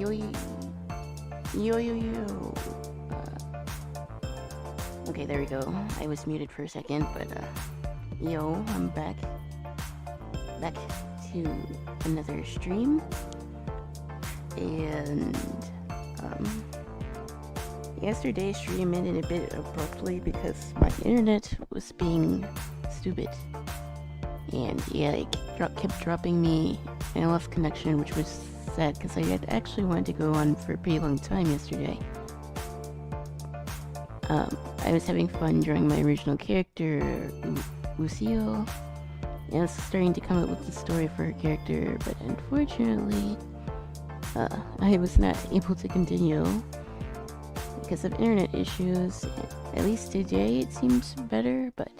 Yo, yo, yo, yo, yo. Okay, there we go. I was muted for a second, but, yo, I'm back. Back to another stream. And, yesterday's stream ended a bit abruptly because my internet was being stupid. And, yeah, it kept dropping me, and I lost connection, which was sad because I had actually wanted to go on for a pretty long time yesterday. I was having fun drawing my original character, Lucille, and I was starting to come up with the story for her character, but unfortunately, I was not able to continue because of internet issues. At least today it seems better, but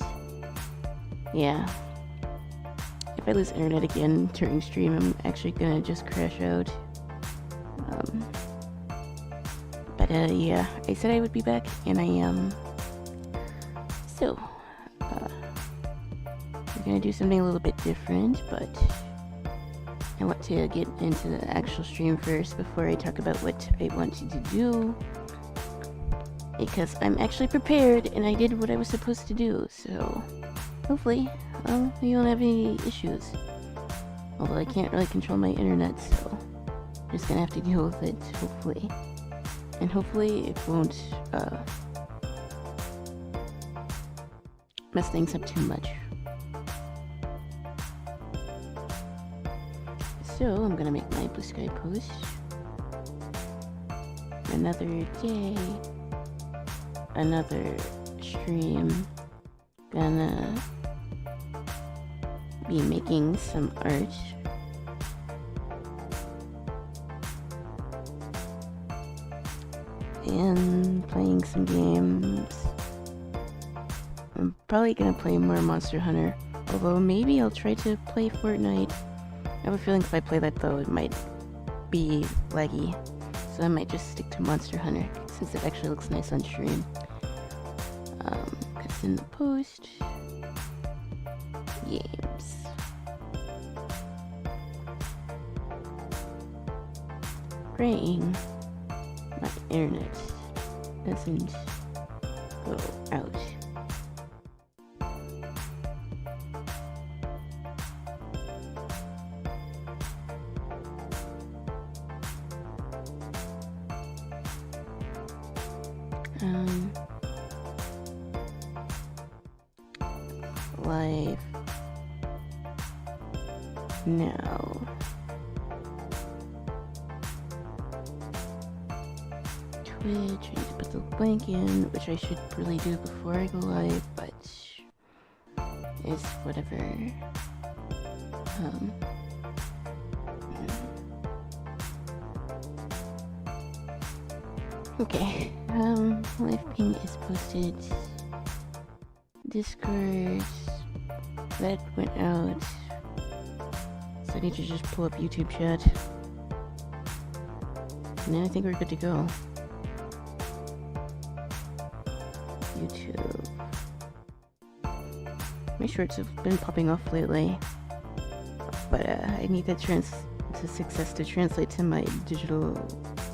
yeah. If I lose internet again during stream, I'm actually gonna just crash out. But yeah, I said I would be back, and I am. So, we're gonna do something a little bit different, but I want to get into the actual stream first before I talk about what I want you to do. Because I'm actually prepared, and I did what I was supposed to do, so hopefully, you don't have any issues. Although I can't really control my internet, so I'm just gonna have to deal with it, hopefully. And hopefully it won't, mess things up too much. So, I'm gonna make my Blue Sky post. Another day. Another stream. Gonna be making some art. And playing some games. I'm probably gonna play more Monster Hunter, although maybe I'll try to play Fortnite. I have a feeling if I play that though, it might be laggy, so I might just stick to Monster Hunter since it actually looks nice on stream. It's in the post. Games. Praying my internet doesn't go out. Live now. Twitch, I need to put the link in, which I should really do before I go live, but it's whatever. Okay, live ping is posted. Discord, that went out. So I need to just pull up YouTube chat. And then I think we're good to go. YouTube. My shorts have been popping off lately. But I need that success to translate to my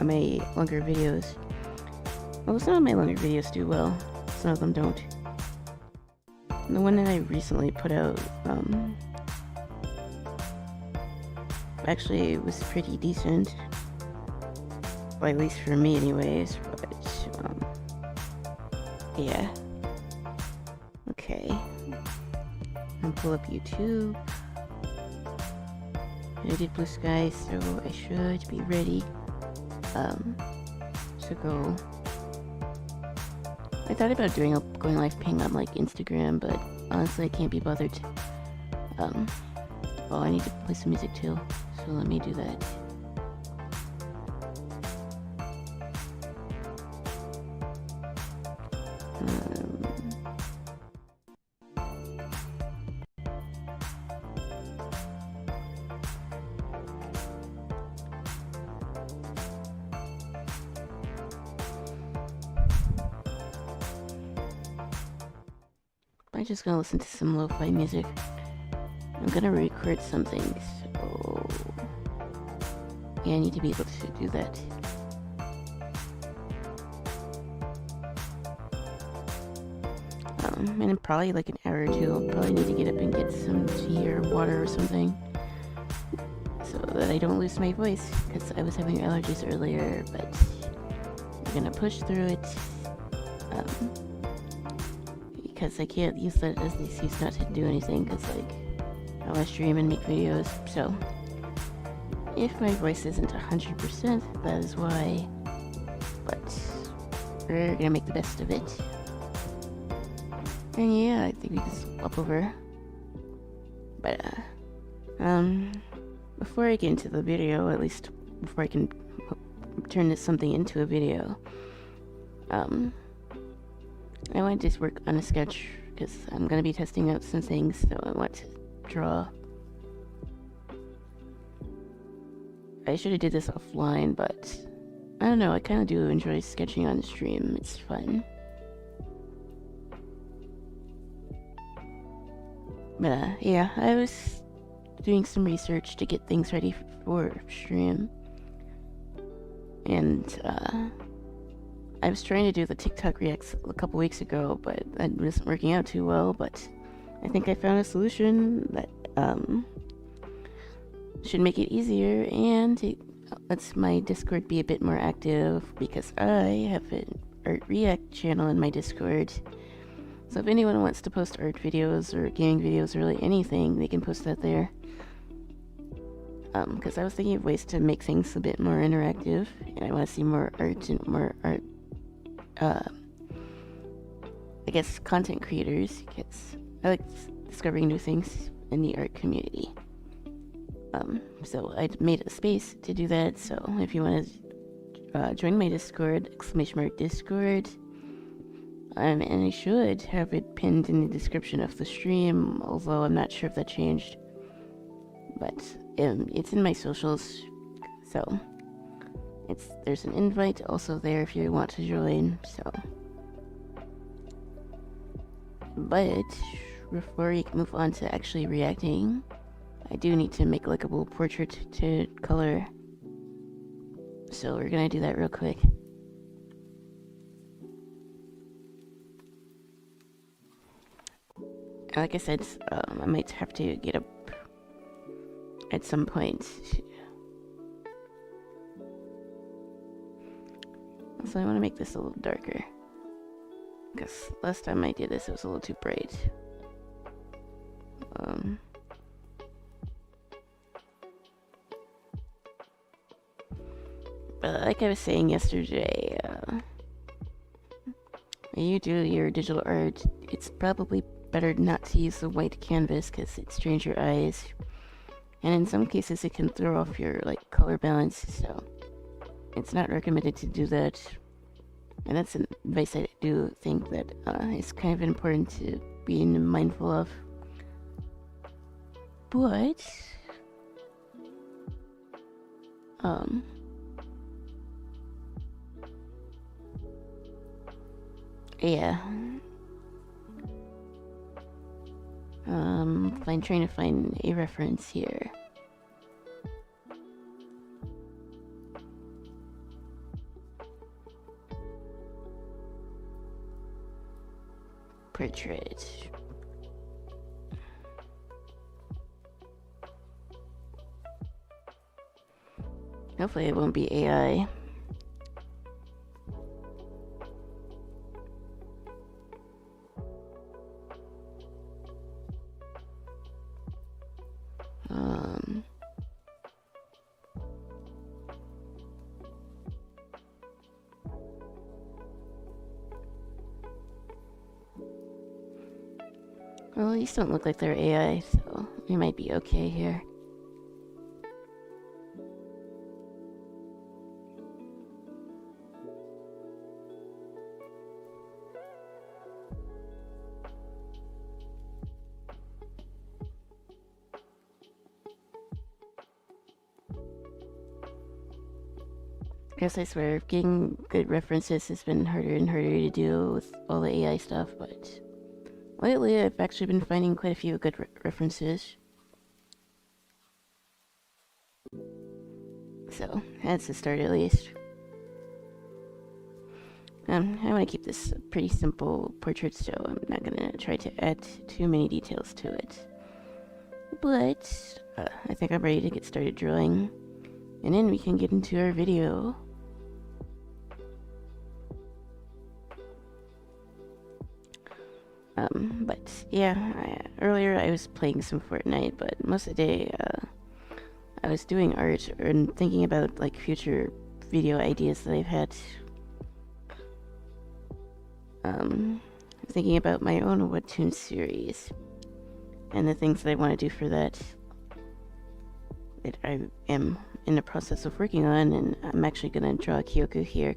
my longer videos. Well, some of my longer videos do well. Some of them don't. The one that I recently put out, actually was pretty decent. Well, at least for me anyways, but, yeah. Okay. I'll pull up YouTube. I did Blue Sky, so I should be ready, to go. I thought about going live ping on like Instagram, but honestly I can't be bothered. Oh, I need to play some music too, so let me do that. I'm just gonna listen to some lo-fi music. I'm gonna record something, so yeah, I need to be able to do that. And in probably like an hour or two, I'll probably need to get up and get some tea or water or something, so that I don't lose my voice, because I was having allergies earlier, but I'm gonna push through it, because I can't use that as the excuse not to do anything, because like, I want to stream and make videos, so if my voice isn't 100%, that is why, but we're gonna make the best of it. And yeah, I think we can swap over. But, before I get into the video, at least before I can turn this something into a video, I want to just work on a sketch, because I'm gonna be testing out some things, so I want to draw. I should have did this offline, but I don't know, I kind of do enjoy sketching on stream. It's fun. But yeah, I was doing some research to get things ready for stream, and I was trying to do the TikTok reacts a couple weeks ago, but that wasn't working out too well. But I think I found a solution that should make it easier, and it lets my Discord be a bit more active, because I have an art react channel in my Discord. So if anyone wants to post art videos or gaming videos or really anything, they can post that there. Because I was thinking of ways to make things a bit more interactive, and I want to see more art and more art, I guess, content creators, because I like discovering new things in the art community. So I made a space to do that, so if you want to join my Discord, !Discord, and I should have it pinned in the description of the stream, although I'm not sure if that changed. But it's in my socials, so there's an invite also there if you want to join. So, but before we move on to actually reacting, I do need to make a likable portrait to color. So we're gonna do that real quick. Like I said, I might have to get up at some point. So I want to make this a little darker, because last time I did this it was a little too bright. But like I was saying yesterday, when you do your digital art, it's probably better not to use the white canvas, because it strains your eyes, and in some cases it can throw off your like color balance, so it's not recommended to do that. And that's an advice I do think that is kind of important to be mindful of. But yeah. I'm trying to find a reference here. Portrait. Hopefully it won't be AI. Well, these don't look like they're AI, so we might be okay here. Guess I swear, getting good references has been harder and harder to do with all the AI stuff, but lately I've actually been finding quite a few good references. So that's a start at least. I want to keep this a pretty simple portrait, so I'm not gonna try to add too many details to it. But I think I'm ready to get started drawing, and then we can get into our video. But yeah, earlier I was playing some Fortnite, but most of the day I was doing art and thinking about like future video ideas that I've had. Thinking about my own webtoon series and the things that I want to do for that I am in the process of working on, and I'm actually going to draw Kyoko here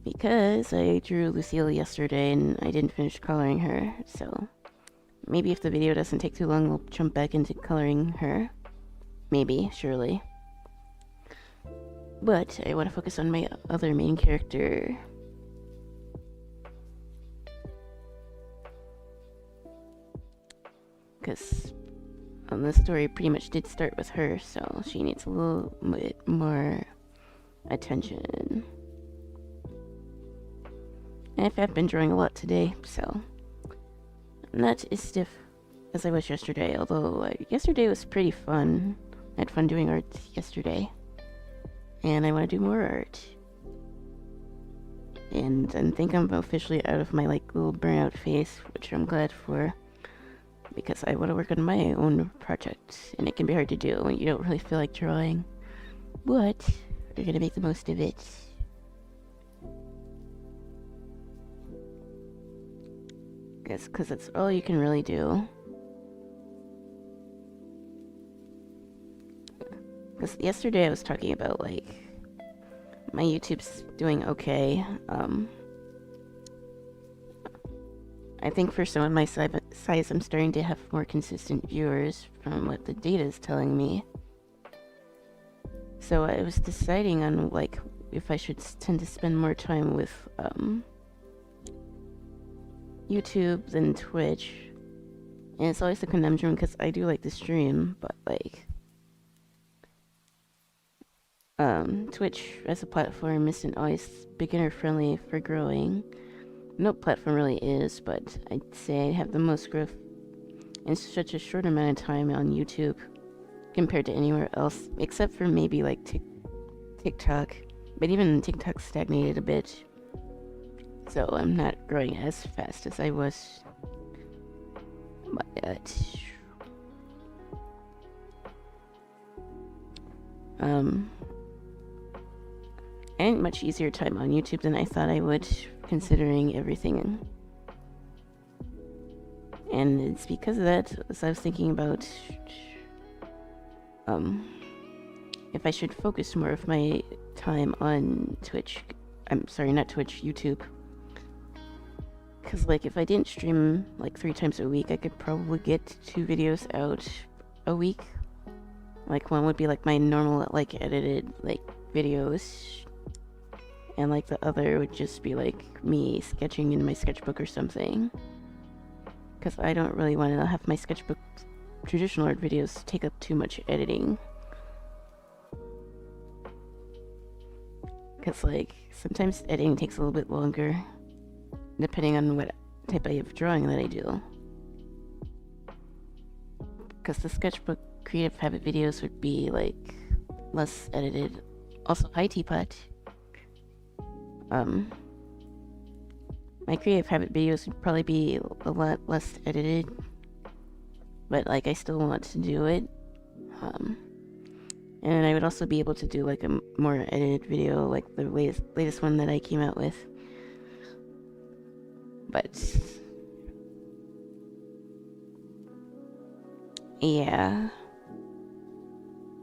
because I drew Lucille yesterday and I didn't finish coloring her, so maybe if the video doesn't take too long we'll jump back into coloring her. Maybe, surely. But I want to focus on my other main character. Because the story pretty much did start with her, so she needs a little bit more attention. And I've been drawing a lot today, so I'm not as stiff as I was yesterday, although yesterday was pretty fun. I had fun doing art yesterday, and I want to do more art. And I think I'm officially out of my like little burnout phase, which I'm glad for, because I want to work on my own project, and it can be hard to do when you don't really feel like drawing, but we're gonna make the most of it. Because that's all you can really do. Because yesterday I was talking about like my YouTube's doing okay. I think for someone my size, I'm starting to have more consistent viewers from what the data is telling me. So I was deciding on like if I should tend to spend more time with YouTube than Twitch. And it's always a conundrum because I do like to stream, but like Twitch as a platform isn't always beginner friendly for growing. No platform really is, but I'd say I have the most growth in such a short amount of time on YouTube compared to anywhere else, except for maybe like TikTok. But even TikTok stagnated a bit, so I'm not growing as fast as I was. But I had much easier time on YouTube than I thought I would, considering everything. And it's because of that, as I was thinking about if I should focus more of my time on Twitch. I'm sorry, not Twitch, YouTube. Because like if I didn't stream like 3 times a week, I could probably get 2 videos out a week. Like one would be like my normal like edited like videos, and like the other would just be like me sketching in my sketchbook or something. Because I don't really want to have my sketchbook traditional art videos take up too much editing. Because like sometimes editing takes a little bit longer depending on what type of drawing that I do. Because the sketchbook creative habit videos would be like less edited. Also, hi Teapot. My creative habit videos would probably be a lot less edited, but like I still want to do it. And I would also be able to do like a more edited video, like the latest one that I came out with. But yeah,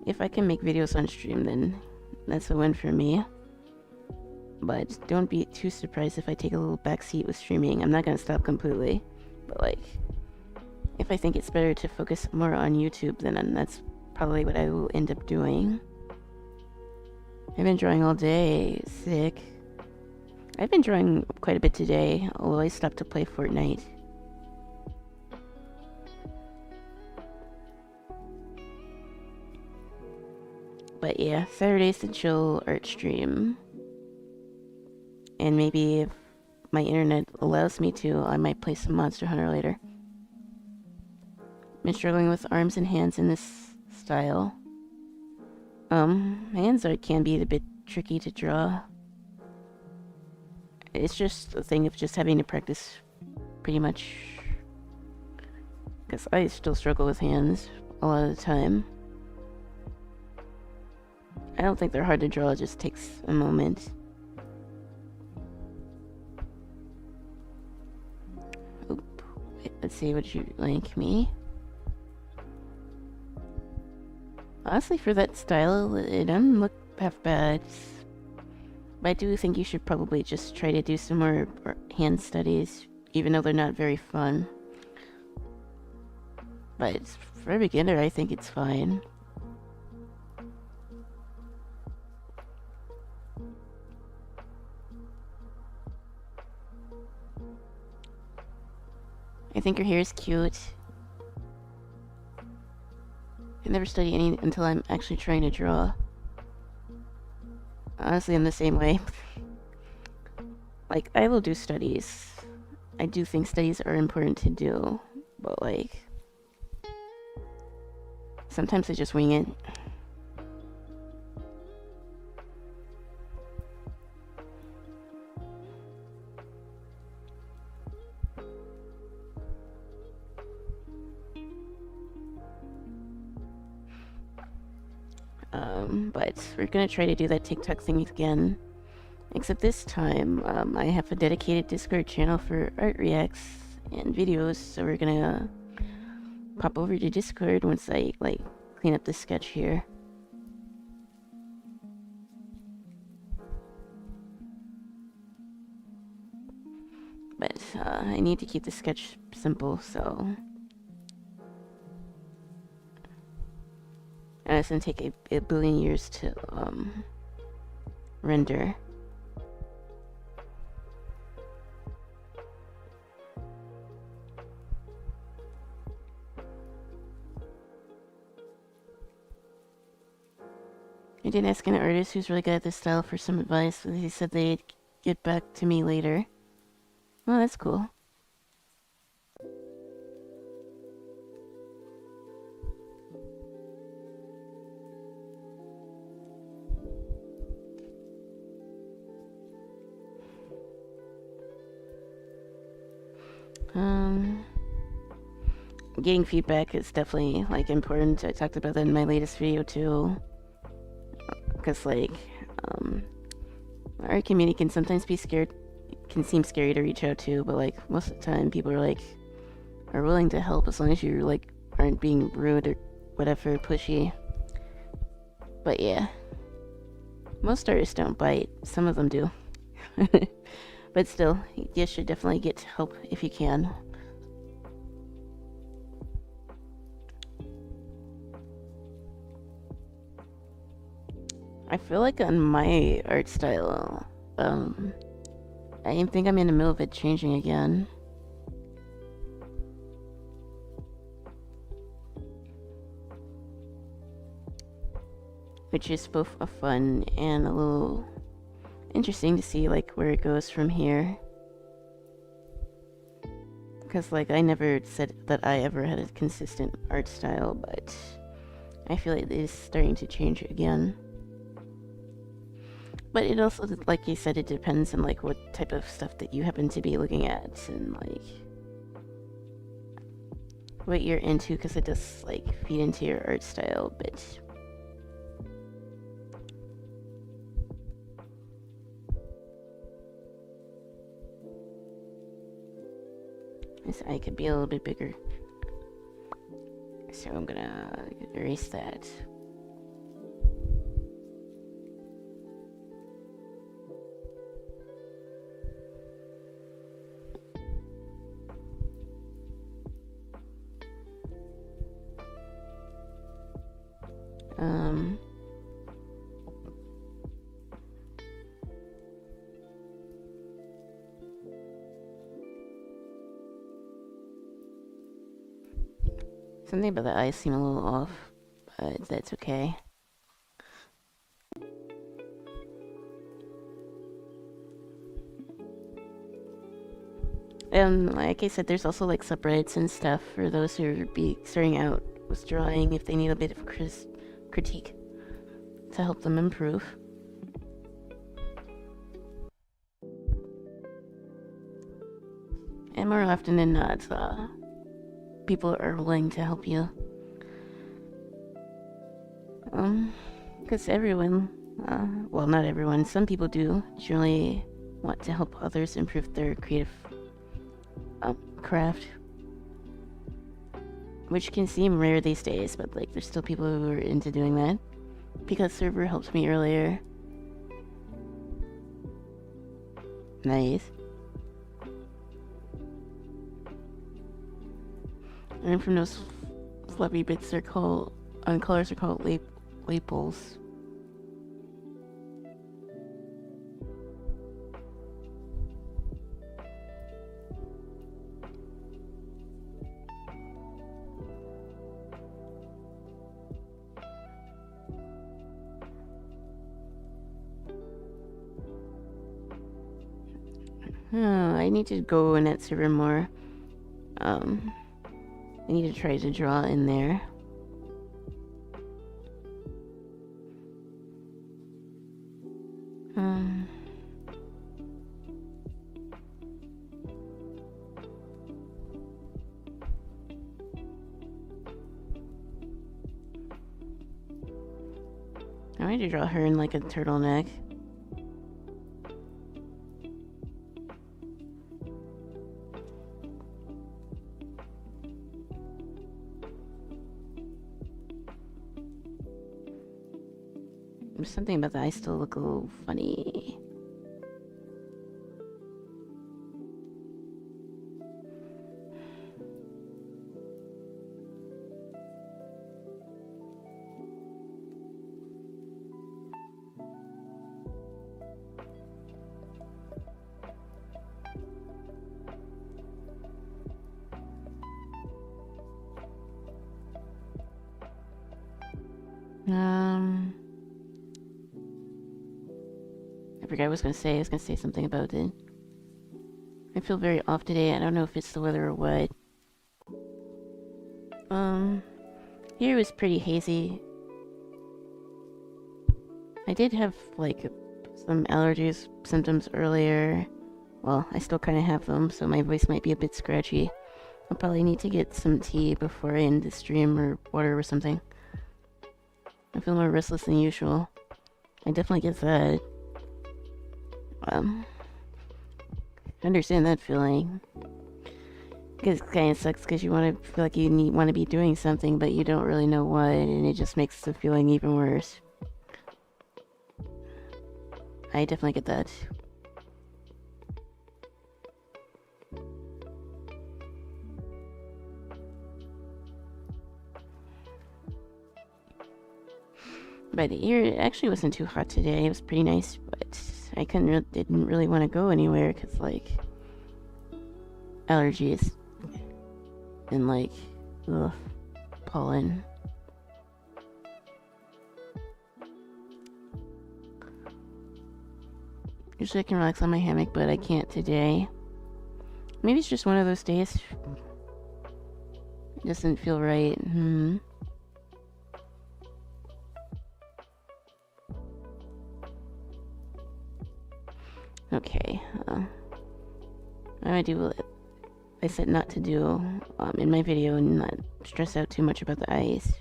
if I can make videos on stream, then that's a win for me. But don't be too surprised if I take a little backseat with streaming. I'm not gonna stop completely, but like if I think it's better to focus more on YouTube, then that's probably what I will end up doing. I've been drawing all day. Sick. I've been drawing quite a bit today, although I stopped to play Fortnite. But yeah, Saturday's the chill art stream. And maybe if my internet allows me to, I might play some Monster Hunter later. Been struggling with arms and hands in this style. Hands can be a bit tricky to draw. It's just a thing of just having to practice pretty much. Because I still struggle with hands a lot of the time. I don't think they're hard to draw, it just takes a moment. Oop. Let's see, what you like, me? Honestly, for that style, it doesn't look half bad. But I do think you should probably just try to do some more hand studies, even though they're not very fun. But for a beginner, I think it's fine. I think your hair is cute. I never study any until I'm actually trying to draw. Honestly, I'm the same way. Like, I will do studies. I do think studies are important to do, but like, sometimes I just wing it. But we're gonna try to do that TikTok thing again. Except this time, I have a dedicated Discord channel for art reacts and videos, so we're gonna pop over to Discord once I, like, clean up this sketch here. But, I need to keep the sketch simple, so... And it's gonna take a billion years to, render. I did ask an artist who's really good at this style for some advice, but he said they'd get back to me later. Well, that's cool. Getting feedback is definitely, like, important. I talked about that in my latest video, too. Because, like, our community can sometimes be scared, can seem scary to reach out to, but, like, most of the time people are, like, are willing to help as long as you, like, aren't being rude or whatever, pushy. But, yeah. Most artists don't bite. Some of them do. But still, you should definitely get help if you can. I feel like on my art style, I think I'm in the middle of it changing again. Which is both a fun and a little interesting to see, like, where it goes from here. Because, like, I never said that I ever had a consistent art style, but I feel like it is starting to change again. But it also, like you said, it depends on, like, what type of stuff that you happen to be looking at and, like, what you're into, because it does, like, feed into your art style, but... This eye could be a little bit bigger. So I'm gonna erase that. Something about the eyes seem a little off, but that's okay. like I said, there's also like subreddits and stuff for those who are starting out with drawing if they need a bit of critique to help them improve. And more often than not, people are willing to help you. Because everyone, well, not everyone, some people do generally want to help others improve their creative craft. Which can seem rare these days, but like there's still people who are into doing that. Because server helped me earlier. Nice. And from those fluffy bits are called, colors are called labels. I need to go in that server more. I need to try to draw in there. I need to draw her in like a turtleneck. There's something about the eyes still look a little funny. I forgot what I was gonna say. I was gonna say something about it. I feel very off today. I don't know if it's the weather or what. Here it was pretty hazy. I did have, like, some allergies symptoms earlier. Well, I still kind of have them, so my voice might be a bit scratchy. I'll probably need to get some tea before I end the stream, or water or something. I feel more restless than usual. I definitely get that. I understand that feeling. Because it kind of sucks because you want to feel like you want to be doing something, but you don't really know what, and it just makes the feeling even worse. I definitely get that. But it actually wasn't too hot today. It was pretty nice, but I didn't really want to go anywhere because, like, allergies and, like, pollen. Usually I can relax on my hammock, but I can't today. Maybe it's just one of those days. It doesn't feel right. Okay. I'm gonna do what I said not to do in my video and not stress out too much about the eyes.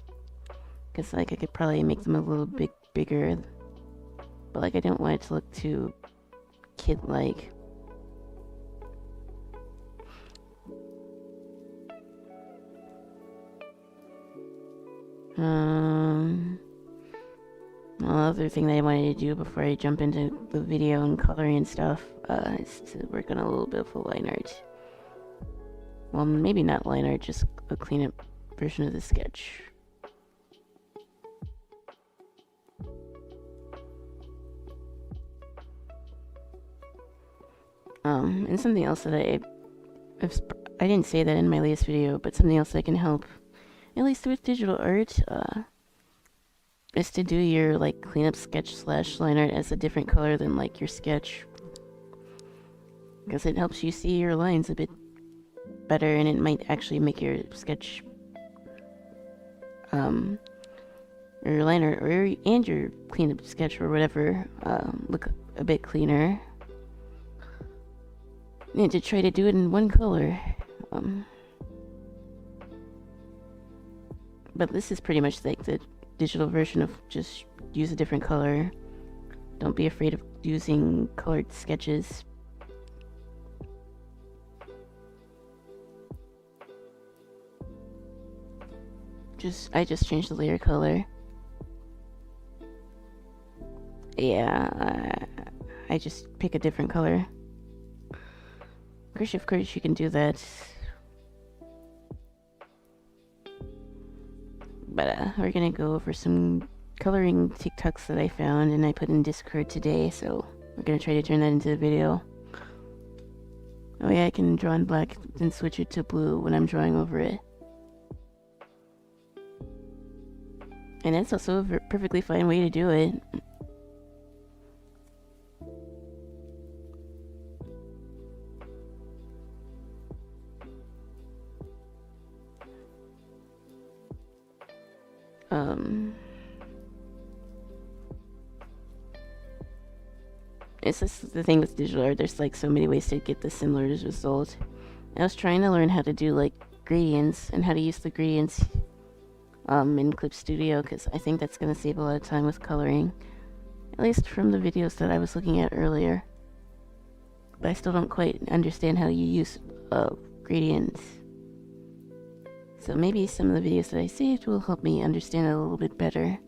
Because, like, I could probably make them a little bit bigger. But, like, I don't want it to look too kid-like. Another thing that I wanted to do before I jump into the video and coloring and stuff is to work on a little bit of a line art. Well, maybe not line art, just a clean-up version of the sketch. And something else that I didn't say that in my latest video, but something else that can help, at least with digital art, is to do your, like, cleanup sketch / line art as a different color than, like, your sketch. Because it helps you see your lines a bit better, and it might actually make your sketch, or your liner, and your cleanup sketch or whatever, look a bit cleaner. And to try to do it in one color. But this is pretty much like the digital version of just use a different color. Don't be afraid of using colored sketches. I just changed the layer color. Yeah, I just pick a different color. Of course you can do that. But we're gonna go over some coloring TikToks that I found and I put in Discord today, so we're gonna try to turn that into a video. Oh yeah, I can draw in black, then switch it to blue when I'm drawing over it. And that's also a perfectly fine way to do it. It's just the thing with digital art, there's like so many ways to get the similar result. I was trying to learn how to do like gradients and how to use the gradients in Clip Studio, because I think that's going to save a lot of time with coloring. At least from the videos that I was looking at earlier. But I still don't quite understand how you use gradients. So maybe some of the videos that I saved will help me understand it a little bit better.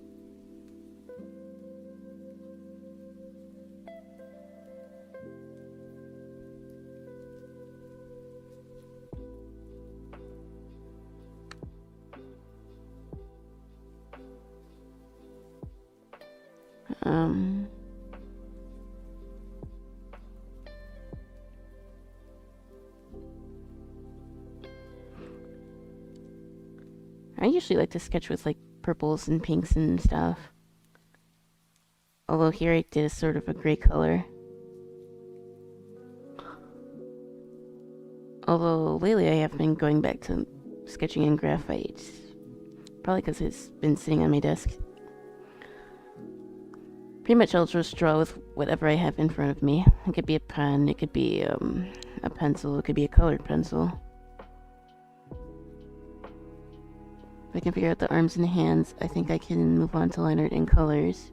I usually like to sketch with like purples and pinks and stuff. Although here I did a sort of a gray color. Although lately I have been going back to sketching in graphite. Probably because it's been sitting on my desk. Pretty much I'll just draw with whatever I have in front of me. It could be a pen, it could be a pencil, it could be a colored pencil. If I can figure out the arms and hands, I think I can move on to line art and colors.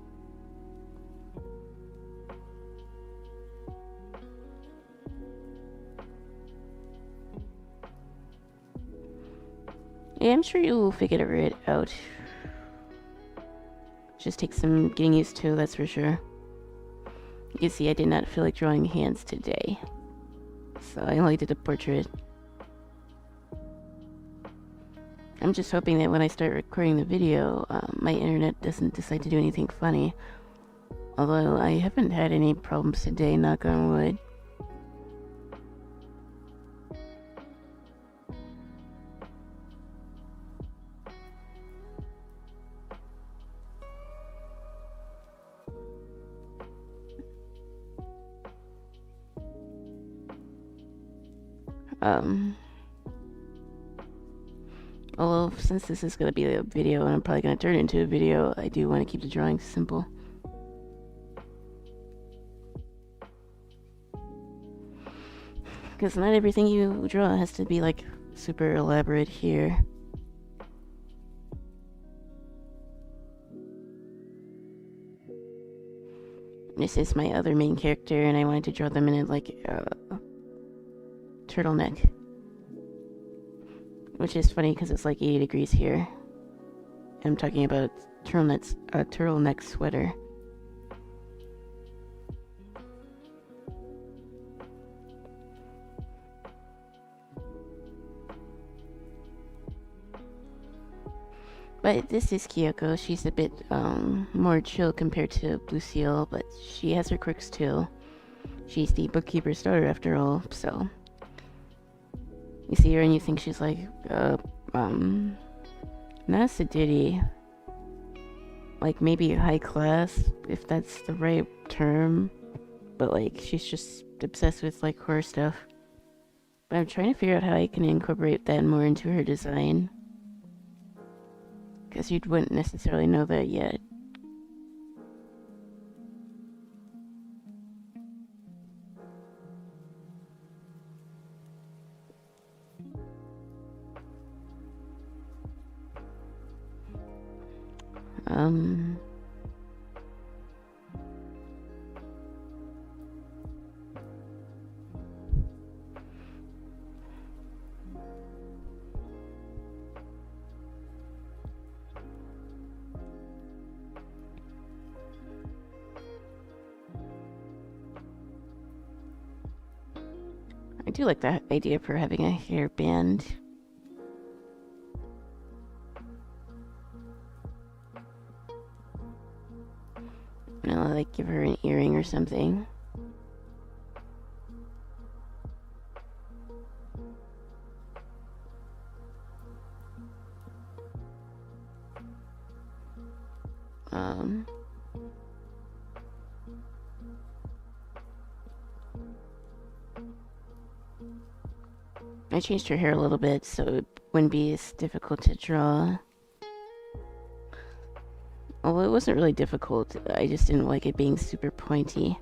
Yeah, I'm sure you will figure it out. Just take some getting used to, that's for sure. You can see I did not feel like drawing hands today, so I only did a portrait. I'm just hoping that when I start recording the video, my internet doesn't decide to do anything funny. Although I haven't had any problems today, knock on wood. Although, since this is going to be a video and I'm probably going to turn it into a video, I do want to keep the drawings simple. Because not everything you draw has to be like super elaborate here. This is my other main character and I wanted to draw them in like a turtleneck. Which is funny because it's like 80 degrees here. I'm talking about a turtleneck sweater. But this is Kyoko. She's a bit more chill compared to Lucille, but she has her quirks too. She's the bookkeeper's daughter after all, so... You see her and you think she's like, not sedity. Like maybe high class, if that's the right term. But like, she's just obsessed with like horror stuff. But I'm trying to figure out how I can incorporate that more into her design. Because you wouldn't necessarily know that yet. I do like that idea for having a hairband. You know, like give her an earring or something. I changed her hair a little bit so it wouldn't be as difficult to draw. Although it wasn't really difficult, I just didn't like it being super pointy.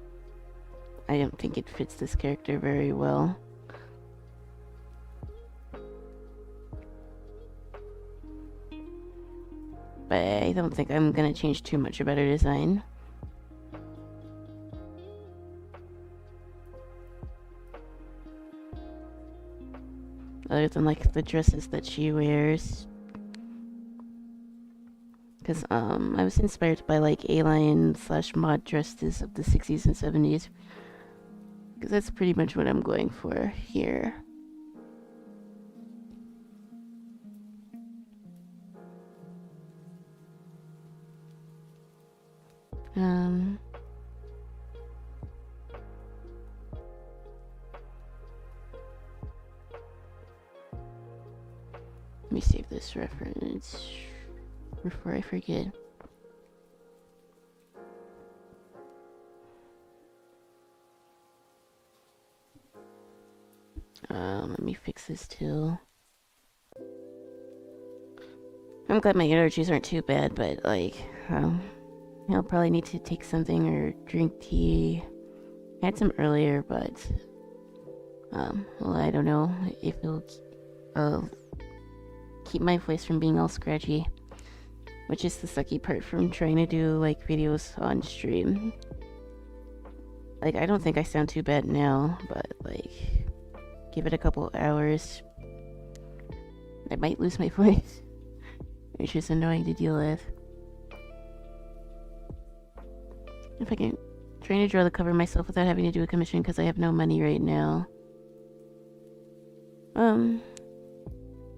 I don't think it fits this character very well. But I don't think I'm gonna change too much about her design. Other than like the dresses that she wears. Because I was inspired by like A-line / mod dresses of the 60s and 70s. Because that's pretty much what I'm going for here. Let me save this reference before I forget. Let me fix this too. I'm glad my allergies aren't too bad, but like, I'll probably need to take something or drink tea. I had some earlier, but well, I don't know if it'll keep my voice from being all scratchy, which is the sucky part from trying to do like videos on stream. Like, I don't think I sound too bad now, but like, give it a couple hours, I might lose my voice, which is annoying to deal with. If I can, trying to draw the cover myself without having to do a commission because I have no money right now.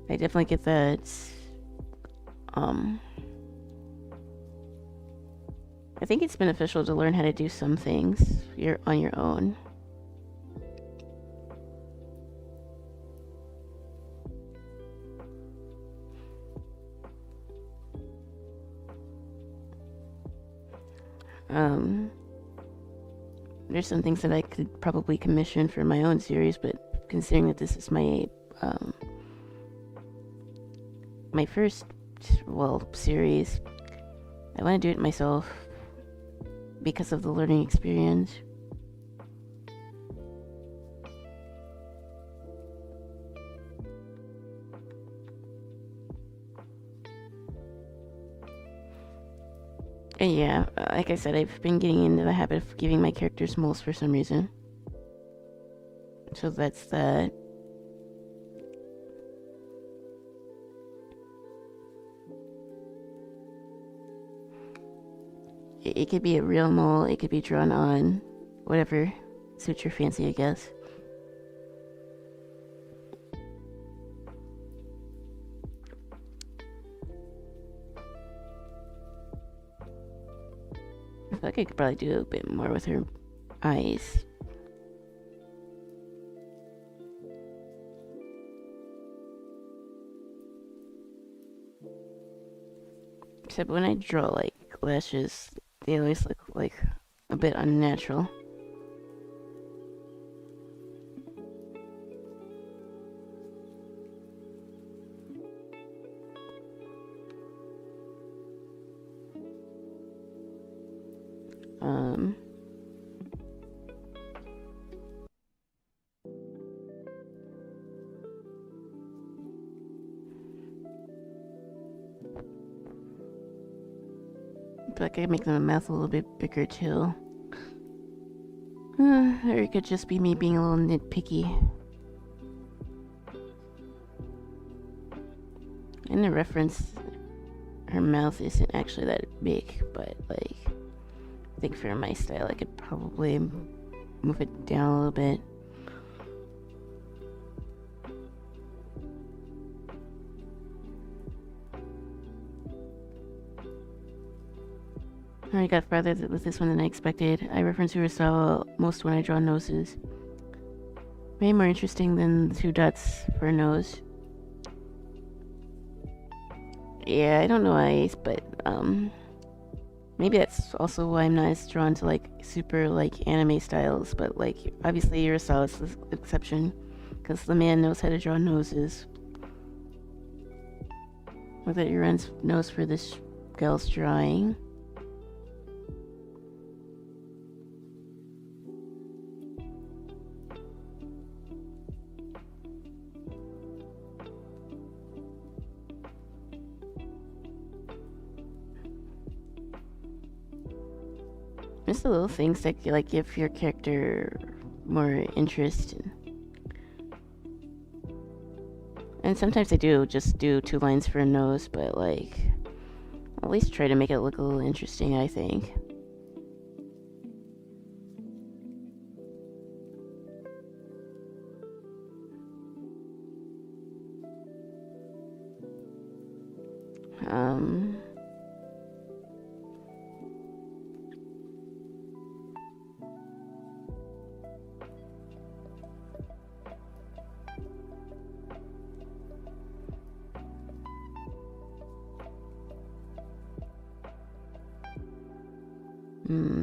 I definitely get that. I think it's beneficial to learn how to do some things on your own. There's some things that I could probably commission for my own series, but considering that this is my my first, well, series, I want to do it myself because of the learning experience. And yeah, like I said, I've been getting into the habit of giving my characters moles for some reason. So that's that. It could be a real mole, it could be drawn on, whatever suits your fancy, I guess. I feel like I could probably do a bit more with her eyes. Except when I draw like lashes, they always look like a bit unnatural. But I could make the mouth a little bit bigger too. Or it could just be me being a little nitpicky. In the reference, her mouth isn't actually that big, but like, I think for my style I could probably move it down a little bit. I got farther with this one than I expected. I reference Urasawa most when I draw noses. Way more interesting than the 2 dots for a nose. Yeah, I don't know why, but maybe that's also why I'm not as drawn to like super like anime styles, but like obviously Urasawa is the exception because the man knows how to draw noses. Look at your nose for this girl's drawing. Just the little things that like give your character more interest. And sometimes I do just do 2 lines for a nose, but like at least try to make it look a little interesting, I think.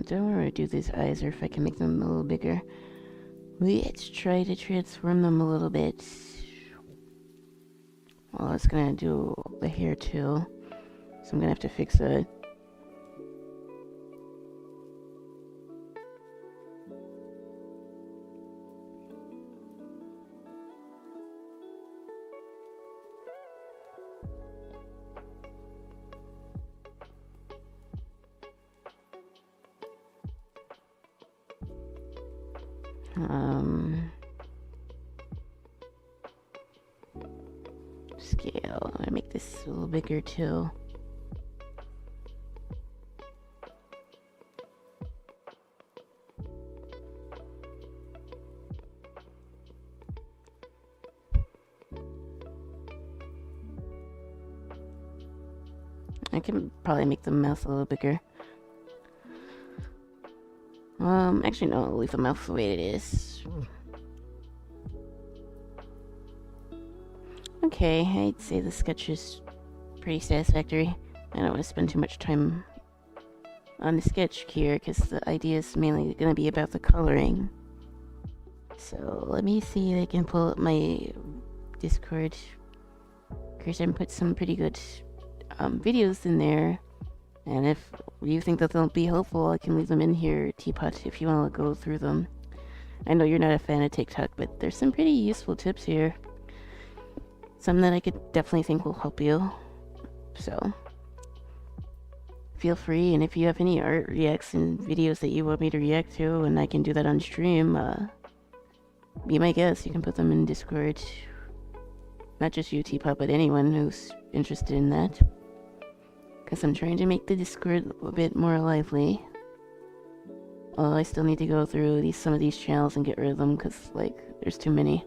Don't know where to do these eyes or if I can make them a little bigger. Let's try to transform them a little bit. Well, I was gonna do the hair too, so I'm gonna have to fix it. Scale. I'm gonna make this a little bigger too. I can probably make the mouth a little bigger. Actually no, I'll leave the mouth the way it is. Okay, I'd say the sketch is pretty satisfactory. I don't want to spend too much time on the sketch here because the idea is mainly going to be about the coloring. So let me see if I can pull up my Discord. Chris, I put some pretty good videos in there. And if you think that they'll be helpful, I can leave them in here, Teapot, if you want to go through them. I know you're not a fan of TikTok, but there's some pretty useful tips here. Some that I could definitely think will help you. So, feel free, and if you have any art reaction videos that you want me to react to, and I can do that on stream, be my guest. You can put them in Discord. Not just you, Teapot, but anyone who's interested in that. Because I'm trying to make the Discord a bit more lively. Although I still need to go through some of these channels and get rid of them, because, like, there's too many.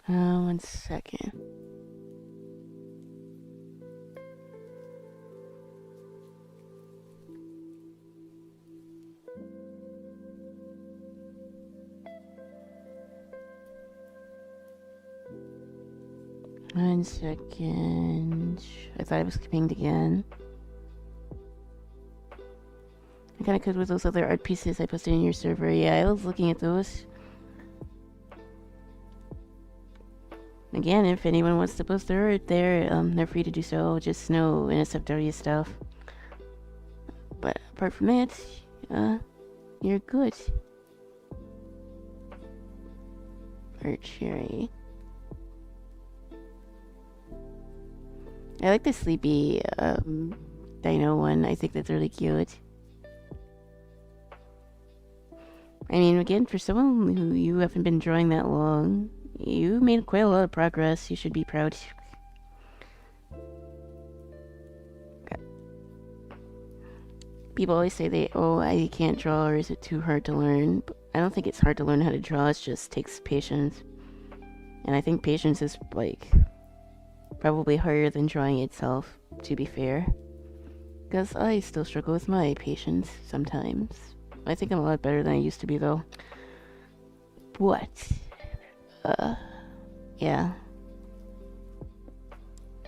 One second. One second. I thought I was pinged again. I kinda could with those other art pieces I posted in your server. Yeah, I was looking at those. Again, if anyone wants to post their art there, they're free to do so. Just no NSFW stuff. But apart from that, you're good. Art cherry. I like the sleepy dino one. I think that's really cute. I mean, again, for someone who you haven't been drawing that long, you made quite a lot of progress. You should be proud. People always say I can't draw, or is it too hard to learn? But I don't think it's hard to learn how to draw. It just takes patience. And I think patience is, like, probably harder than drawing itself, to be fair. Because I still struggle with my patience sometimes. I think I'm a lot better than I used to be, though. But, yeah.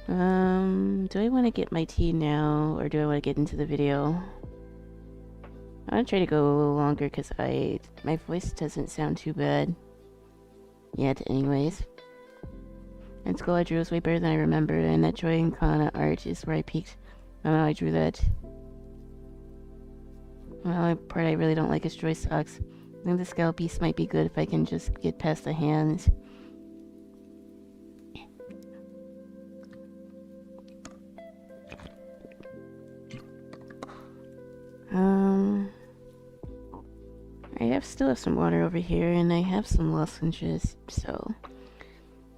Do I want to get my tea now, or do I want to get into the video? I'm gonna try to go a little longer, because my voice doesn't sound too bad. Yet, anyways. In school, I drew was way better than I remember, and that drawing Kana art is where I peaked. I don't know how I drew that. Well, the only part I really don't like is joy socks. I think the scalp piece might be good if I can just get past the hands. I still have some water over here, and I have some lozenges, so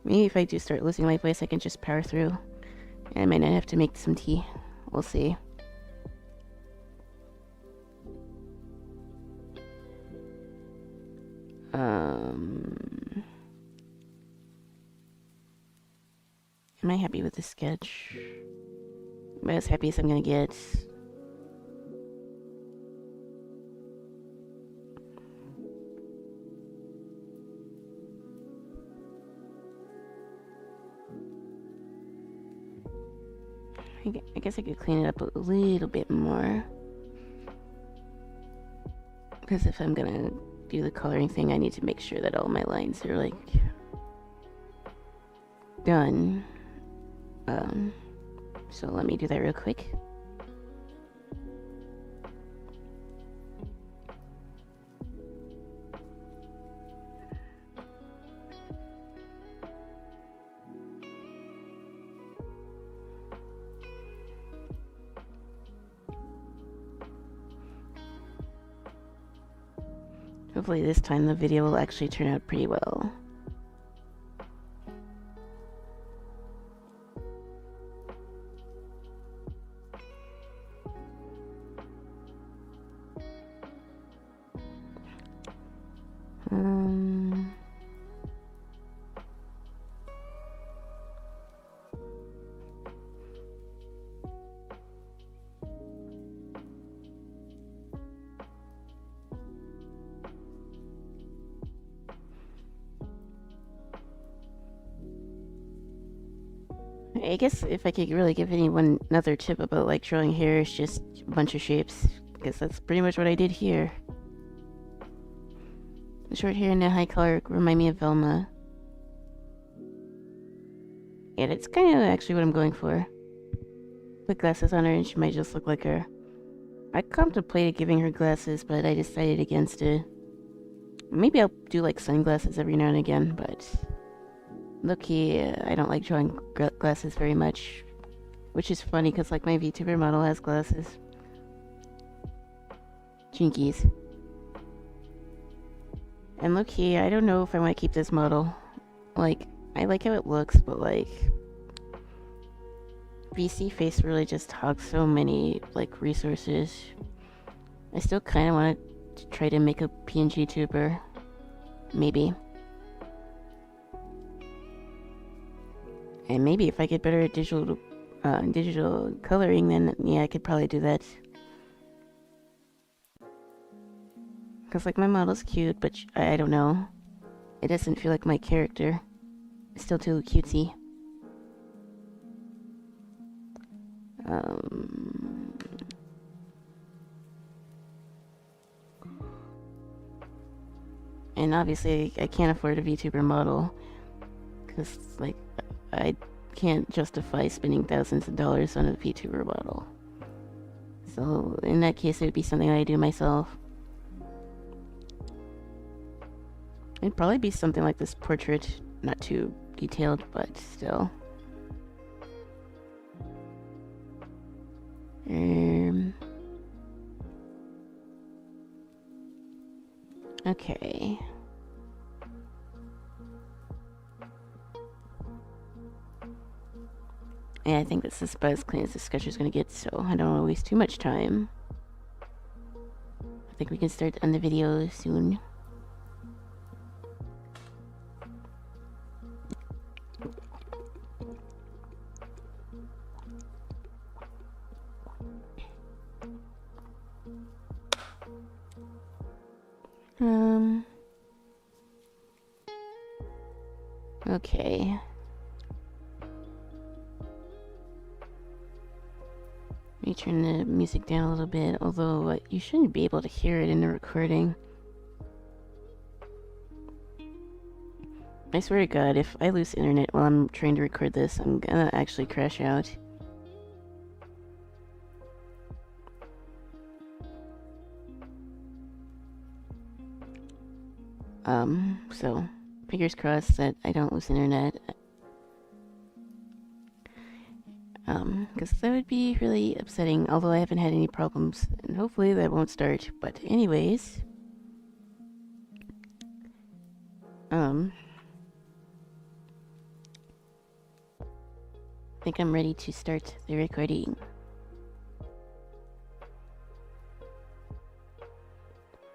maybe if I do start losing my voice, I can just power through. And I might not have to make some tea. We'll see. Am I happy with this sketch? Am I as happy as I'm gonna get? I guess I could clean it up a little bit more. Because if I'm gonna do the coloring thing, I need to make sure that all my lines are, like, done. So let me do that real quick. Hopefully this time the video will actually turn out pretty well. I guess if I could really give anyone another tip about, like, drawing hair, it's just a bunch of shapes, because that's pretty much what I did here. The short hair and the high color remind me of Velma. Yeah, that's kind of actually what I'm going for. Put glasses on her and she might just look like her. I contemplated giving her glasses, but I decided against it. Maybe I'll do, like, sunglasses every now and again, but look-y, I don't like drawing glasses very much. Which is funny, because, like, my VTuber model has glasses. Jinkies. And look-y, I don't know if I want to keep this model. Like, I like how it looks, but, like, VC face really just hogs so many, like, resources. I still kind of want to try to make a PNG tuber. Maybe. And maybe if I get better at digital coloring, then yeah, I could probably do that. Because, like, my model's cute, but I don't know. It doesn't feel like my character. It's still too cutesy. And obviously, I can't afford a VTuber model. because, like, I can't justify spending thousands of dollars on a VTuber model. So, in that case, it would be something I do myself. It'd probably be something like this portrait, not too detailed, but still. Okay. Yeah, I think this is about as clean as the sketch is gonna get, so I don't want to waste too much time. I think we can start on the video soon. Okay. Let me turn the music down a little bit, although you shouldn't be able to hear it in the recording. I swear to God, if I lose internet while I'm trying to record this, I'm gonna actually crash out. So, fingers crossed that I don't lose internet. Because that would be really upsetting, although I haven't had any problems, and hopefully that won't start. But anyways, I think I'm ready to start the recording.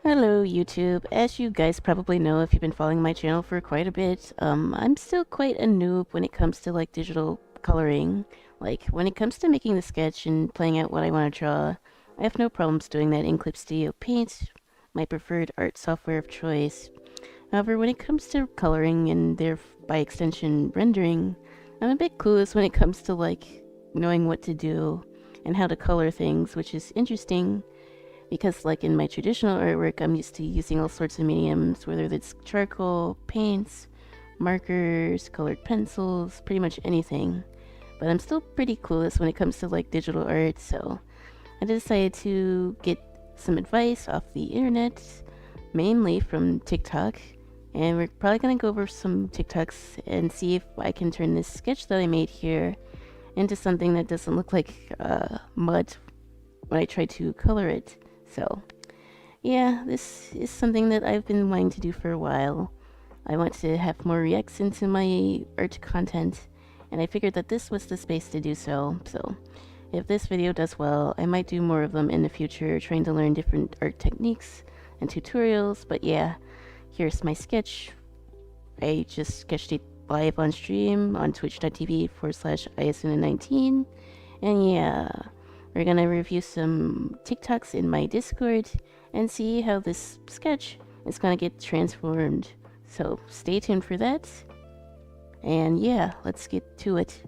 Hello YouTube. As you guys probably know if you've been following my channel for quite a bit, I'm still quite a noob when it comes to like digital coloring. Like when it comes to making the sketch and playing out what I want to draw, I have no problems doing that in Clip Studio Paint, my preferred art software of choice. However, when it comes to coloring and by extension rendering, I'm a bit clueless when it comes to like knowing what to do and how to color things, which is interesting. Because like in my traditional artwork, I'm used to using all sorts of mediums, whether it's charcoal, paints, markers, colored pencils, pretty much anything. But I'm still pretty clueless when it comes to like digital art, so I decided to get some advice off the internet, mainly from TikTok. And we're probably gonna go over some TikToks and see if I can turn this sketch that I made here into something that doesn't look like mud when I try to color it. So, yeah, this is something that I've been wanting to do for a while. I want to have more reacts into my art content, and I figured that this was the space to do so. So, if this video does well, I might do more of them in the future, trying to learn different art techniques and tutorials. But yeah, here's my sketch. I just sketched it live on stream on twitch.tv/isuna19, and yeah. We're gonna review some TikToks in my Discord and see how this sketch is gonna get transformed. So stay tuned for that. And yeah, let's get to it.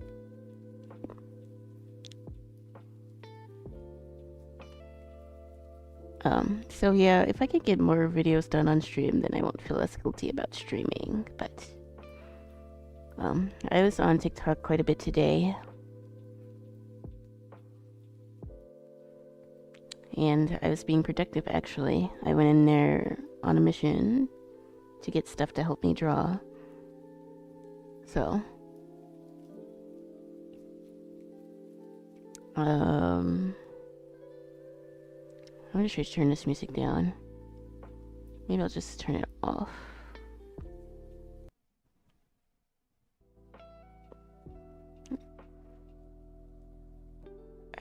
So yeah, if I could get more videos done on stream, then I won't feel as guilty about streaming. But I was on TikTok quite a bit today. And I was being productive, actually. I went in there on a mission to get stuff to help me draw. So, I'm gonna try to turn this music down. Maybe I'll just turn it off.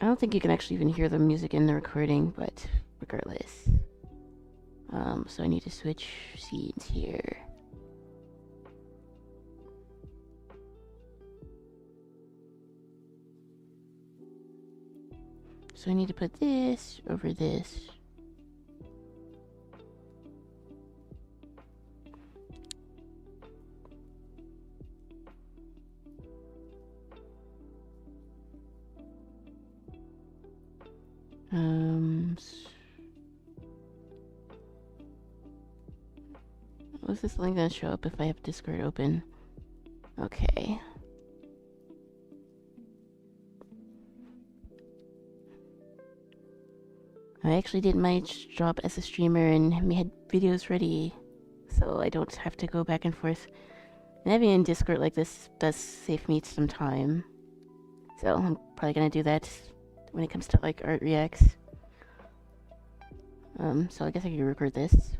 I don't think you can actually even hear the music in the recording, but regardless. So I need to switch scenes here. So I need to put this over this. Was this link gonna show up if I have Discord open? Okay. I actually did my job as a streamer and had videos ready, so I don't have to go back and forth. And having a Discord like this does save me some time. So I'm probably gonna do that when it comes to like art reacts. So I guess I can record this.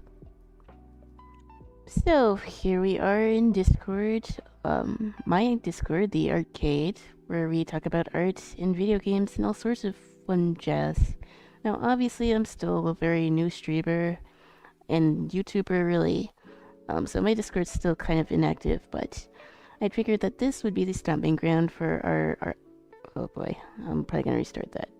So here we are in Discord. My Discord, the arcade, where we talk about art and video games and all sorts of fun jazz. Now, obviously, I'm still a very new streamer and YouTuber, really. So my Discord's still kind of inactive, but I figured that this would be the stomping ground for our oh boy, I'm probably gonna restart that.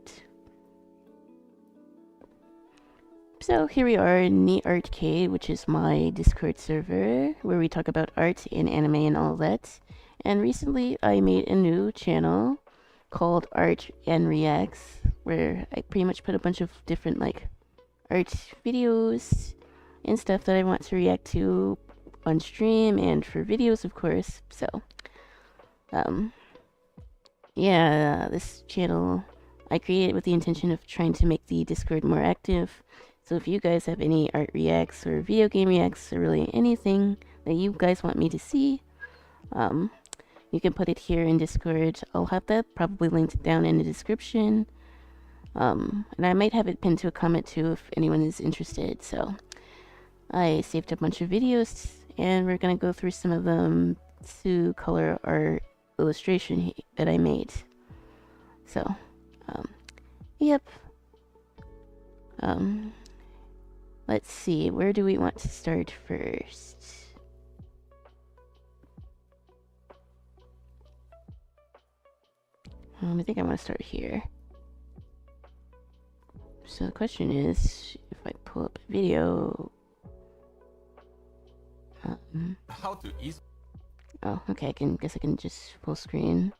So here we are in the arcade, which is my Discord server, where we talk about art and anime and all that. And recently I made a new channel called Art and Reacts, where I pretty much put a bunch of different like art videos and stuff that I want to react to on stream and for videos, of course. So, yeah, this channel I created with the intention of trying to make the Discord more active. So if you guys have any art reacts or video game reacts or really anything that you guys want me to see, you can put it here in Discord. I'll have that probably linked down in the description. And I might have it pinned to a comment too if anyone is interested. So I saved a bunch of videos and we're gonna go through some of them to color our illustration that I made. So, yep. Let's see, where do we want to start first? I think I want to start here. So the question is, if I pull up a video... How to ease? Oh, okay, I guess I can just full screen.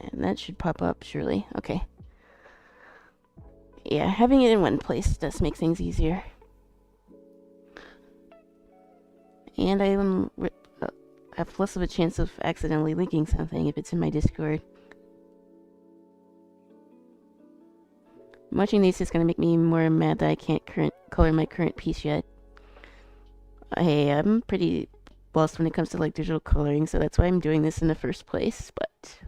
And that should pop up, surely. Okay. Yeah, having it in one place does make things easier. And I have less of a chance of accidentally linking something if it's in my Discord. Watching these is going to make me more mad that I can't color my current piece yet. Hey, I'm pretty lost when it comes to like digital coloring, so that's why I'm doing this in the first place, but...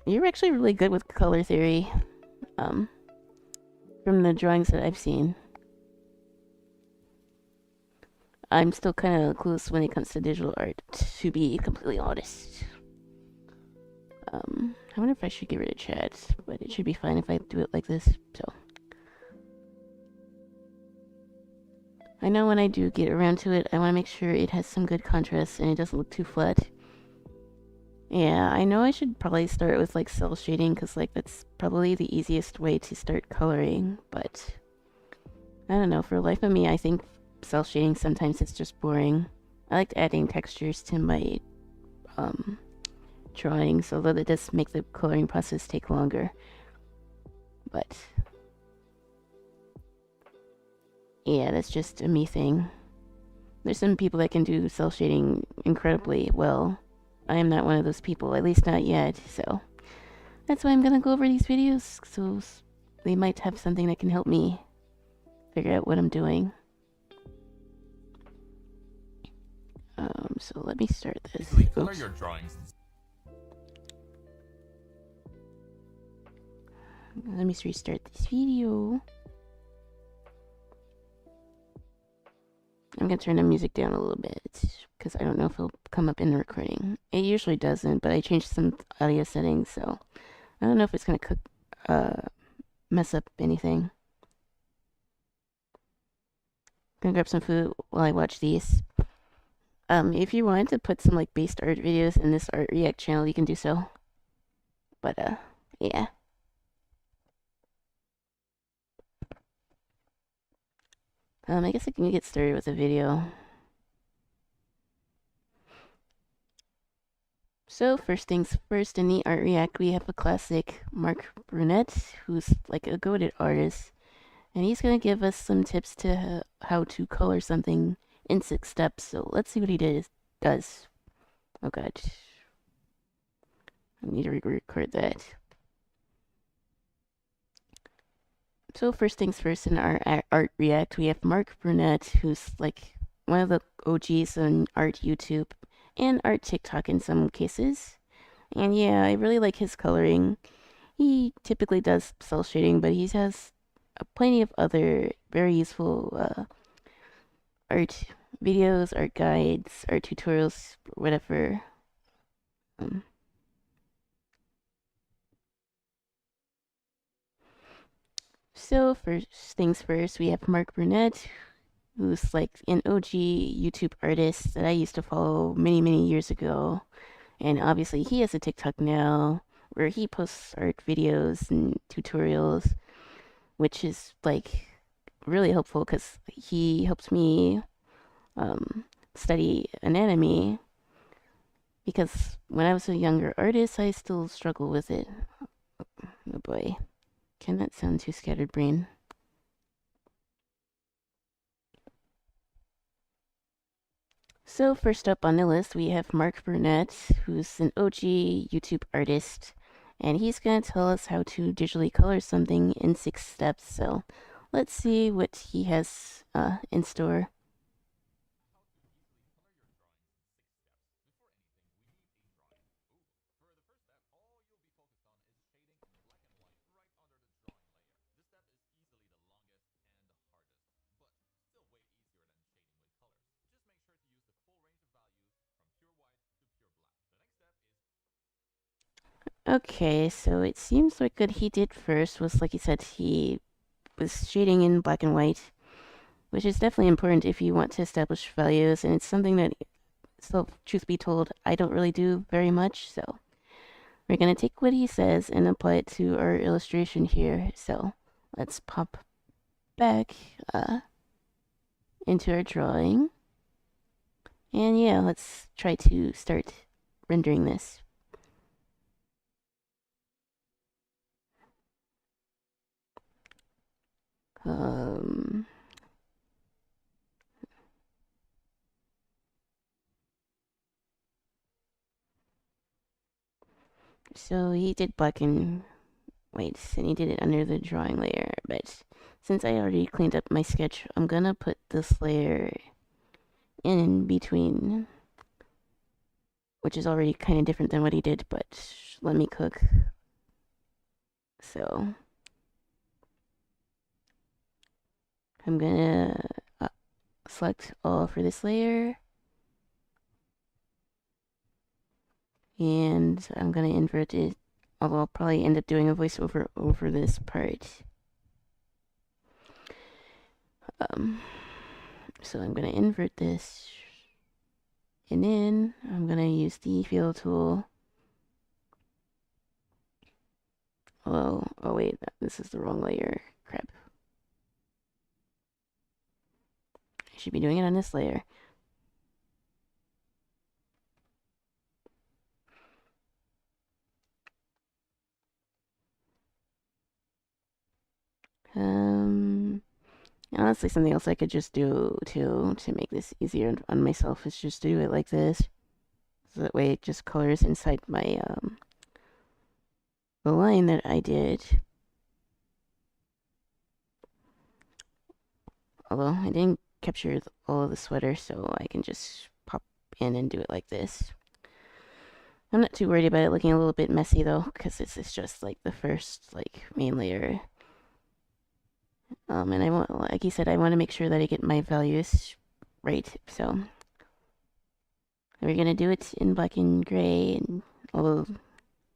You're actually really good with color theory, from the drawings that I've seen. I'm still kind of clueless when it comes to digital art, to be completely honest. I wonder if I should get rid of chat, but it should be fine if I do it like this, so. I know when I do get around to it, I want to make sure it has some good contrast and it doesn't look too flat. Yeah, I know I should probably start with like cell shading because like that's probably the easiest way to start coloring, but I don't know, for the life of me I think cell shading sometimes it's just boring. I like adding textures to my drawings, although that does make the coloring process take longer. But yeah, that's just a me thing. There's some people that can do cell shading incredibly well. I am not one of those people, at least not yet, so that's why I'm gonna go over these videos, so they might have something that can help me figure out what I'm doing. So let me start this. Color your drawings. Let me restart this video. I'm gonna turn the music down a little bit because I don't know if it'll come up in the recording. It usually doesn't, but I changed some audio settings, so I don't know if it's gonna mess up anything. Gonna grab some food while I watch these. If you want to put some like based art videos in this art react channel, you can do so. But yeah. I guess I can get started with a video. So first things first, in the art react we have a classic Mark Brunette, who's like a goated artist, and he's gonna give us some tips to how to color something in 6 steps. So let's see what he does. Oh god, I need to record that. So first things first, in our art react, we have Mark Burnett, who's like one of the OGs on art YouTube and art TikTok in some cases. And yeah, I really like his coloring. He typically does cel shading, but he has plenty of other very useful art videos, art guides, art tutorials, whatever. Um, so first things first, we have Mark Burnett, who's like an OG YouTube artist that I used to follow many, many years ago. And obviously he has a TikTok now where he posts art videos and tutorials, which is like really helpful because he helps me study anatomy, because when I was a younger artist, I still struggle with it. Oh boy, can that sound too scattered brain? So first up on the list, we have Mark Burnett, who's an OG YouTube artist, and he's going to tell us how to digitally color something in 6 steps. So let's see what he has in store. Okay, so it seems like what he did first was, like he said, he was shading in black and white, which is definitely important if you want to establish values, and it's something that, so truth be told, I don't really do very much. So we're gonna take what he says and apply it to our illustration here. So let's pop back into our drawing, and yeah, let's try to start rendering this. Um, so he did black and white, and he did it under the drawing layer, but since I already cleaned up my sketch, I'm gonna put this layer in between, which is already kind of different than what he did, but let me cook. So I'm gonna select all for this layer, and I'm gonna invert it, although I'll probably end up doing a voiceover over this part. So I'm gonna invert this, and then I'm gonna use the fill tool. Oh wait, this is the wrong layer. Crap. I should be doing it on this layer. Honestly, something else I could just do too to make this easier on myself is just do it like this. So that way it just colors inside my the line that I did. Although I didn't capture all of the sweater, so I can just pop in and do it like this. I'm not too worried about it looking a little bit messy though, because this is just like the first like main layer. And I want, like you said, I want to make sure that I get my values right. So we're gonna do it in black and gray, and although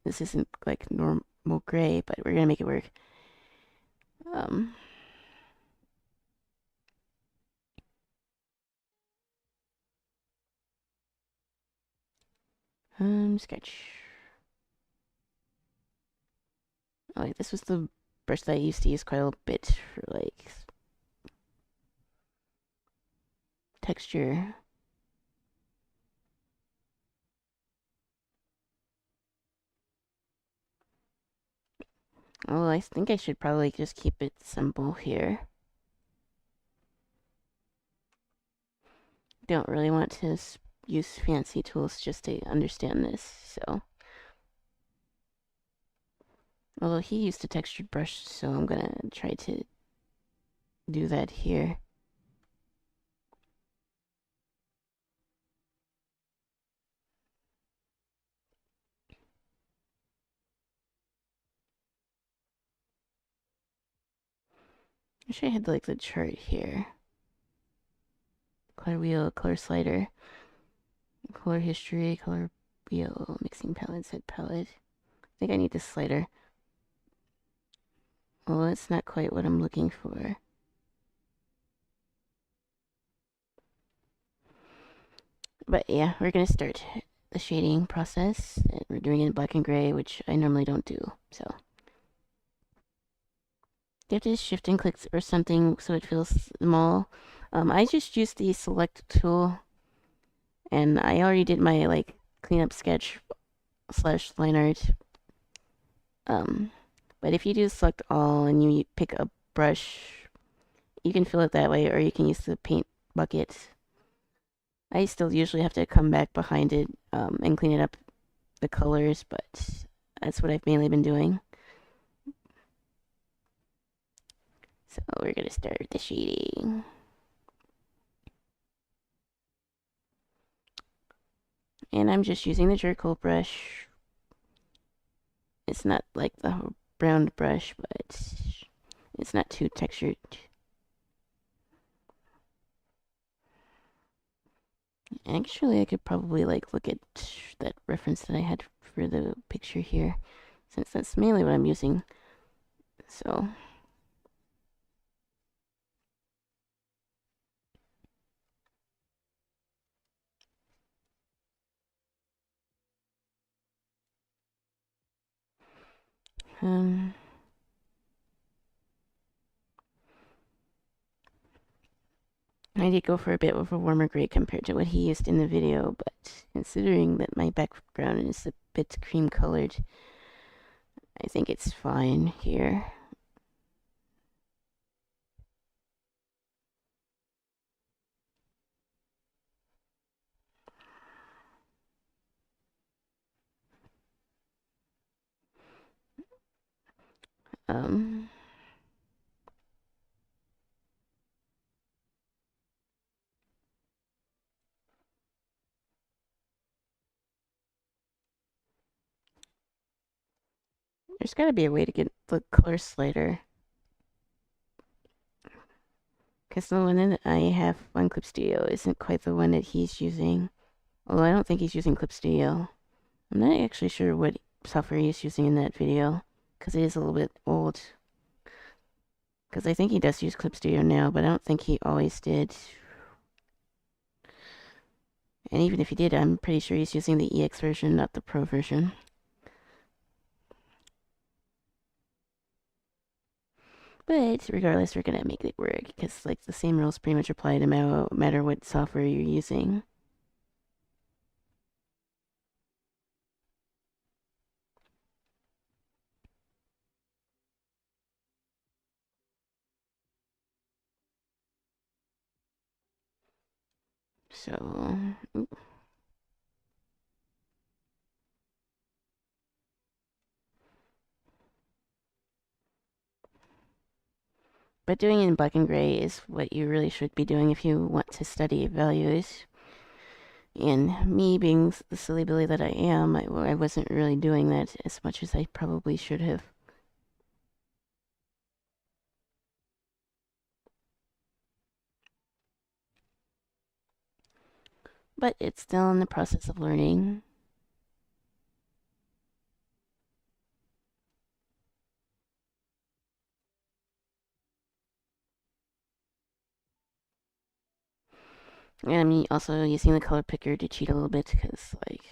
this isn't like normal gray, but we're gonna make it work. Sketch. Oh, wait, this was the brush that I used to use quite a bit for like texture. Oh, I think I should probably just keep it simple here. don't really want to use fancy tools just to understand this, so. Although he used a textured brush, so I'm gonna try to do that here. I wish I had like the chart here. Color wheel, color slider, color history, color wheel, mixing palette, set palette. I think I need this slider. Well, that's not quite what I'm looking for. But yeah, we're gonna start the shading process. We're doing it in black and gray, which I normally don't do, so. You have to shift and click or something so it feels small. I just used the select tool, and I already did my like cleanup sketch / line art. But if you do select all and you pick a brush, you can fill it that way, or you can use the paint bucket. I still usually have to come back behind it and clean it up the colors, but that's what I've mainly been doing. So we're gonna start the shading. And I'm just using the charcoal brush. It's not like the brown brush, but it's not too textured. Actually, I could probably like look at that reference that I had for the picture here, since that's mainly what I'm using. So. I did go for a bit of a warmer gray compared to what he used in the video, but considering that my background is a bit cream colored, I think it's fine here. Um, there's gotta be a way to get the color slider. Because the one that I have on Clip Studio isn't quite the one that he's using. Although I don't think he's using Clip Studio. I'm not actually sure what software he's using in that video, because it is a little bit old. Because I think he does use Clip Studio now, but I don't think he always did. And even if he did, I'm pretty sure he's using the EX version, not the Pro version. But regardless, we're gonna make it work, because like the same rules pretty much apply to no matter what software you're using. So, but doing it in black and gray is what you really should be doing if you want to study values. And me being the silly Billy that I am, I wasn't really doing that as much as I probably should have. But it's still in the process of learning. And I'm also using the color picker to cheat a little bit, because like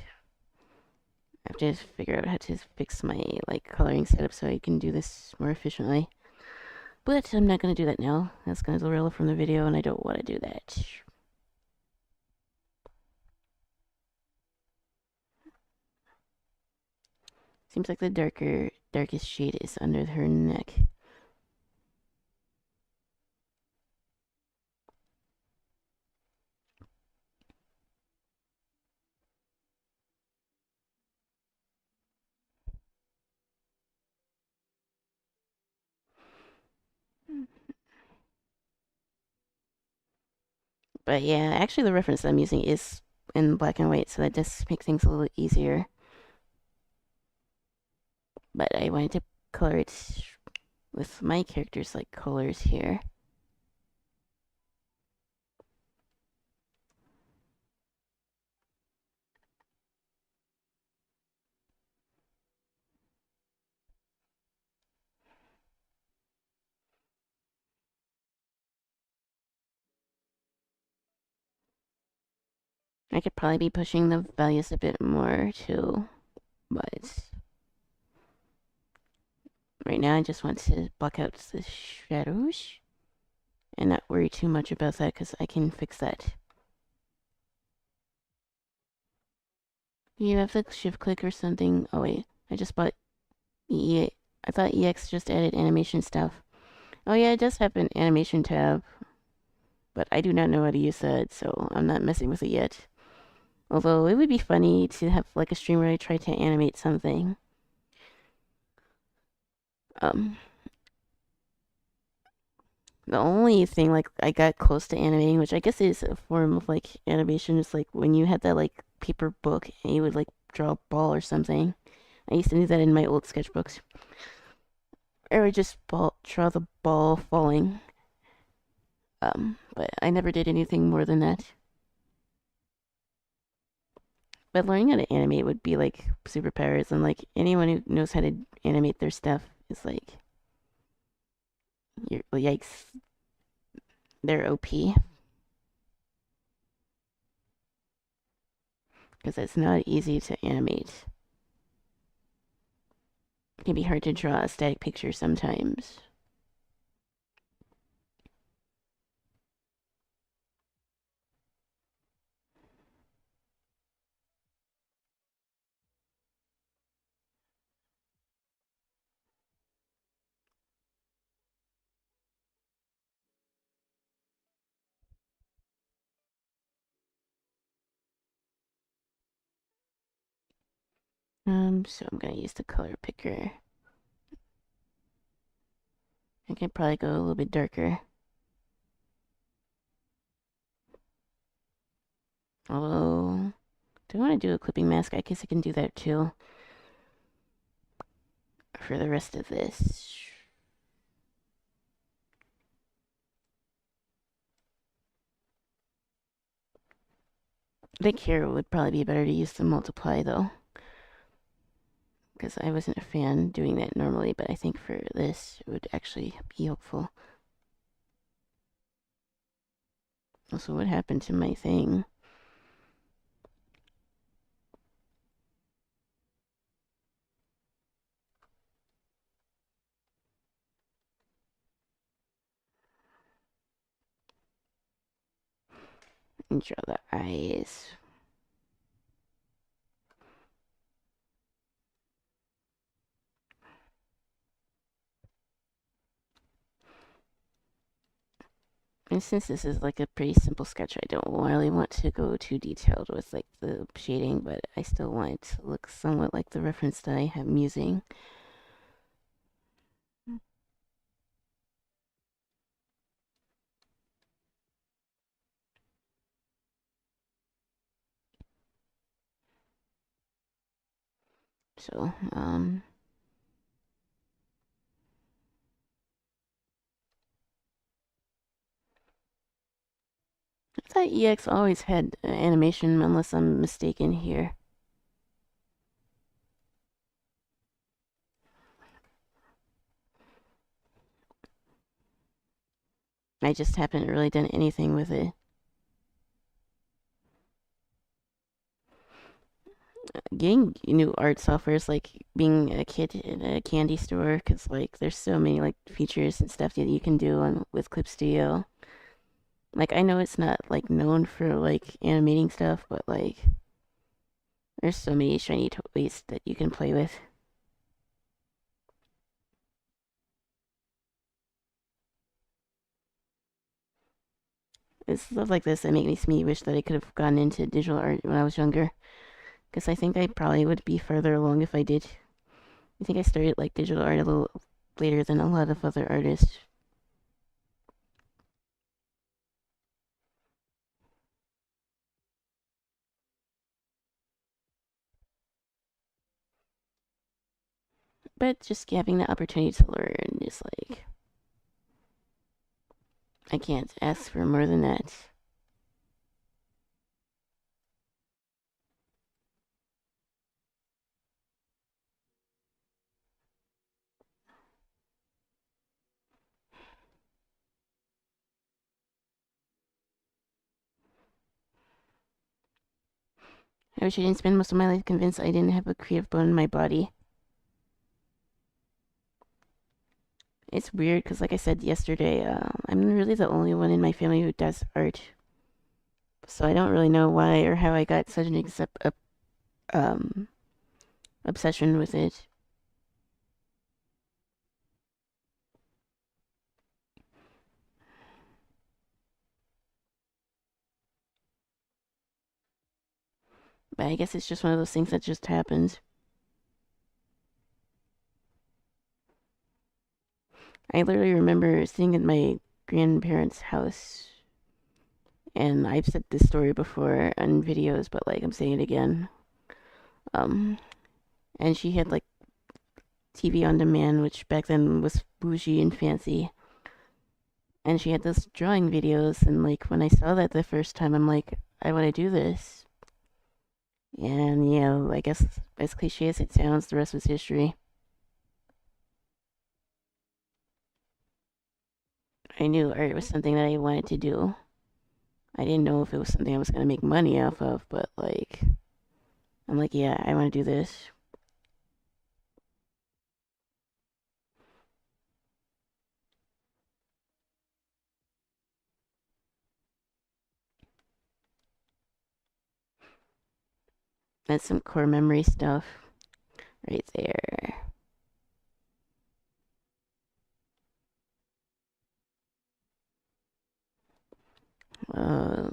I have to figure out how to fix my like coloring setup so I can do this more efficiently. But I'm not gonna do that now. That's gonna derail from the video, and I don't want to do that. Seems like the darkest shade is under her neck. But yeah, actually the reference I'm using is in black and white, so that does make things a little easier. But I wanted to color it with my character's like colors here. I could probably be pushing the values a bit more too, but right now I just want to block out the shadows and not worry too much about that because I can fix that. You have to shift click or something. Oh wait, I just bought I thought EX just added animation stuff. Oh yeah, it does have an animation tab, but I do not know how to use that, so I'm not messing with it yet. Although it would be funny to have like a stream where I try to animate something. Um, the only thing like I got close to animating, which I guess is a form of like animation, is like when you had that like paper book and you would like draw a ball or something. I used to do that in my old sketchbooks. Or I would just draw the ball falling. But I never did anything more than that. But learning how to animate would be like superpowers, and like anyone who knows how to animate their stuff is like, yikes, they're OP. Because it's not easy to animate. It can be hard to draw a static picture sometimes. So I'm gonna use the color picker. I can probably go a little bit darker. Although, do I want to do a clipping mask? I guess I can do that too. For the rest of this. I think here would probably be better to use the multiply though. Because I wasn't a fan doing that normally, but I think for this it would actually be helpful. Also, what happened to my thing? And draw the eyes. And since this is like a pretty simple sketch, I don't really want to go too detailed with like the shading, but I still want it to look somewhat like the reference that I am using. So, I thought EX always had animation, unless I'm mistaken here. I just haven't really done anything with it. Getting new art software is like being a kid in a candy store, because like there's so many like features and stuff that you can do on with Clip Studio. Like I know it's not like known for like animating stuff, but like there's so many shiny toys that you can play with. It's stuff like this that makes me wish that I could have gone into digital art when I was younger. Because I think I probably would be further along if I did. I think I started like digital art a little later than a lot of other artists. But just having the opportunity to learn is like, I can't ask for more than that. I wish I didn't spend most of my life convinced I didn't have a creative bone in my body. It's weird because, like I said yesterday, I'm really the only one in my family who does art. So I don't really know why or how I got such an um, obsession with it. But I guess it's just one of those things that just happens. I literally remember sitting at my grandparents' house, and I've said this story before on videos, but like I'm saying it again. Um, and she had like TV on demand, which back then was bougie and fancy. And she had those drawing videos, and like when I saw that the first time, I'm like, I want to do this. And yeah, I guess as cliche as it sounds, the rest was history. I knew art was something that I wanted to do. I didn't know if it was something I was gonna make money off of, but like, I'm like, yeah, I want to do this. That's some core memory stuff right there. Um,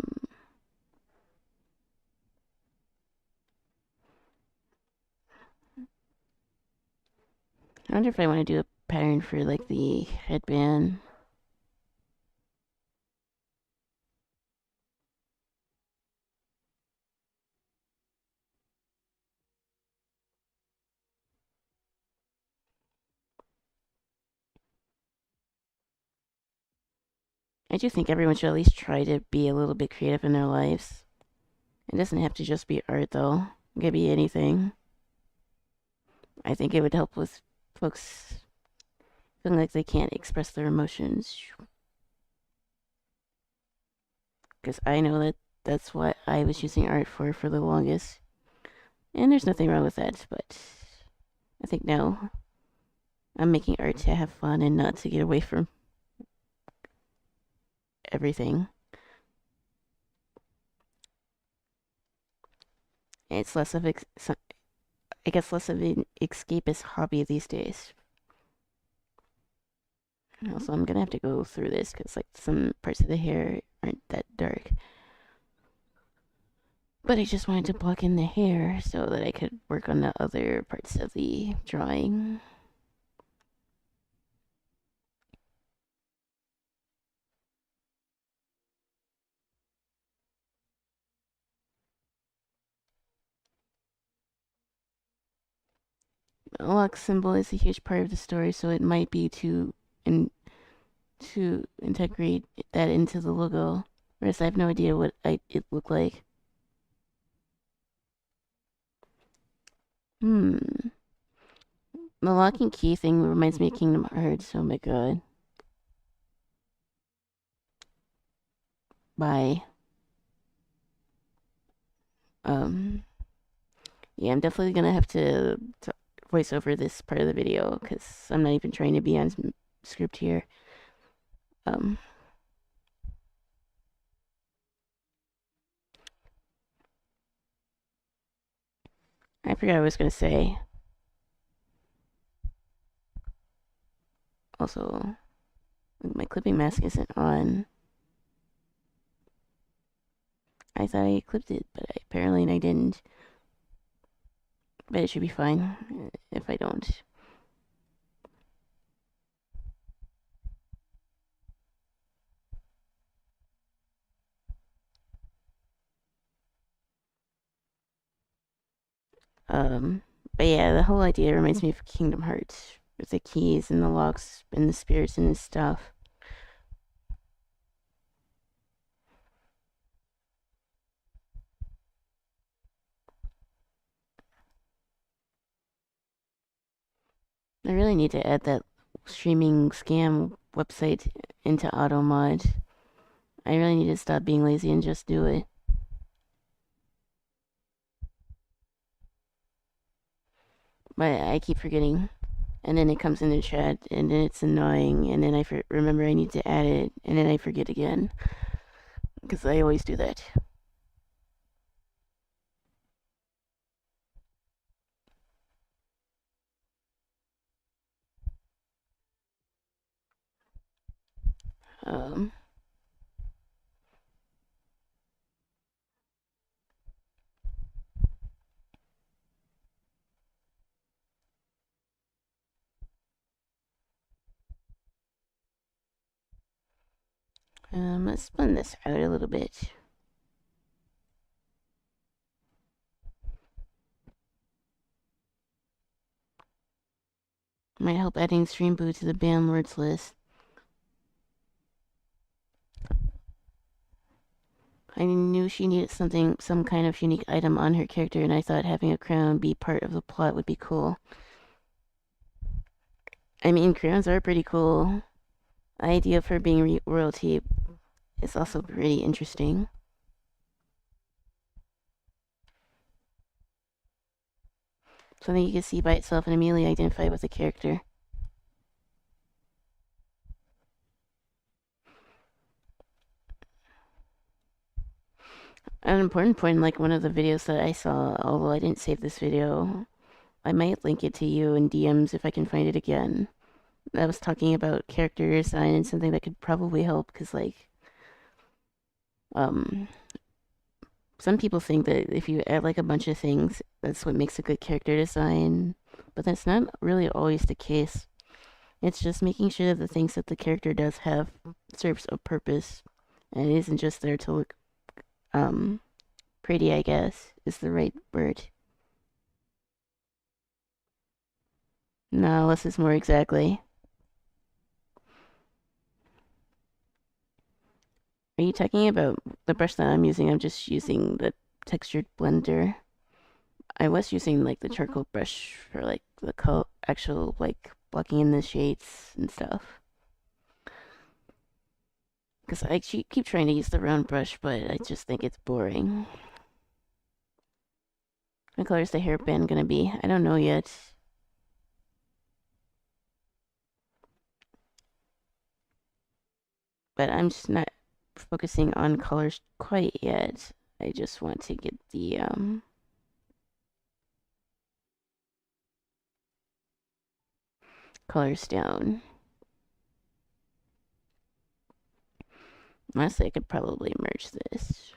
I wonder if I want to do a pattern for like the headband. I do think everyone should at least try to be a little bit creative in their lives. It doesn't have to just be art though. It could be anything. I think it would help with folks feeling like they can't express their emotions. Because I know that that's what I was using art for the longest. And there's nothing wrong with that, but I think now I'm making art to have fun and not to get away from everything. It's less of I guess less of an escapist hobby these days. Also, I'm gonna have to go through this because like some parts of the hair aren't that dark. But I just wanted to block in the hair so that I could work on the other parts of the drawing. A lock symbol is a huge part of the story, so it might be to integrate that into the logo. Whereas I have no idea what it looked like. Hmm. The lock and key thing reminds me of Kingdom Hearts. Oh my god. Bye. Um. Yeah, I'm definitely gonna have to voice over this part of the video because I'm not even trying to be on script here. Um. I forgot what I was gonna say. Also, my clipping mask isn't on. I thought I clipped it, but apparently I didn't. But it should be fine if I don't. Um, But yeah, the whole idea reminds me of Kingdom Hearts with the keys and the locks and the spirits and stuff. I really need to add that streaming scam website into AutoMod. I really need to stop being lazy and just do it. But I keep forgetting. And then it comes in the chat, and then it's annoying, and then I remember I need to add it, and then I forget again. Because I always do that. Um, let's blend this out a little bit. Might help adding Stream Boo to the banned words list. I knew she needed some kind of unique item on her character, and I thought having a crown be part of the plot would be cool. I mean, crowns are pretty cool. The idea of her being royalty is also pretty interesting. Something you can see by itself and immediately identify with the character. An important point in like one of the videos that I saw, although I didn't save this video, I might link it to you in DMs if I can find it again. I was talking about character design and something that could probably help because like some people think that if you add like a bunch of things, that's what makes a good character design, but that's not really always the case. It's just making sure that the things that the character does have serves a purpose and it isn't just there to look pretty, I guess, is the right word. No, less is more exactly. Are you talking about the brush that I'm using? I'm just using the textured blender. I was using like the charcoal brush for like the actual like blocking in the shades and stuff. Because I keep trying to use the round brush, but I just think it's boring. What color is the hairband gonna be? I don't know yet. But I'm just not focusing on colors quite yet. I just want to get the colors down. Honestly, I could probably merge this.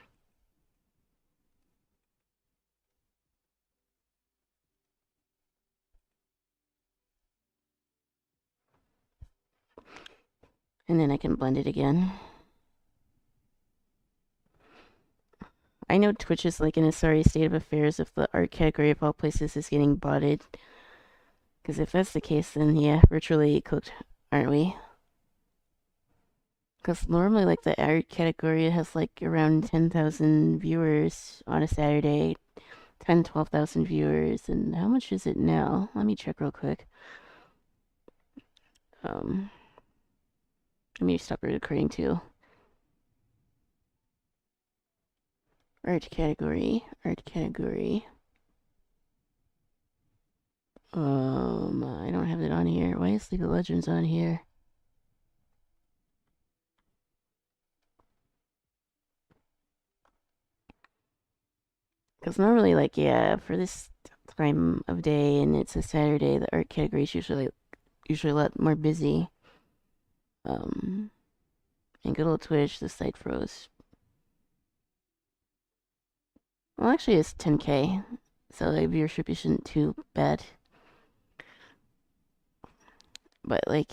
And then I can blend it again. I know Twitch is like in a sorry state of affairs if the art category of all places is getting botted. Because if that's the case, then yeah, virtually cooked, aren't we? Because normally, like, the art category has like around 10,000 viewers on a Saturday. 10, 12,000 viewers. And how much is it now? Let me check real quick. Let me stop recording too. Art category. I don't have it on here. Why is League of Legends on here? Because normally, like, yeah, for this time of day and it's a Saturday, the art category is usually a lot more busy. And good old Twitch, the site froze. Well, actually, it's 10K, so the viewership isn't too bad. But like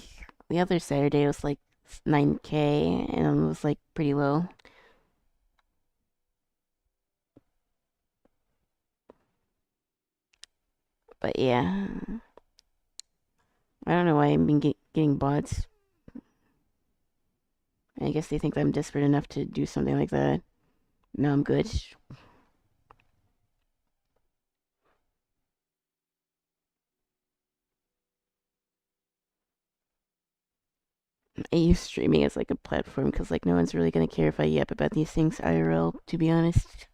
the other Saturday was like 9K and it was like pretty low. But yeah, I don't know why I've been getting bots. I guess they think I'm desperate enough to do something like that. No, I'm good. I use streaming as like a platform because like no one's really gonna care if I yap about these things IRL, to be honest.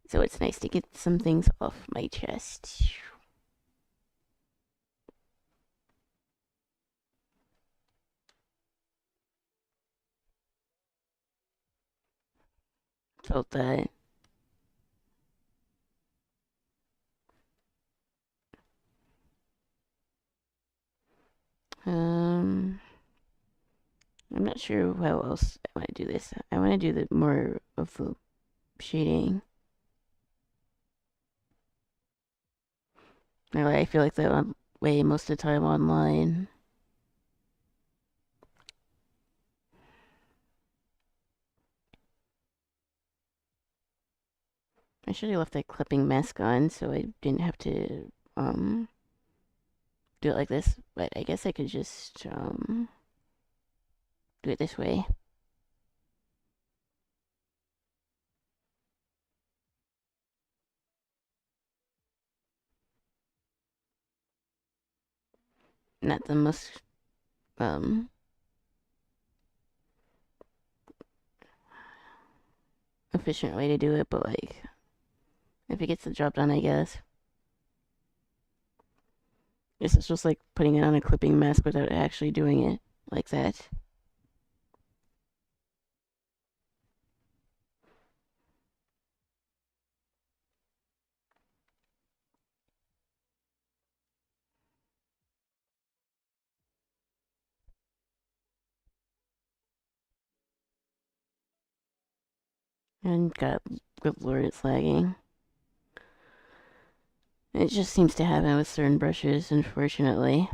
So it's nice to get some things off my chest. Felt that. Um, I'm not sure how else I want to do this. I want to do the more of the shading. I feel like that way most of the time online. I should have left that clipping mask on so I didn't have to do it like this. But I guess I could just do it this way. Not the most um efficient way to do it, but like if it gets the job done, I guess. This is just like putting it on a clipping mask without actually doing it like that. And God, good lord, it's lagging. It just seems to happen with certain brushes, unfortunately.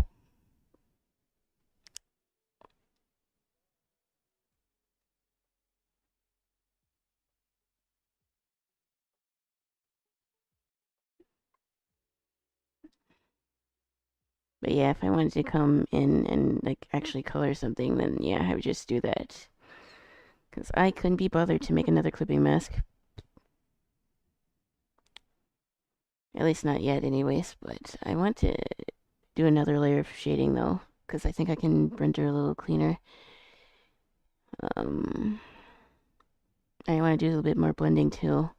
But yeah, if I wanted to come in and like actually color something, then yeah, I would just do that. Because I couldn't be bothered to make another clipping mask. At least not yet, anyways. But I want to do another layer of shading though, because I think I can render a little cleaner. Um, I want to do a little bit more blending too.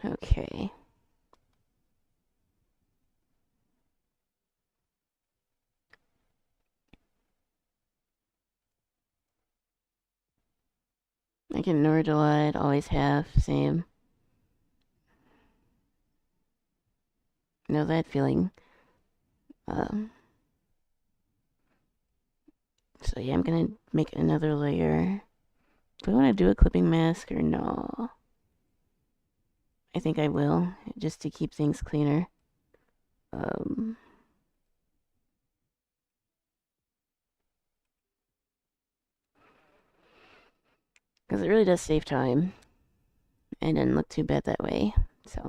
Okay. I can nerd a lot, always have, same. Know that feeling. Um, so yeah, I'm gonna make another layer. Do I want to do a clipping mask or no? I think I will, just to keep things cleaner. Um, because it really does save time. And didn't look too bad that way. So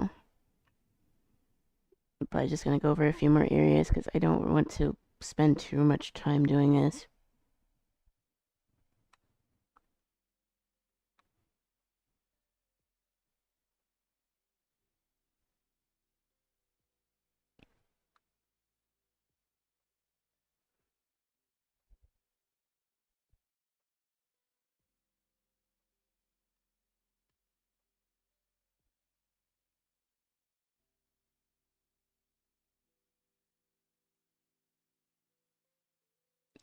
I'm probably just gonna go over a few more areas because I don't want to spend too much time doing this.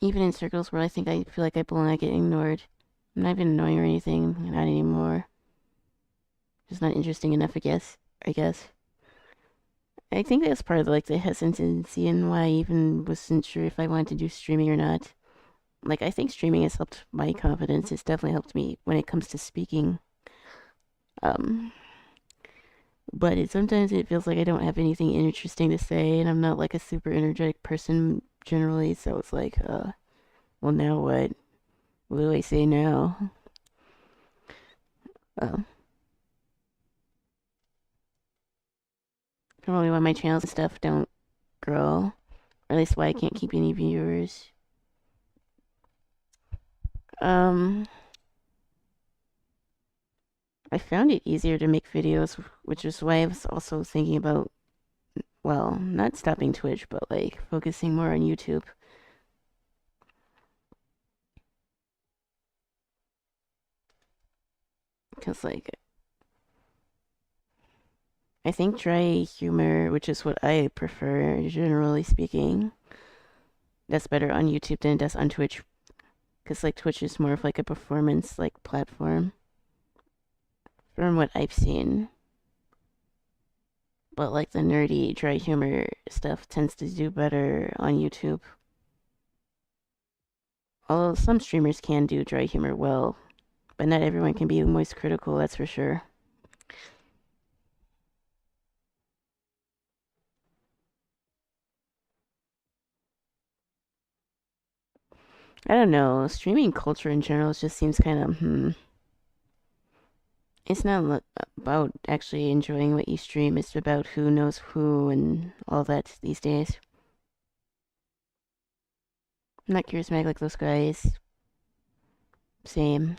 Even in circles where I think I feel like I belong, I get ignored. I'm not even annoying or anything, not anymore. Just not interesting enough, I guess. I guess. I think that's part of like the hesitancy and why I even wasn't sure if I wanted to do streaming or not. like, I think streaming has helped my confidence. It's definitely helped me when it comes to speaking. Um, but sometimes it feels like I don't have anything interesting to say, and I'm not like a super energetic person generally. So it's like, well, now what? What do I say now? Um, Probably why my channels and stuff don't grow, or at least why I can't keep any viewers. Um, I found it easier to make videos, which is why I was also thinking about, well, not stopping Twitch, but like focusing more on YouTube. Because, like, I think dry humor, which is what I prefer, generally speaking, that's better on YouTube than it does on Twitch. Because, like, Twitch is more of like a performance, like, platform, from what I've seen. But, like, the nerdy, dry humor stuff tends to do better on YouTube. Although some streamers can do dry humor well, but not everyone can be moist critical, that's for sure. I don't know. Streaming culture in general just seems kind of. It's not about actually enjoying what you stream. It's about who knows who and all that these days. I'm not charismatic like those guys. Same.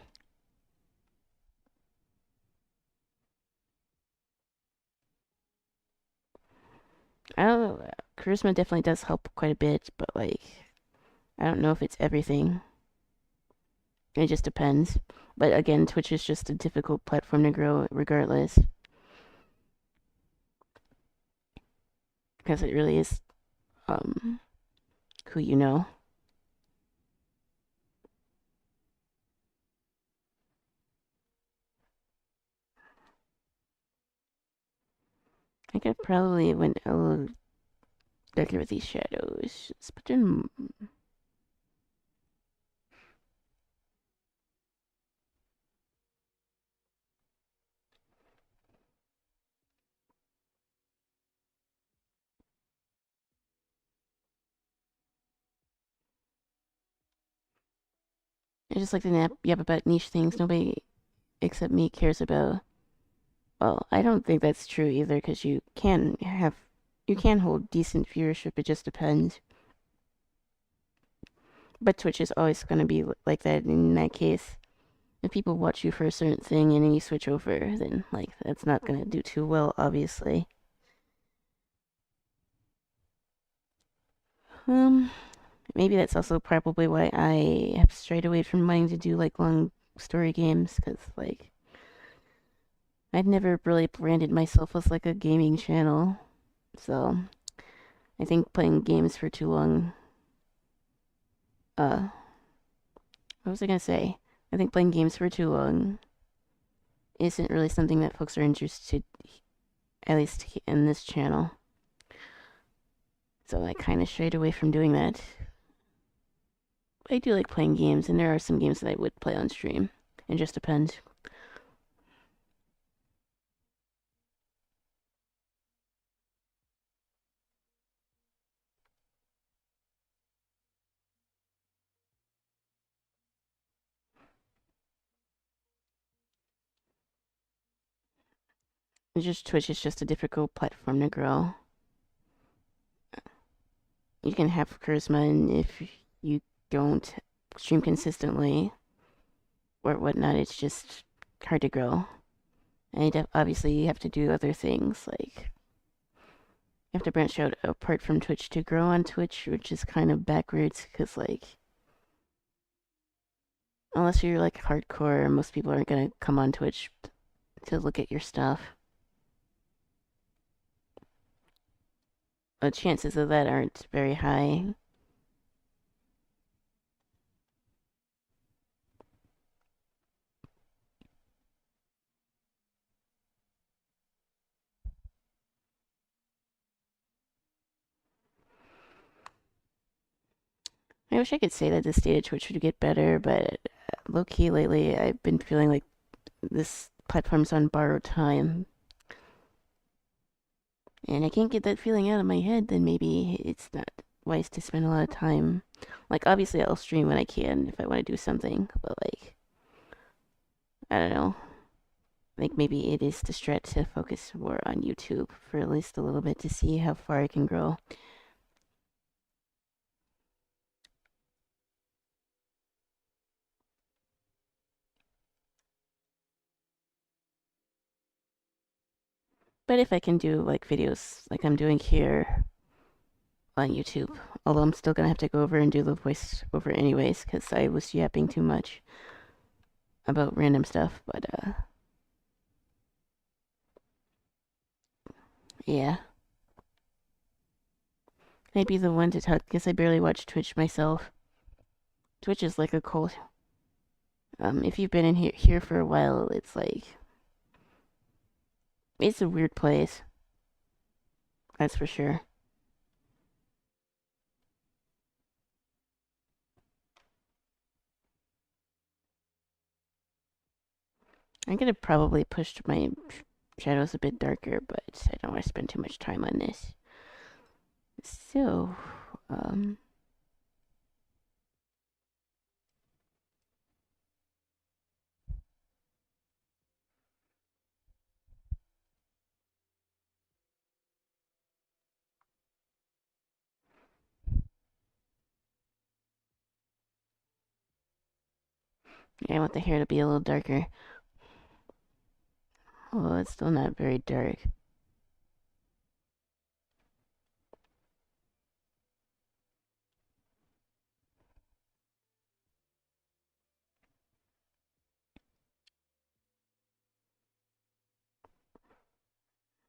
I don't know. Charisma definitely does help quite a bit, but like, I don't know if it's everything. It just depends. But again, Twitch is just a difficult platform to grow regardless. Because it really is um who you know. I could probably went a little darker with these shadows. Just put in. I just like to yap about niche things nobody except me cares about. Well, I don't think that's true either, because you can hold decent viewership. It just depends. But Twitch is always going to be like that in that case. If people watch you for a certain thing and then you switch over, then like that's not going to do too well, obviously. Um, Maybe that's also probably why I have strayed away from wanting to do like long story games, because like I've never really branded myself as like a gaming channel. So I think playing games for too long, uh, what was I gonna say? I think playing games for too long isn't really something that folks are interested, at least in this channel. So I kind of strayed away from doing that. I do like playing games, and there are some games that I would play on stream. It just depends. It's just Twitch is just a difficult platform to grow. You can have charisma, and if you don't stream consistently or whatnot, it's just hard to grow. And obviously, you have to do other things like you have to branch out apart from Twitch to grow on Twitch, which is kind of backwards because, like, unless you're like hardcore, most people aren't gonna come on Twitch to look at your stuff. The chances of that aren't very high. I wish I could say that the state of Twitch would get better, but low-key lately I've been feeling like this platform's on borrowed time. And I can't get that feeling out of my head, then maybe it's not wise to spend a lot of time. Like, obviously I'll stream when I can if I want to do something, but like, I don't know. Like, maybe it is the strat to focus more on YouTube for at least a little bit to see how far I can grow. But if I can do like videos like I'm doing here on YouTube, although I'm still gonna have to go over and do the voice over anyways, because I was yapping too much about random stuff, but yeah. I'd be the one to talk because I barely watch Twitch myself. Twitch is like a cult. If you've been in here for a while, it's like it's a weird place. That's for sure. I'm gonna probably push my shadows a bit darker, but I don't want to spend too much time on this. So, yeah, I want the hair to be a little darker. Oh, it's still not very dark.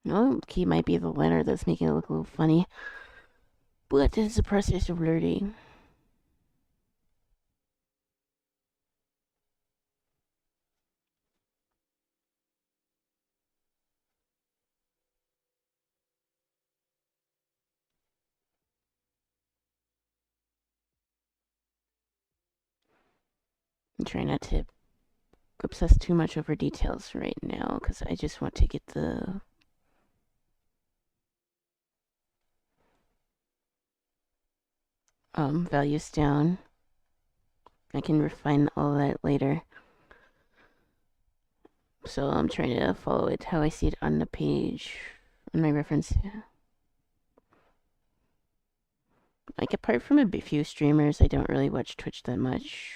Oh, key might be the liner that's making it look a little funny. But this is a process of learning. I'm trying not to obsess too much over details right now, because I just want to get the values down. I can refine all that later. So I'm trying to follow it how I see it on the page, on my reference. Like, apart from a few streamers, I don't really watch Twitch that much.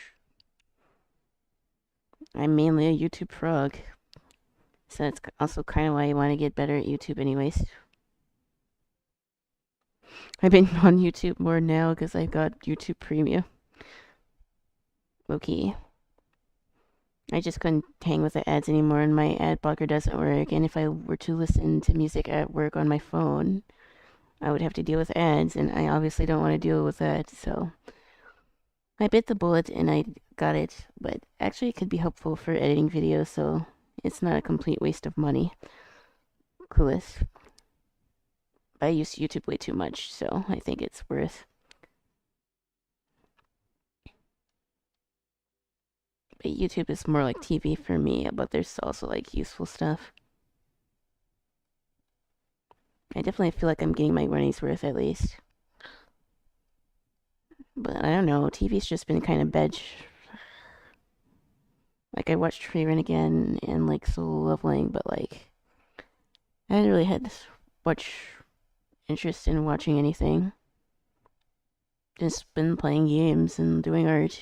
I'm mainly a YouTube frog. So that's also kind of why I want to get better at YouTube anyways. I've been on YouTube more now because I've got YouTube Premium. Okay. I just couldn't hang with the ads anymore, and my ad blocker doesn't work. And if I were to listen to music at work on my phone, I would have to deal with ads, and I obviously don't want to deal with that, so I bit the bullet and I got it. But actually, it could be helpful for editing videos, so it's not a complete waste of money. Clueless. I use YouTube way too much, so I think it's worth. But YouTube is more like TV for me, but there's also like useful stuff. I definitely feel like I'm getting my money's worth at least. But I don't know, TV's just been kind of bench. Like, I watched Free Run again and like Solo Leveling, but like, I haven't really had much interest in watching anything. Just been playing games and doing art,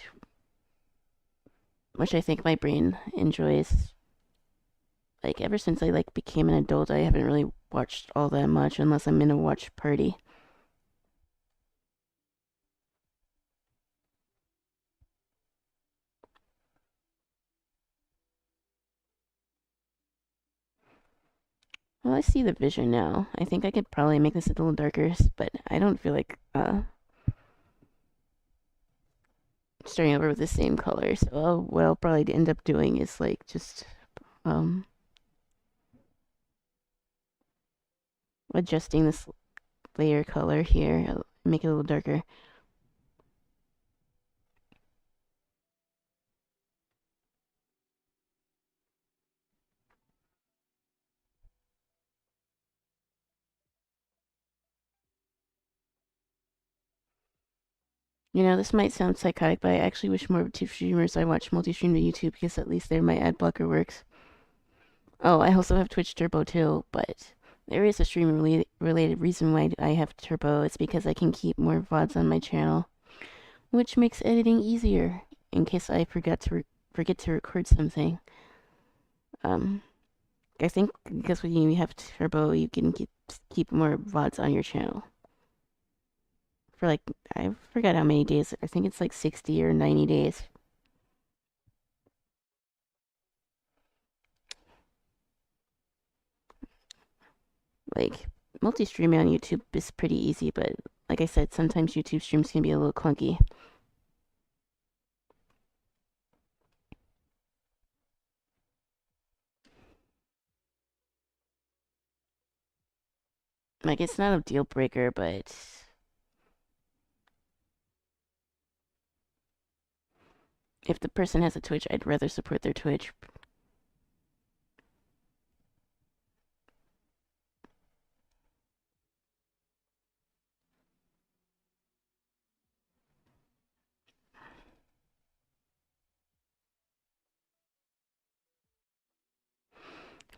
which I think my brain enjoys. Like, ever since I like became an adult, I haven't really watched all that much unless I'm in a watch party. Well, I see the vision now. I think I could probably make this a little darker, but I don't feel like starting over with the same color. So what I'll probably end up doing is like just um adjusting this layer color here, make it a little darker. You know, this might sound psychotic, but I actually wish more YouTube streamers I watch multi-stream to YouTube because at least there my ad blocker works. Oh, I also have Twitch Turbo too, but there is a stream related reason why I have Turbo. It's because I can keep more VODs on my channel, which makes editing easier in case I forget to record something. Um, I think because when you have Turbo, you can keep more VODs on your channel. For like, I forgot how many days. I think it's like 60 or 90 days. Like, multi-streaming on YouTube is pretty easy, but like I said, sometimes YouTube streams can be a little clunky. Like, it's not a deal breaker, but if the person has a Twitch, I'd rather support their Twitch.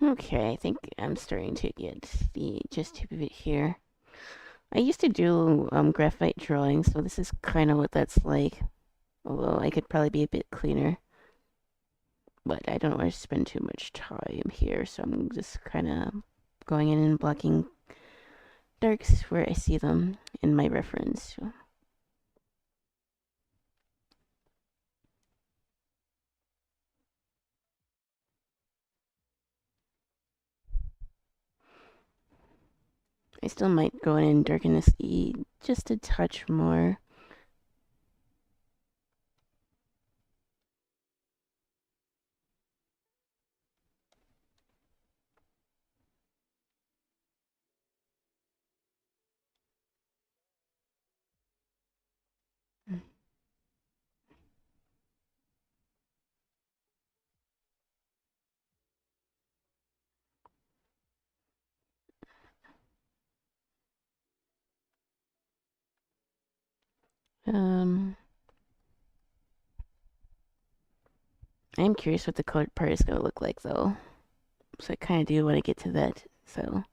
Okay, I think I'm starting to get the gist of it here. I used to do graphite drawing, so this is kind of what that's like. Although I could probably be a bit cleaner. But I don't want to spend too much time here, so I'm just kind of going in and blocking darks where I see them in my reference. I still might go in and darken this E just a touch more. Um, I'm curious what the colored part is going to look like, though. So I kind of do want to get to that. So,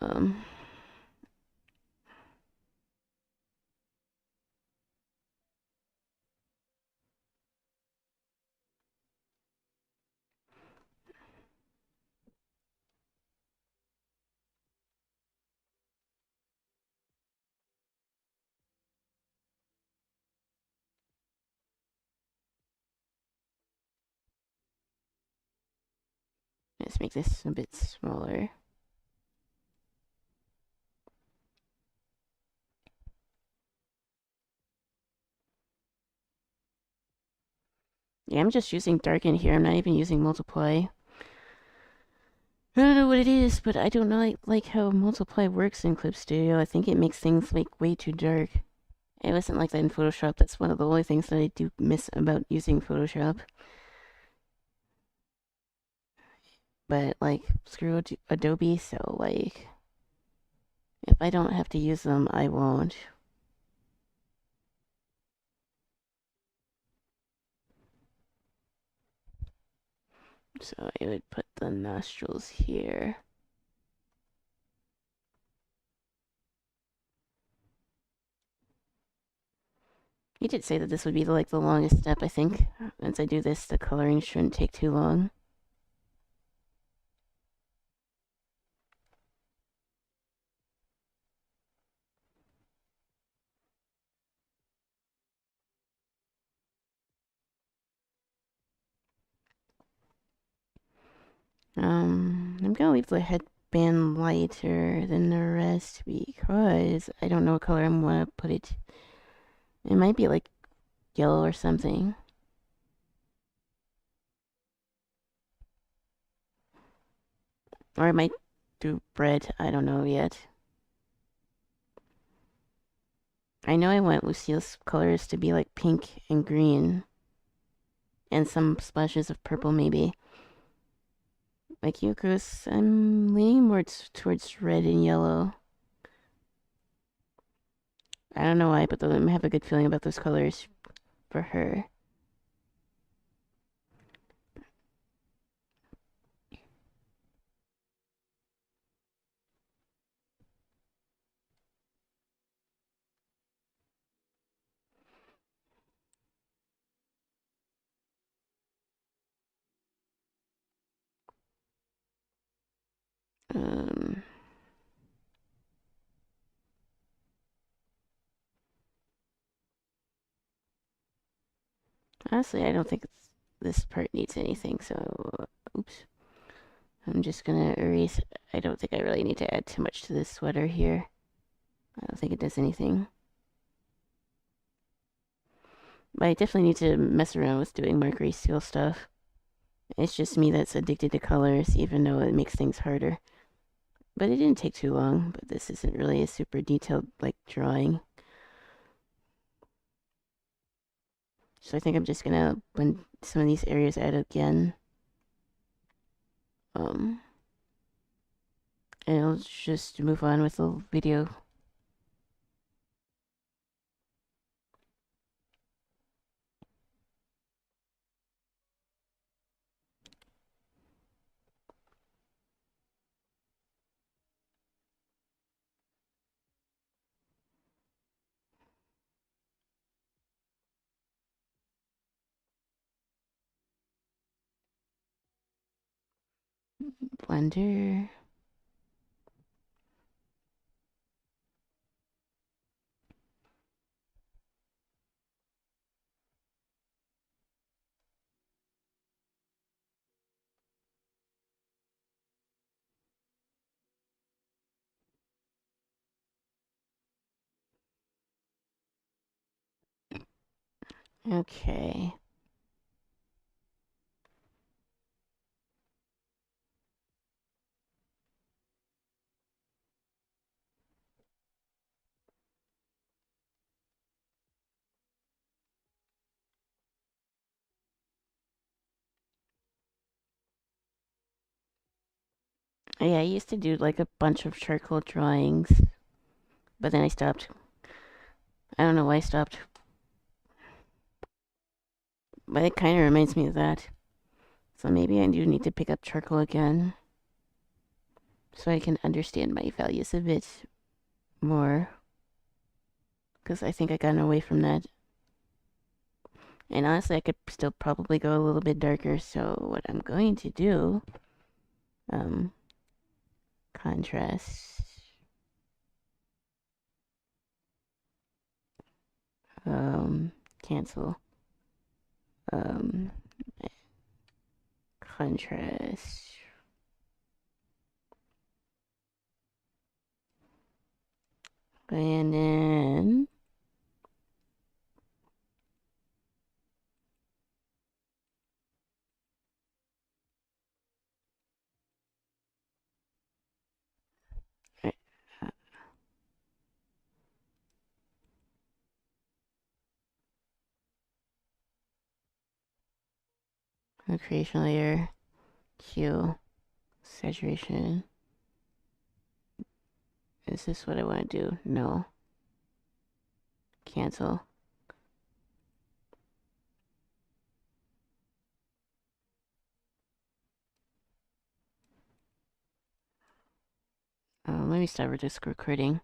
um, let's make this a bit smaller. Yeah, I'm just using darken here. I'm not even using multiply. I don't know what it is, but I don't know like how multiply works in Clip Studio. I think it makes things like way too dark. It wasn't like that in Photoshop. That's one of the only things that I do miss about using Photoshop. But like, screw Adobe, so like, if I don't have to use them, I won't. So I would put the nostrils here. He did say that this would be like the longest step, I think. Once I do this, the coloring shouldn't take too long. I'm gonna leave the headband lighter than the rest because I don't know what color I'm gonna put it. It might be like yellow or something. Or I might do red. I don't know yet. I know I want Lucille's colors to be like pink and green. And some splashes of purple, maybe. Like Yoko's, I'm leaning more towards red and yellow. I don't know why, but I have a good feeling about those colors for her. Um, Honestly, I don't think this part needs anything, so oops. I'm just gonna erase. I don't think I really need to add too much to this sweater here. I don't think it does anything. But I definitely need to mess around with doing more grayscale stuff. It's just me that's addicted to colors, even though it makes things harder. But it didn't take too long, but this isn't really a super detailed, like, drawing. So I think I'm just gonna blend some of these areas out again. And I'll just move on with the video. Blender. Okay. Yeah, I used to do like a bunch of charcoal drawings, but then I stopped. I don't know why I stopped, but it kind of reminds me of that. So maybe I do need to pick up charcoal again so I can understand my values a bit more. Because I think I got away from that. And honestly, I could still probably go a little bit darker. So what I'm going to do, um, contrast, cancel, um, contrast, and then the creation layer, Q, saturation. Is this what I want to do? No. Cancel. Let me start with this recording.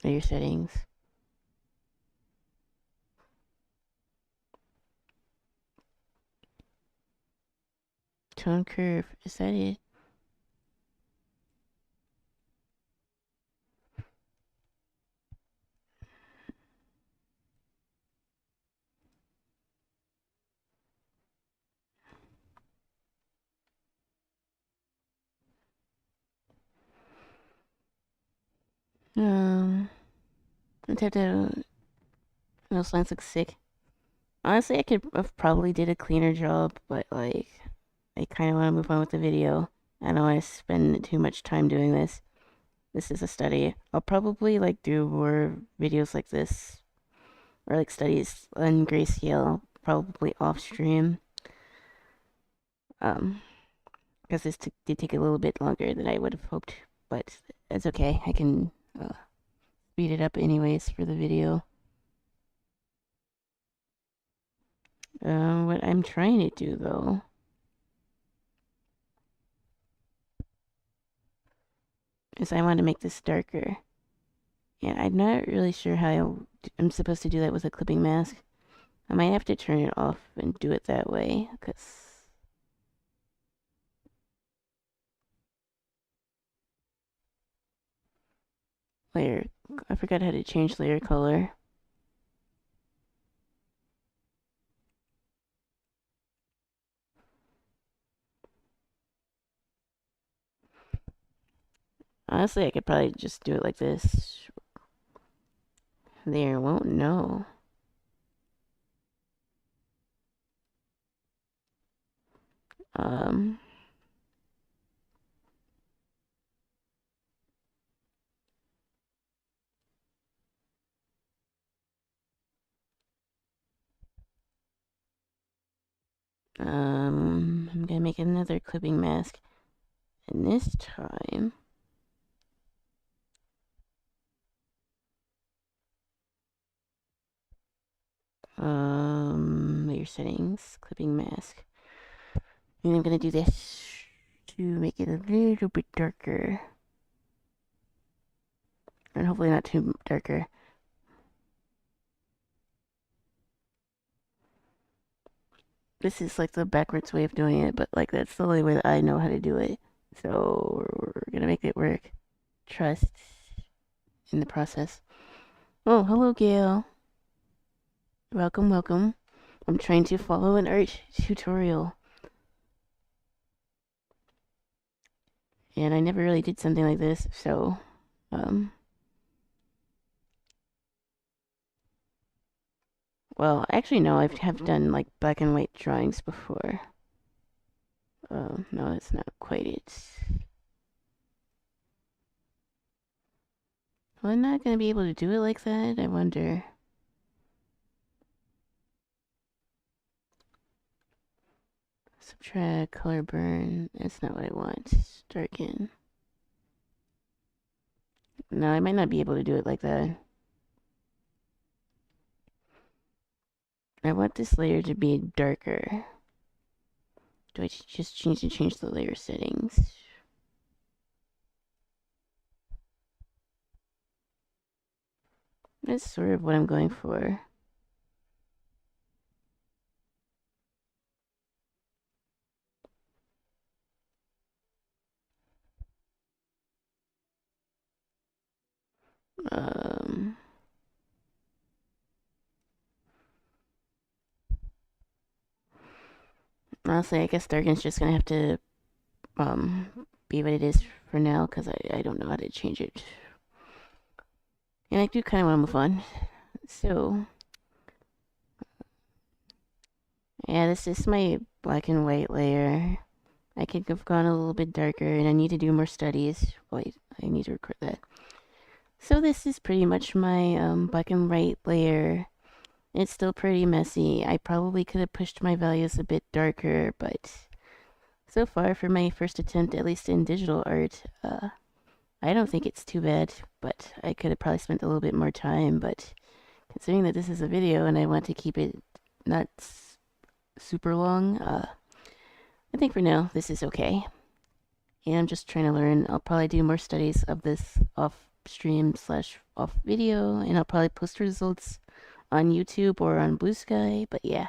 Layer settings. Tone curve. Is that it? I'd have to. Those lines look sick. Honestly, I could have probably did a cleaner job, but like, I kind of want to move on with the video. I don't want to spend too much time doing this. This is a study. I'll probably like do more videos like this, or like studies on grayscale, probably off stream. Because because this did take a little bit longer than I would have hoped, but that's okay. I can speed it up anyways for the video. What I'm trying to do though is I want to make this darker. And I'm not really sure how I'm supposed to do that with a clipping mask. I might have to turn it off and do it that way, because layer, I forgot how to change layer color. Honestly, I could probably just do it like this. There won't know. Um, I'm gonna make another clipping mask, and this time, layer settings, clipping mask, and I'm gonna do this to make it a little bit darker, and hopefully not too darker. This is like the backwards way of doing it, but like that's the only way that I know how to do it. So we're gonna make it work. Trust in the process. Oh, hello, Gail. Welcome, welcome. I'm trying to follow an art tutorial. And I never really did something like this, so, well, actually, no, I have done like black and white drawings before. No, that's not quite it. Well, I'm not gonna be able to do it like that, I wonder. Subtract, color burn, that's not what I want. Darken. No, I might not be able to do it like that. I want this layer to be darker. Do I just need to change the layer settings? That's sort of what I'm going for. Um, Honestly, I guess Darken's just gonna have to be what it is for now, because I don't know how to change it. And I do kind of want to move on. So, yeah, this is my black and white layer. I could have gone a little bit darker, and I need to do more studies. Wait, I need to record that. So this is pretty much my black and white layer. It's still pretty messy. I probably could have pushed my values a bit darker, but so far for my first attempt, at least in digital art, I don't think it's too bad, but I could have probably spent a little bit more time, but considering that this is a video and I want to keep it not super long, I think for now this is okay. And I'm just trying to learn. I'll probably do more studies of this off stream / off video, and I'll probably post results on YouTube or on Blue Sky, but yeah.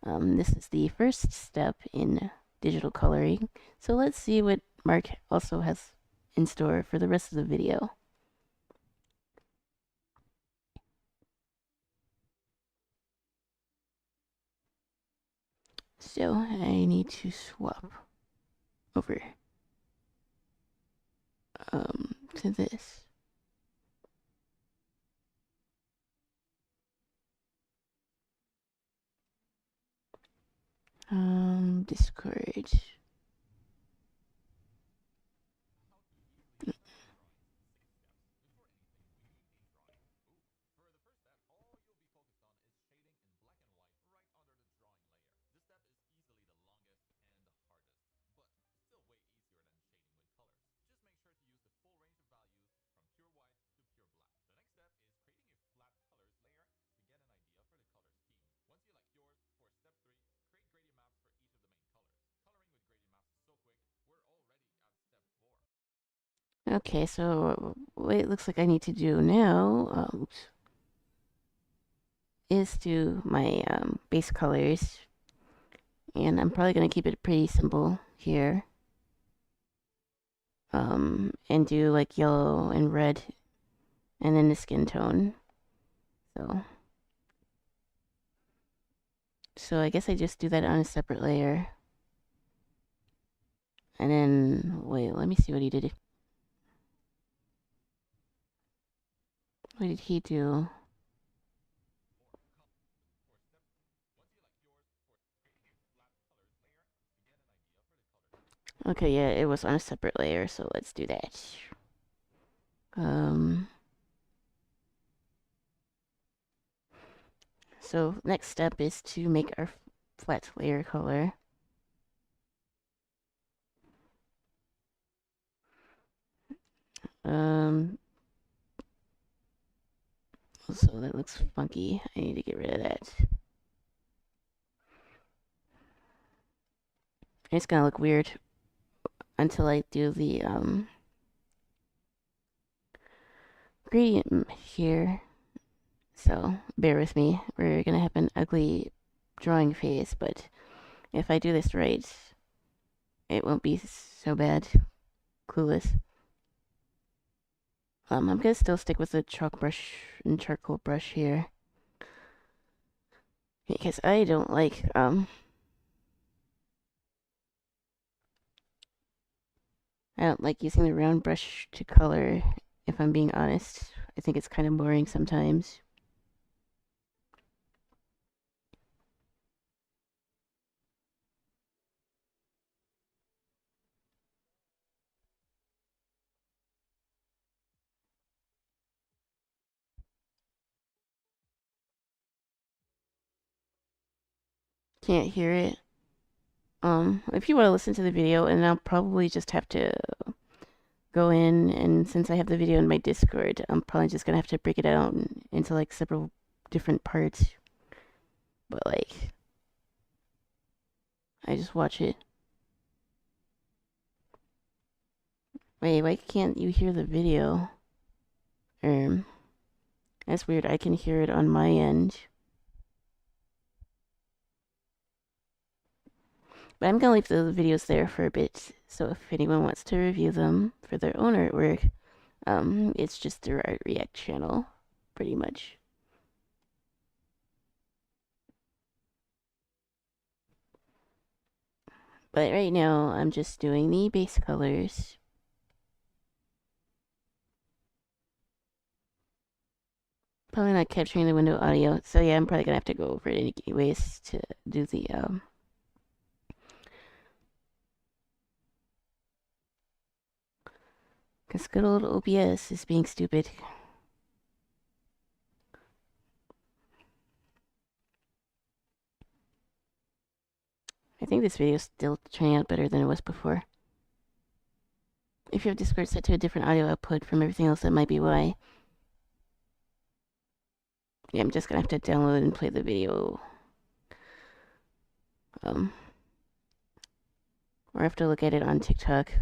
This is the first step in digital coloring, so let's see what Mark also has in store for the rest of the video. So I need to swap over to this. Discord. Okay, so what it looks like I need to do now is do my base colors. And I'm probably going to keep it pretty simple here. And do like yellow and red and then the skin tone. So, so I guess I just do that on a separate layer. And then, wait, let me see what he did. What did he do? Okay, yeah, it was on a separate layer, so let's do that. Um, so next step is to make our flat layer color. Um, so that looks funky. I need to get rid of that. It's gonna look weird until I do the gradient here. So bear with me. We're gonna have an ugly drawing phase, but if I do this right, it won't be so bad. Clueless. I'm gonna still stick with the chalk brush and charcoal brush here because I don't like using the round brush to color. If I'm being honest, I think it's kind of boring sometimes. Can't hear it. If you want to listen to the video, and I'll probably just have to go in, and since I have the video in my Discord, I'm probably just gonna have to break it out into like several different parts. But like, I just watch it. Wait, why can't you hear the video? That's weird. I can hear it on my end. But I'm gonna leave the videos there for a bit, so if anyone wants to review them for their own artwork, it's just their Art React channel, pretty much. But right now, I'm just doing the base colors. Probably not capturing the window audio, so yeah, I'm probably gonna have to go over it anyways to do the, because good old OBS is being stupid. I think this video is still turning out better than it was before. If you have Discord set to a different audio output from everything else, that might be why. Yeah, I'm just gonna have to download and play the video. Or I have to look at it on TikTok.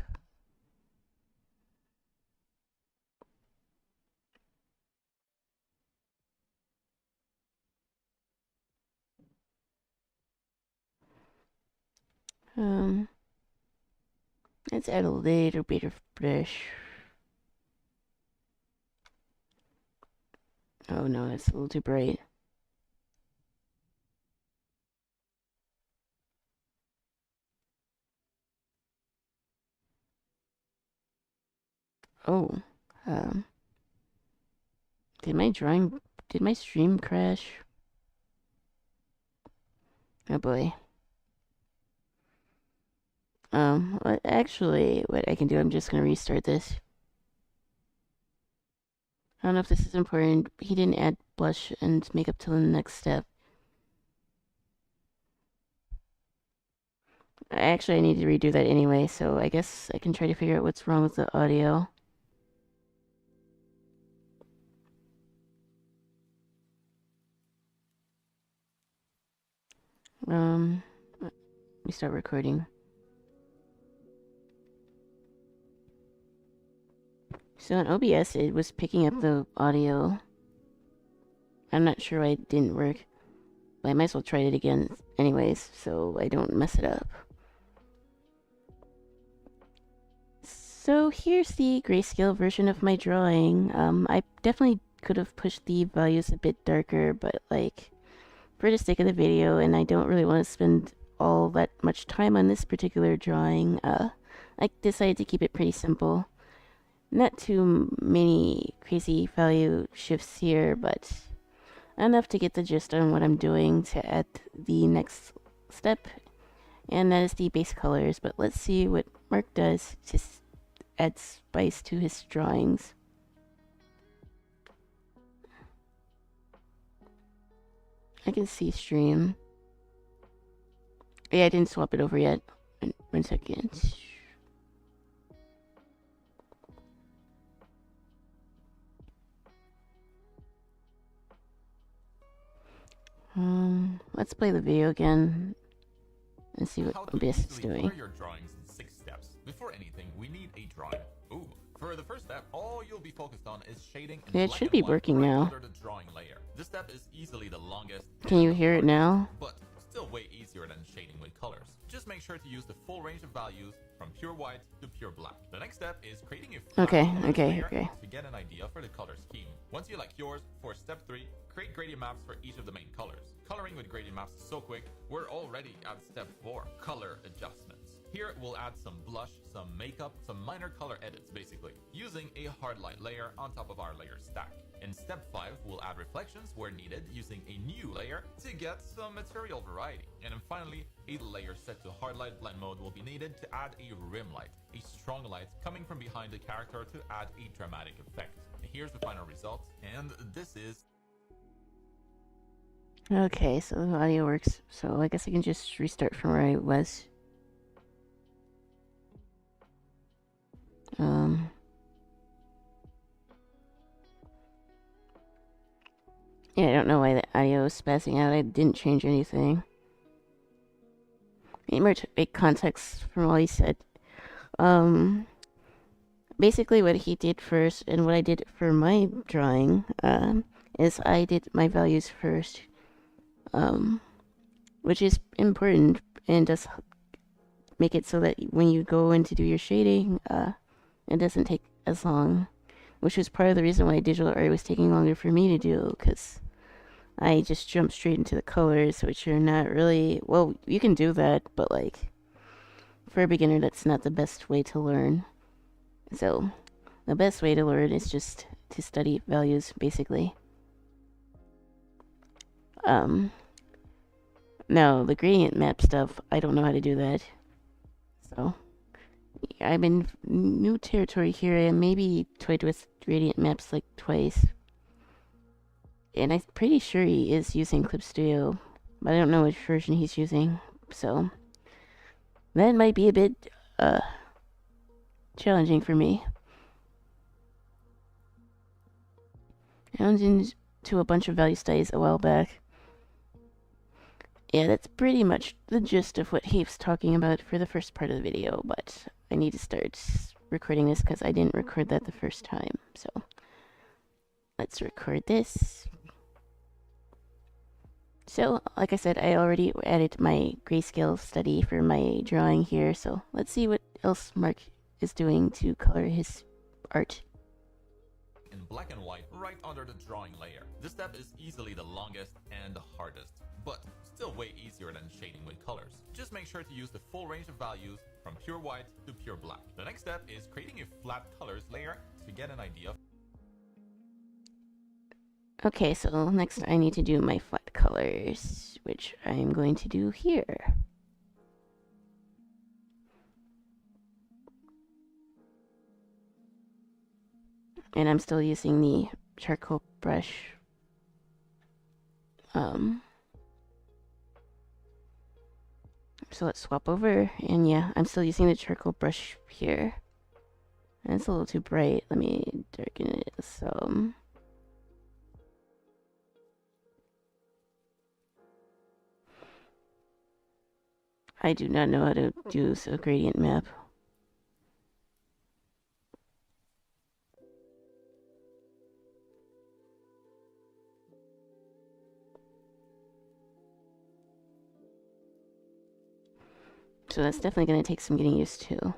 Um, let's add a little bit of brush. Oh no, that's a little too bright. Oh, um, did my stream crash? Oh boy. Actually, what I can do, I'm just gonna restart this. I don't know if this is important. He didn't add blush and makeup till the next step. Actually, I need to redo that anyway, so I guess I can try to figure out what's wrong with the audio. Let me start recording. So in OBS, it was picking up the audio. I'm not sure why it didn't work, but I might as well try it again anyways, so I don't mess it up. So here's the grayscale version of my drawing. I definitely could have pushed the values a bit darker, but like, for the sake of the video, and I don't really want to spend all that much time on this particular drawing, I decided to keep it pretty simple. Not too many crazy value shifts here, but enough to get the gist on what I'm doing to add the next step, and that is the base colors. But let's see what Mark does to add spice to his drawings. I can see stream. Yeah, I didn't swap it over yet. 1 second. Let's play the video again and see what OBS is doing. Color your drawings in 6 steps. Before anything, we need a drawing. Ooh, for the first step, all you'll be focused on is shading. Yeah, it should be working now. Under the drawing layer. This step is easily the longest. Can you hear it now? But still way easier than shading with colors. Just make sure to use the full range of values from pure white to pure black. The next step is creating a flat layer to get an idea for the color scheme. Once you like yours, for step 3, create gradient maps for each of the main colors. Coloring with gradient maps is so quick, we're already at step 4, color adjustments. Here we'll add some blush, some makeup, some minor color edits basically, using a hard light layer on top of our layer stack. In step 5, we'll add reflections where needed using a new layer to get some material variety. And then finally, a layer set to hard light blend mode will be needed to add a rim light, a strong light coming from behind the character to add a dramatic effect. Here's the final result, and this is... Okay, so the audio works, so I guess I can just restart from where I was. Yeah, I don't know why the audio is spazzing out. I didn't change anything. Need more context from all he said. Basically what he did first, and what I did for my drawing, is I did my values first. Which is important and does make it so that when you go in to do your shading, it doesn't take as long, which was part of the reason why digital art was taking longer for me to do, because I just jumped straight into the colors, which are not really, well, you can do that, but like, for a beginner, that's not the best way to learn. So, the best way to learn is just to study values, basically. No, the gradient map stuff, I don't know how to do that. So, I'm in new territory here. I maybe toyed with gradient maps like twice. And I'm pretty sure he is using Clip Studio, but I don't know which version he's using. So, that might be a bit, challenging for me. I went into a bunch of value studies a while back. Yeah, that's pretty much the gist of what he was talking about for the first part of the video, but I need to start recording this because I didn't record that the first time. So, let's record this. So, like I said, I already added my grayscale study for my drawing here, so let's see what else Mark is doing to color his art. In black and white, right under the drawing layer. This step is easily the longest and the hardest, but still way easier than shading with colors. Just make sure to use the full range of values from pure white to pure black. The next step is creating a flat colors layer to get an idea. Okay, so next I need to do my flat colors, which I'm going to do here. And I'm still using the charcoal brush. So let's swap over, and yeah, I'm still using the charcoal brush here. And it's a little too bright. Let me darken it some. I do not know how to do a gradient map. So that's definitely going to take some getting used to.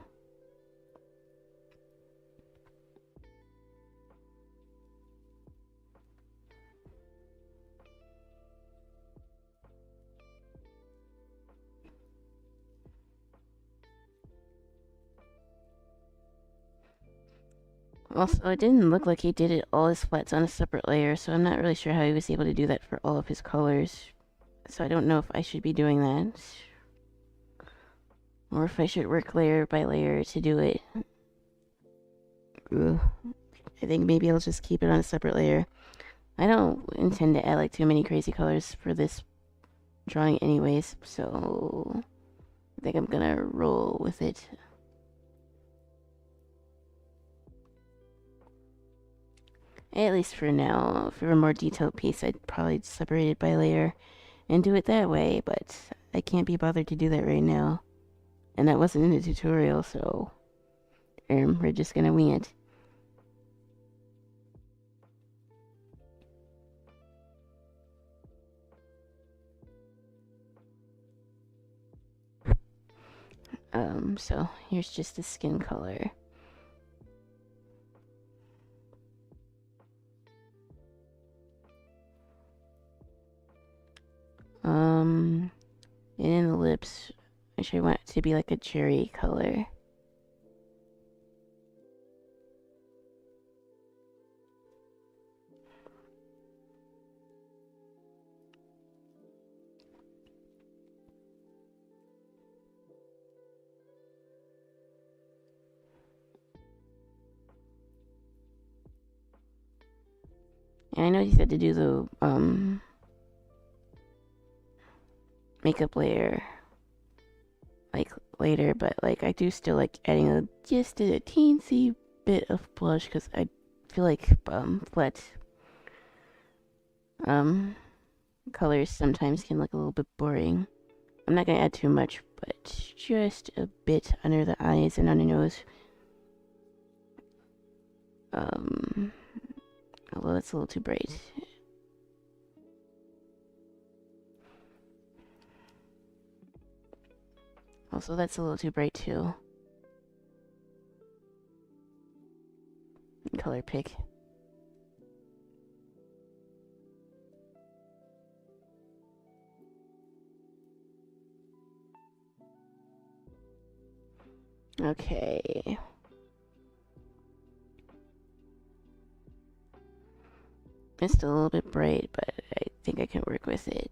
Also, it didn't look like he did it all his flats on a separate layer, so I'm not really sure how he was able to do that for all of his colors. So I don't know if I should be doing that. Or if I should work layer by layer to do it. Ugh. I think maybe I'll just keep it on a separate layer. I don't intend to add like too many crazy colors for this drawing anyways, so I think I'm gonna roll with it. At least for now. For a more detailed piece, I'd probably separate it by layer and do it that way, but I can't be bothered to do that right now. And that wasn't in the tutorial, so we're just gonna wing it. So here's just the skin color. And in the lips, I want it to be like a cherry color. And I know you said to do the makeup layer like later, but like I do still like adding just a teensy bit of blush because I feel like flat colors sometimes can look a little bit boring. I'm not gonna add too much, but just a bit under the eyes and on the nose. Although that's a little too bright. Also, that's a little too bright too. Color pick. Okay. It's still a little bit bright, but I think I can work with it.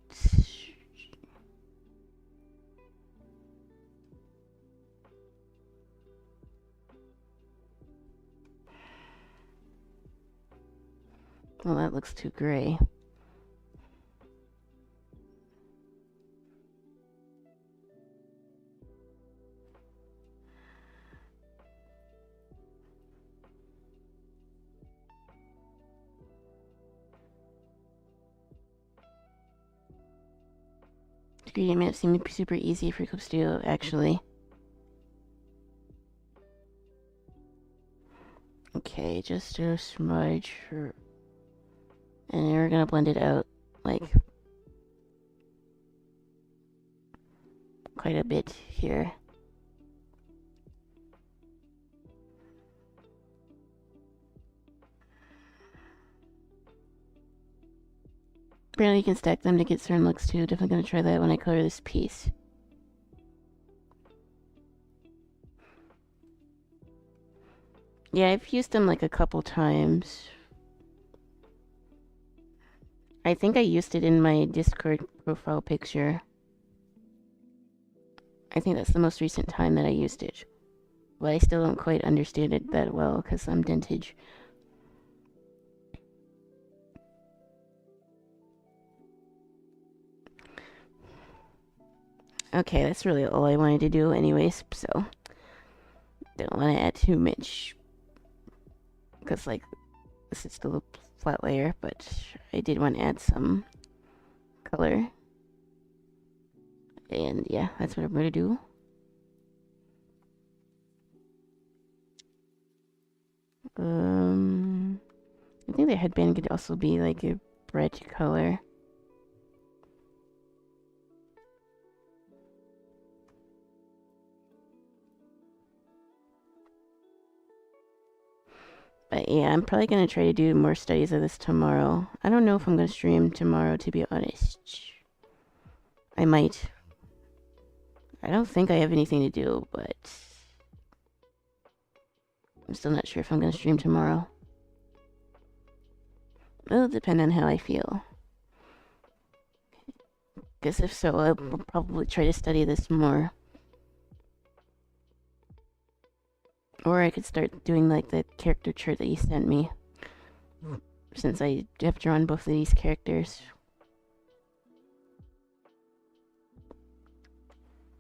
Well, that looks too gray. Gradient map seemed super easy for Clip Studio, actually. Okay, just a smudge. And then we're gonna blend it out, like, quite a bit here. Apparently you can stack them to get certain looks too. Definitely gonna try that when I color this piece. Yeah, I've used them like a couple times. I think I used it in my Discord profile picture. I think that's the most recent time that I used it. But I still don't quite understand it that well because I'm dentage. Okay, that's really all I wanted to do anyways, so don't want to add too much because like this is still a flat layer, but I did want to add some color. And yeah, that's what I'm going to do. I think the headband could also be like a red color. But yeah, I'm probably gonna try to do more studies of this tomorrow. I don't know if I'm gonna stream tomorrow, to be honest. I might. I don't think I have anything to do, but I'm still not sure if I'm gonna stream tomorrow. It'll depend on how I feel. Because if so, I'll probably try to study this more. Or I could start doing like the character chart that you sent me. Since I have drawn both of these characters.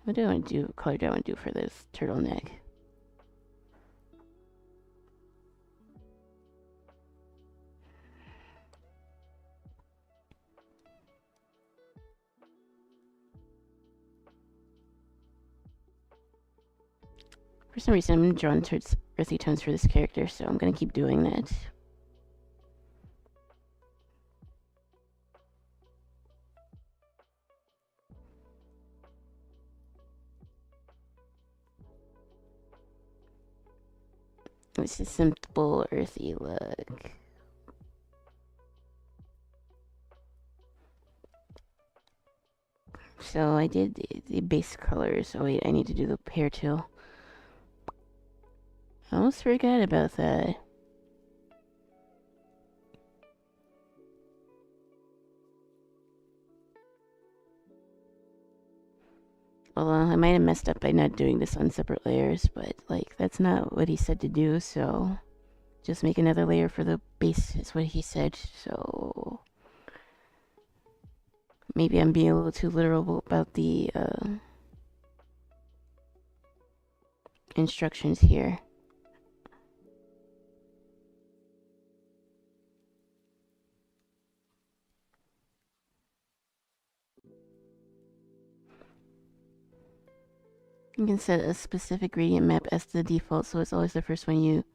What do I want to do? What color do I want to do for this turtleneck? For some reason, I'm drawn towards earthy tones for this character, so I'm gonna keep doing that. It's a simple, earthy look. So I did the base colors. Oh wait, I need to do the hair too. I almost forgot about that. Well, I might have messed up by not doing this on separate layers, but like that's not what he said to do, so just make another layer for the base is what he said, so maybe I'm being a little too literal about the instructions here. You can set a specific gradient map as the default, so it's always the first one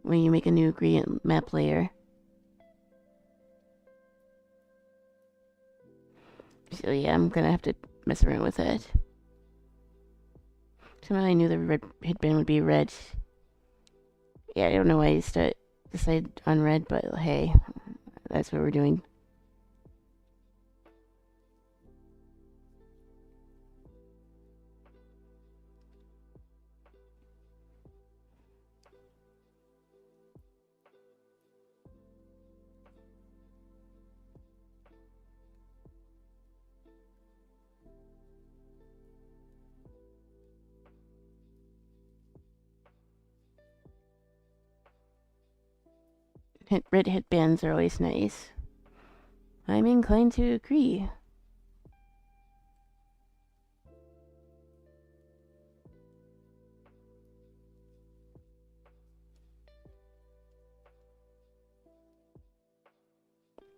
when you make a new gradient map layer. So yeah, I'm gonna have to mess around with that. Somehow I knew the red headband would be red. Yeah, I don't know why I decided on red, but hey, that's what we're doing. Red headbands are always nice. I'm inclined to agree.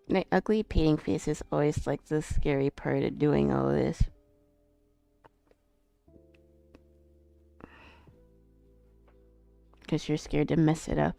My ugly painting face is always like the scary part of doing all of this. Because you're scared to mess it up.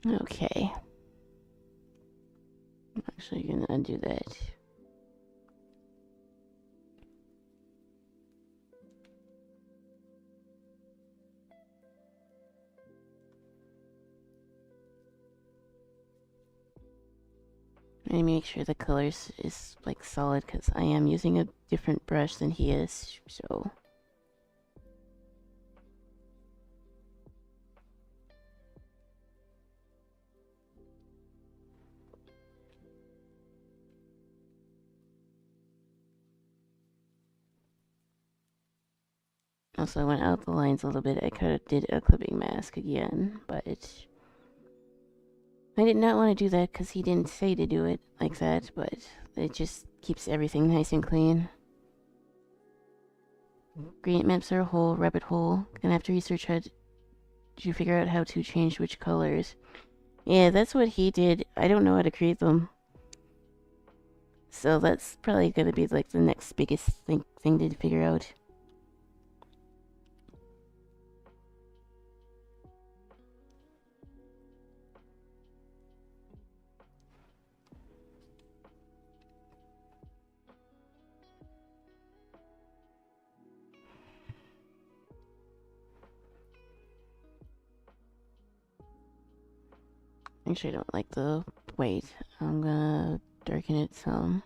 Okay. I'm actually gonna undo that. I make sure the colors is like solid because I am using a different brush than he is, so. Also, I went out the lines a little bit. I could have did a clipping mask again, but I did not want to do that because he didn't say to do it like that, but it just keeps everything nice and clean. Gradient maps are a whole rabbit hole. Gonna have to research how to figure out how to change which colors. Yeah, that's what he did. I don't know how to create them. So that's probably gonna be like the next biggest thing to figure out. Actually, I don't like the white. I'm gonna darken it some.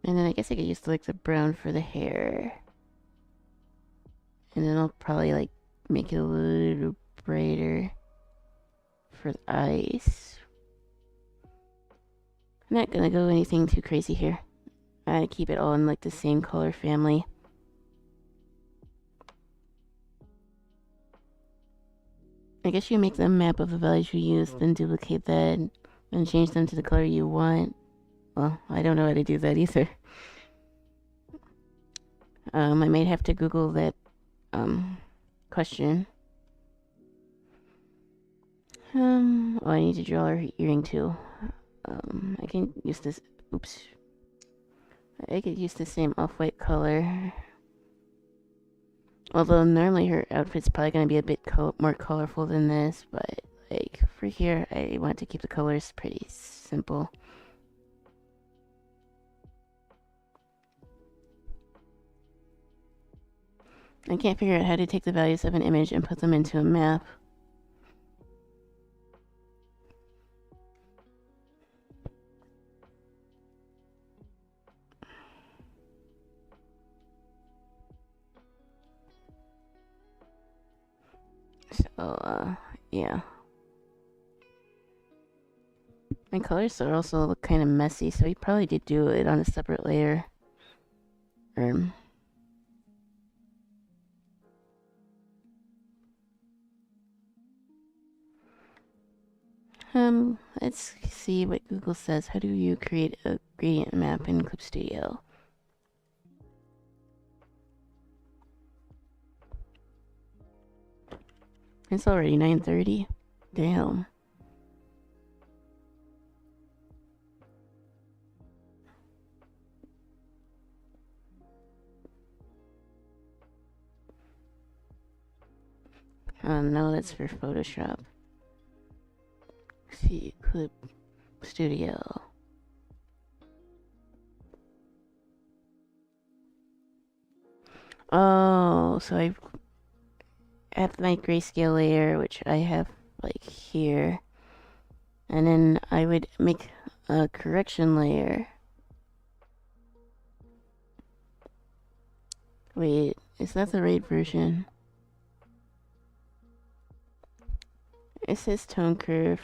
And then I guess I could use like the brown for the hair. And then I'll probably like make it a little brighter for the eyes. I'm not gonna go anything too crazy here. I keep it all in like the same color family. I guess you make the map of the values you use, then duplicate that and change them to the color you want. Well, I don't know how to do that either. I might have to Google that question. Oh, I need to draw her earring too. I can use this. Oops. I could use the same off-white color. Although normally her outfit's probably going to be a bit more colorful than this, but like for here, I want to keep the colors pretty simple. I can't figure out how to take the values of an image and put them into a map. So, yeah. My colors are also look kind of messy, so he probably did do it on a separate layer. Let's see what Google says. How do you create a gradient map in Clip Studio? It's already 9:30. Damn. No, that's for Photoshop. Let's see, Clip Studio. Oh, so I have my grayscale layer, which I have like here. And then I would make a correction layer. Wait, is that the right version? It says tone curve,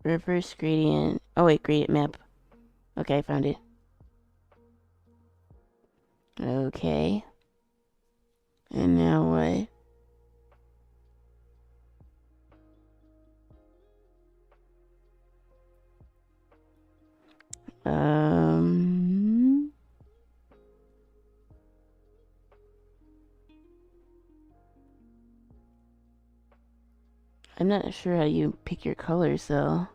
reverse gradient. Oh wait, gradient map. Okay, I found it. Okay. And now what? I'm not sure how you pick your colors though.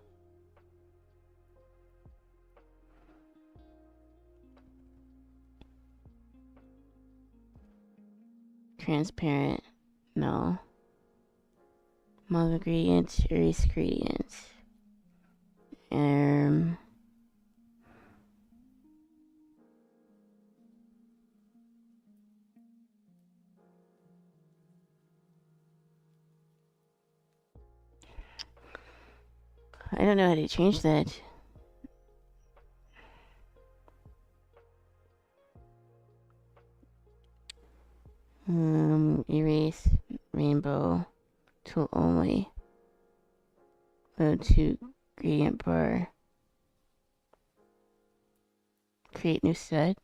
Transparent. No. Mono gradient, erase gradient. I don't know how to change that. Erase, rainbow, tool only. Go to gradient bar. Create new set.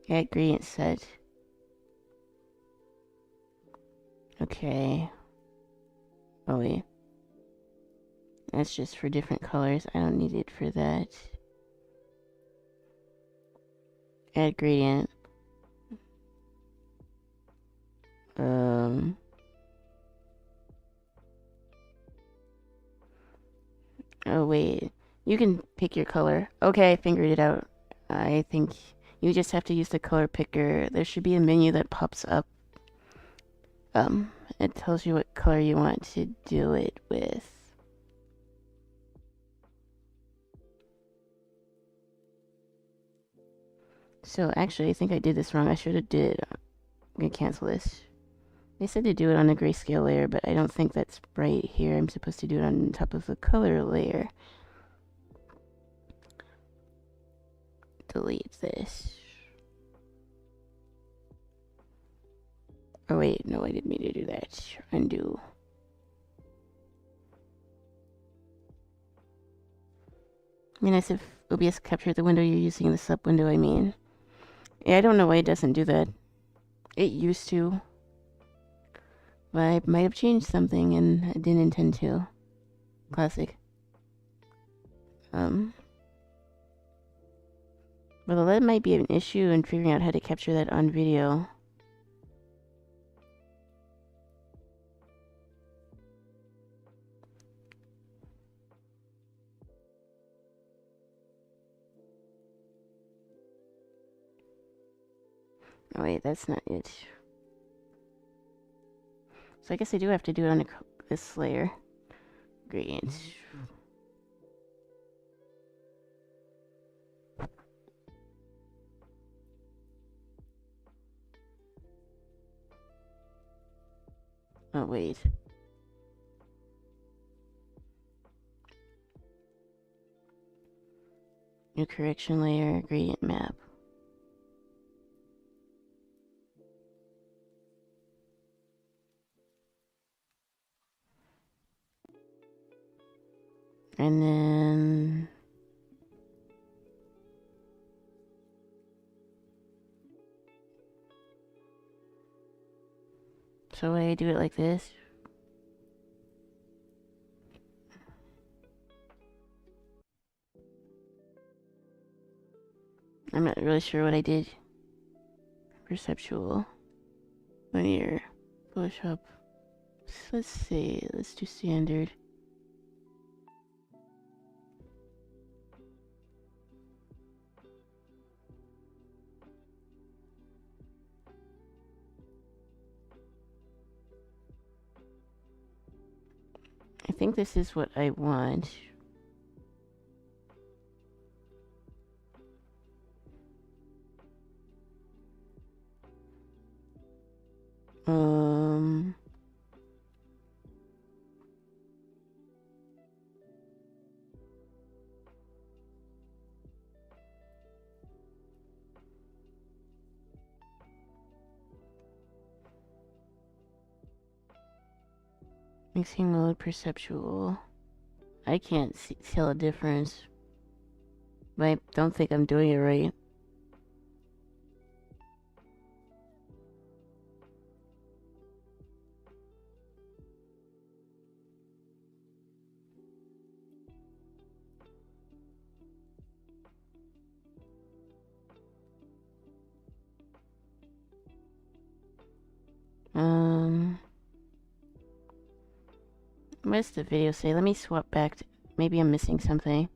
Add gradient set. Okay. Oh wait. That's just for different colors. I don't need it for that. Add gradient. Oh wait, you can pick your color. Okay, I figured it out. I think you just have to use the color picker. There should be a menu that pops up. It tells you what color you want to do it with. So actually, I think I did this wrong. I should have did it. I'm gonna cancel this. They said to do it on a grayscale layer, but I don't think that's right here. I'm supposed to do it on top of the color layer. Delete this. Oh wait, no, I didn't mean to do that. Undo. I mean, as if OBS captured the window you're using in the sub window, I mean. Yeah, I don't know why it doesn't do that. It used to. But I might have changed something and I didn't intend to. Classic. Well, that might be an issue in figuring out how to capture that on video. Oh wait, that's not it. So I guess I do have to do it on this layer. Gradient. Oh wait. New correction layer, gradient map. And then... So I do it like this. I'm not really sure what I did. Perceptual. Linear. Photoshop. Let's see. Let's do standard. I think this is what I want. Mixing mode, perceptual. I can't tell a difference. But I don't think I'm doing it right. What does the video say? Let me swap back to, maybe I'm missing something.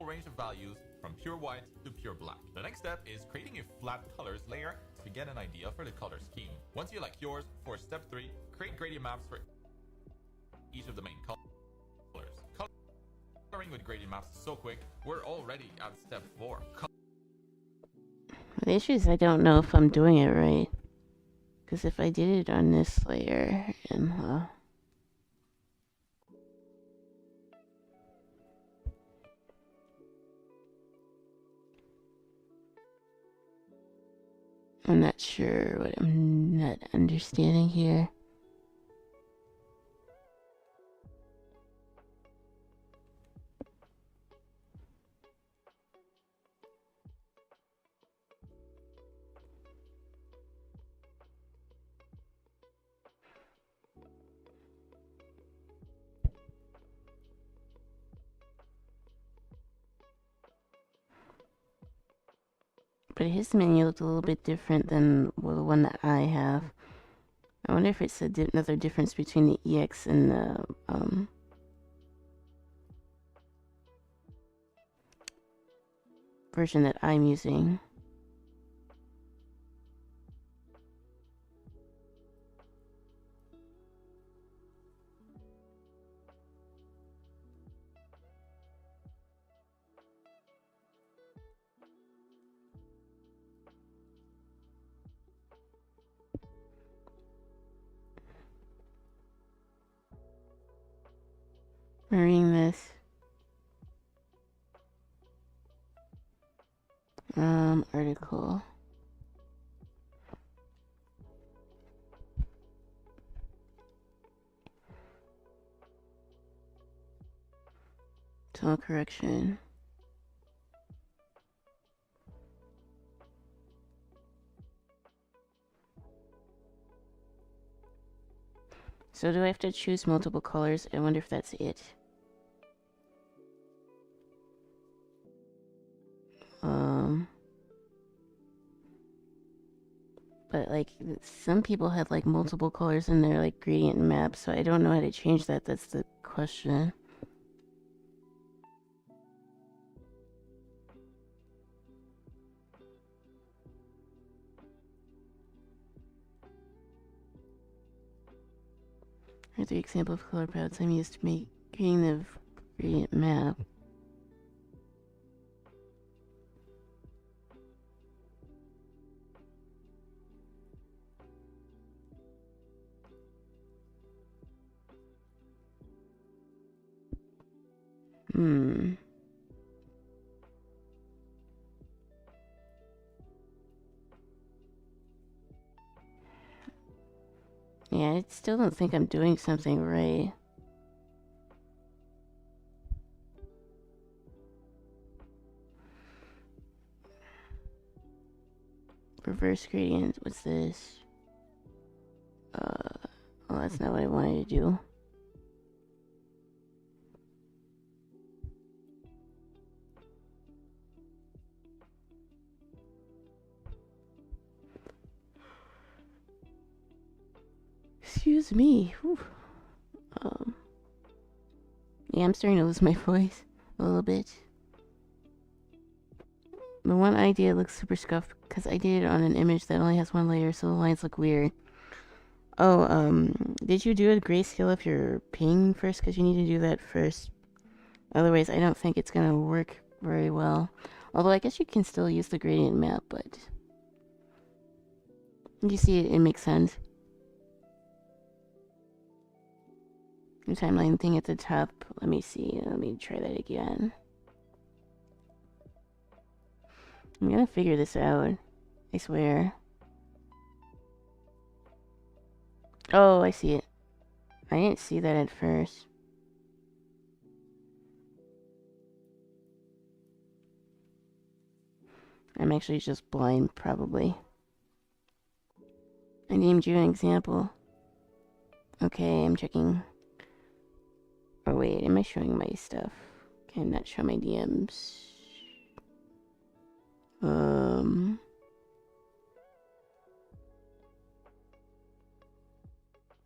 Range of values from pure white to pure black. The next step is creating a flat colors layer to get an idea for the color scheme. Once you like yours, for step 3, create gradient maps for each of the main colors. Coloring with gradient maps is so quick, we're already at step 4. The issue is I don't know if I'm doing it right. Because if I did it on this layer, and I'm not sure what I'm not understanding here. But his menu looked a little bit different than the one that I have. I wonder if it's another difference between the EX and the version that I'm using. Reading this. Article. Tone correction. So do I have to choose multiple colors? I wonder if that's it. But like some people had like multiple colors in their like gradient map, so I don't know how to change that. That's the question. Here's the example of color palettes I'm used to making the gradient map. Yeah, I still don't think I'm doing something right. Reverse gradient, what's this? Well, that's not what I wanted to do. Excuse me. Whew. Yeah, I'm starting to lose my voice a little bit. The one idea looks super scuffed because I did it on an image that only has one layer, so the lines look weird. Oh, did you do a grayscale of your ping first? Because you need to do that first. Otherwise, I don't think it's gonna work very well. Although I guess you can still use the gradient map, but you see it makes sense. The timeline thing at the top. Let me see. Let me try that again. I'm gonna figure this out. I swear. Oh, I see it. I didn't see that at first. I'm actually just blind, probably. I named you an example. Okay, I'm checking. Oh wait, am I showing my stuff? Can I not show my DMs?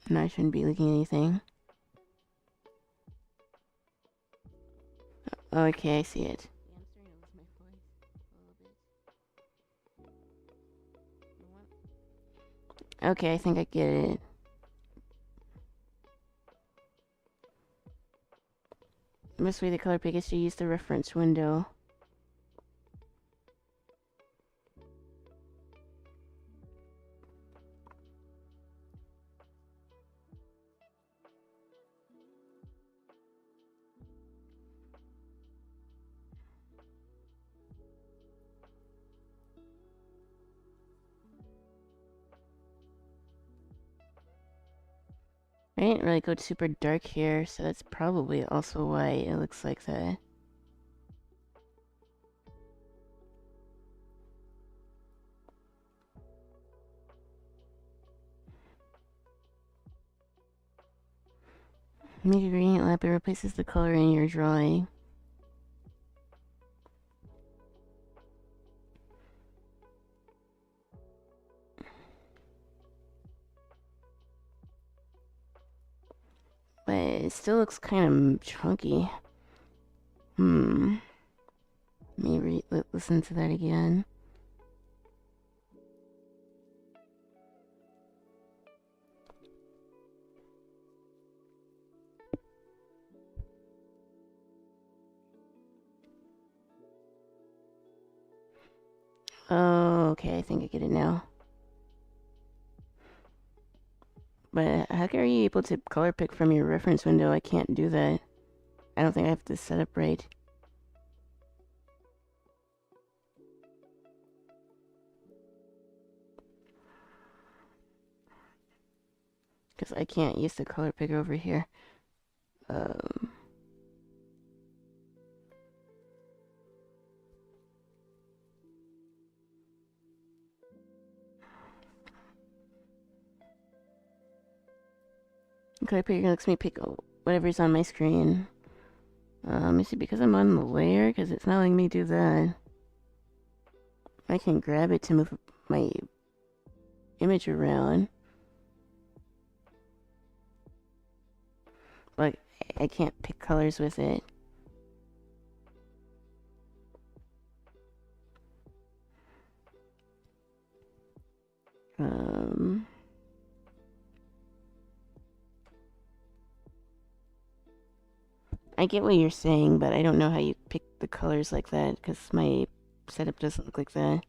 No, I shouldn't be leaking anything. Okay, I see it. Okay, I think I get it. The best way to color pick is to use the reference window. I didn't really go super dark here, so that's probably also why it looks like that. Make a gradient map, it replaces the color in your drawing. But it still looks kind of chunky. Let me listen to that again. Oh, okay, I think I get it now. But how are you able to color pick from your reference window? I can't do that. I don't think I have this set up right. Because I can't use the color picker over here. Color picker lets me pick whatever's on my screen. Let me see, because I'm on the layer, because it's not letting me do that. I can grab it to move my image around. But I can't pick colors with it. I get what you're saying, but I don't know how you pick the colors like that, because my setup doesn't look like that.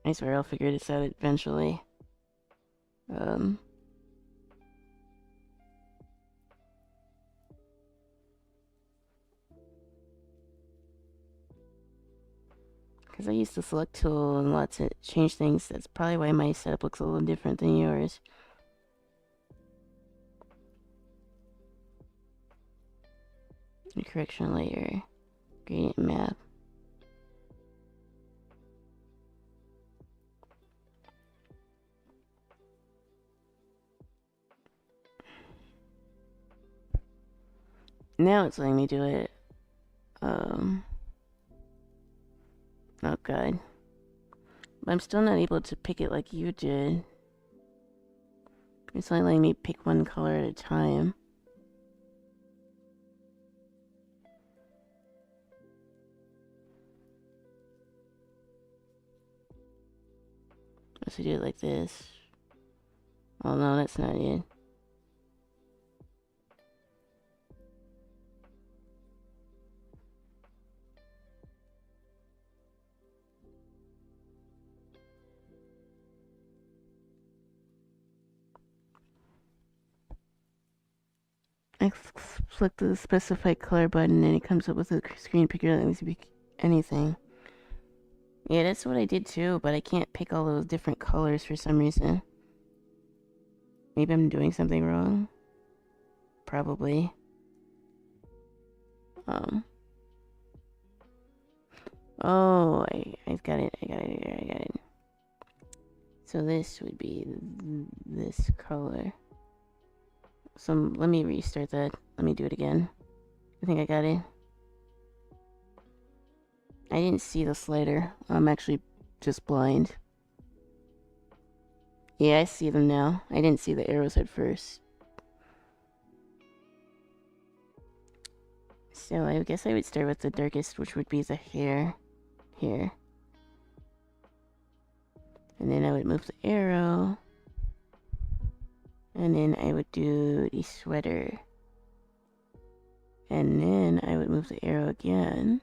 I swear I'll figure this out eventually. Because I use the select tool and lots to change things. That's probably why my setup looks a little different than yours. The correction layer. Gradient map. Now it's letting me do it. Oh god. But I'm still not able to pick it like you did. It's only letting me pick one color at a time. Let's do it like this. Oh no, that's not it. I click the specified color button and it comes up with a screen picker that lets me pick anything. Yeah, that's what I did too, but I can't pick all those different colors for some reason. Maybe I'm doing something wrong. Probably. Oh, I got it. I got it. So this would be this color. So let me restart that. Let me do it again. I think I got it. I didn't see the slider. I'm actually just blind. Yeah, I see them now. I didn't see the arrows at first. So I guess I would start with the darkest, which would be the hair. Here. And then I would move the arrow. And then I would do the sweater. And then I would move the arrow again.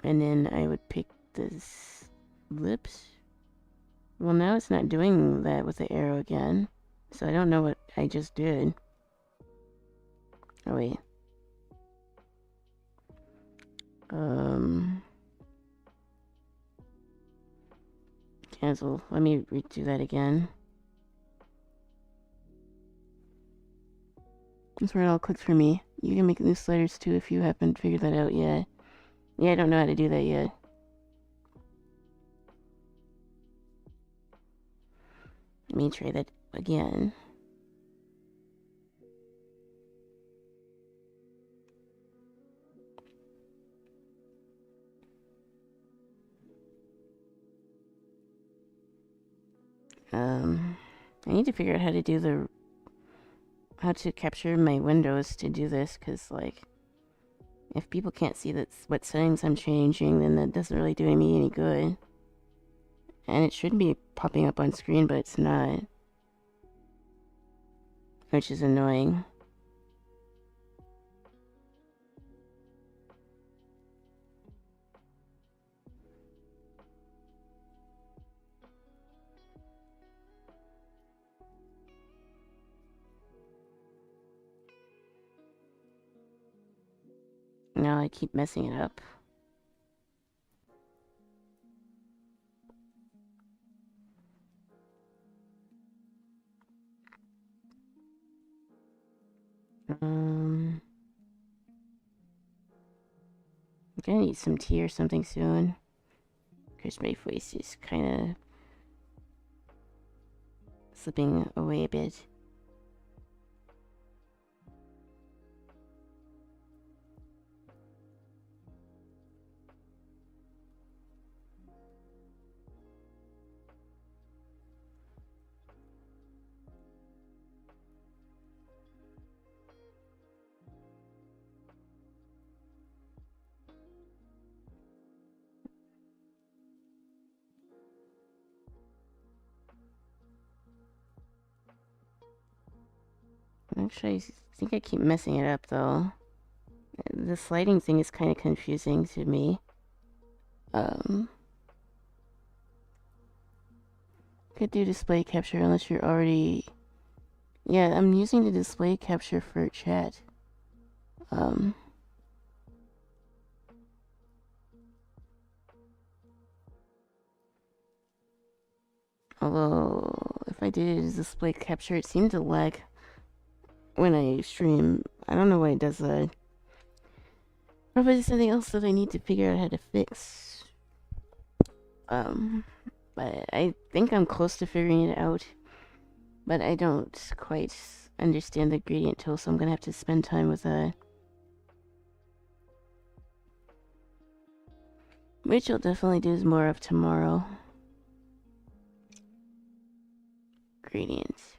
And then I would pick the lips. Well, now it's not doing that with the arrow again. So I don't know what I just did. Oh, wait. Cancel. Let me redo that again. That's where it all clicks for me. You can make new sliders too if you haven't figured that out yet. Yeah, I don't know how to do that yet. Let me try that again. I need to figure out how to do how to capture my windows to do this, because, like, if people can't see what settings I'm changing, then that doesn't really do me any good. And it should be popping up on screen, but it's not. Which is annoying. Now I keep messing it up. I'm gonna need some tea or something soon, because my voice is kind of slipping away a bit. Actually, I think I keep messing it up, though. The sliding thing is kind of confusing to me. Could do display capture unless you're already... Yeah, I'm using the display capture for chat. Although, if I did display capture, it seemed to lag when I stream. I don't know why it does that. Probably something else that I need to figure out how to fix. But I think I'm close to figuring it out. But I don't quite understand the gradient tool, so I'm gonna have to spend time with that. Which I'll definitely do more of tomorrow. Gradients.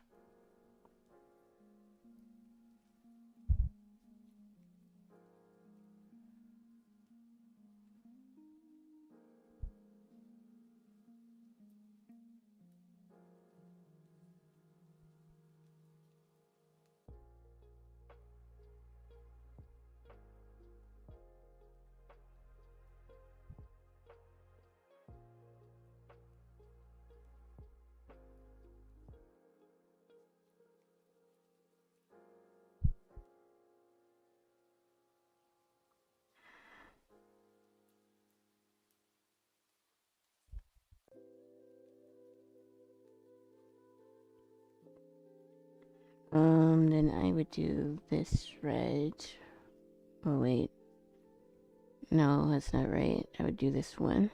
Then I would do this red. Oh, wait. No, that's not right. I would do this one.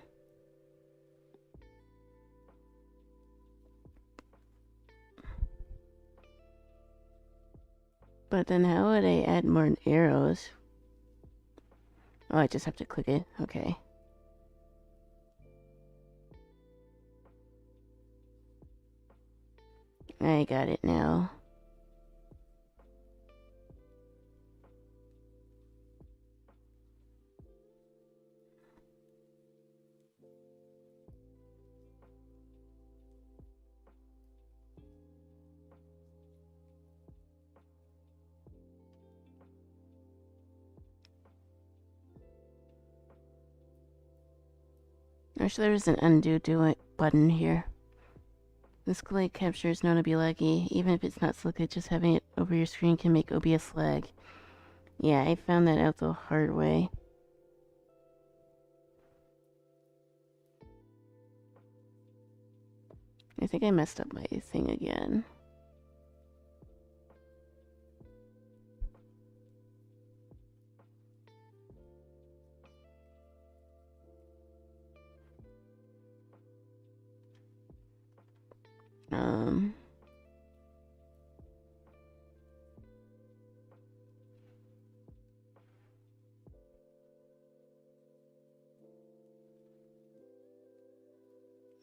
But then how would I add more arrows? Oh, I just have to click it. Okay. I got it now. Actually, there's an undo button here. Display capture is known to be laggy. Even if it's not selected, just having it over your screen can make OBS lag. Yeah, I found that out the hard way. I think I messed up my thing again.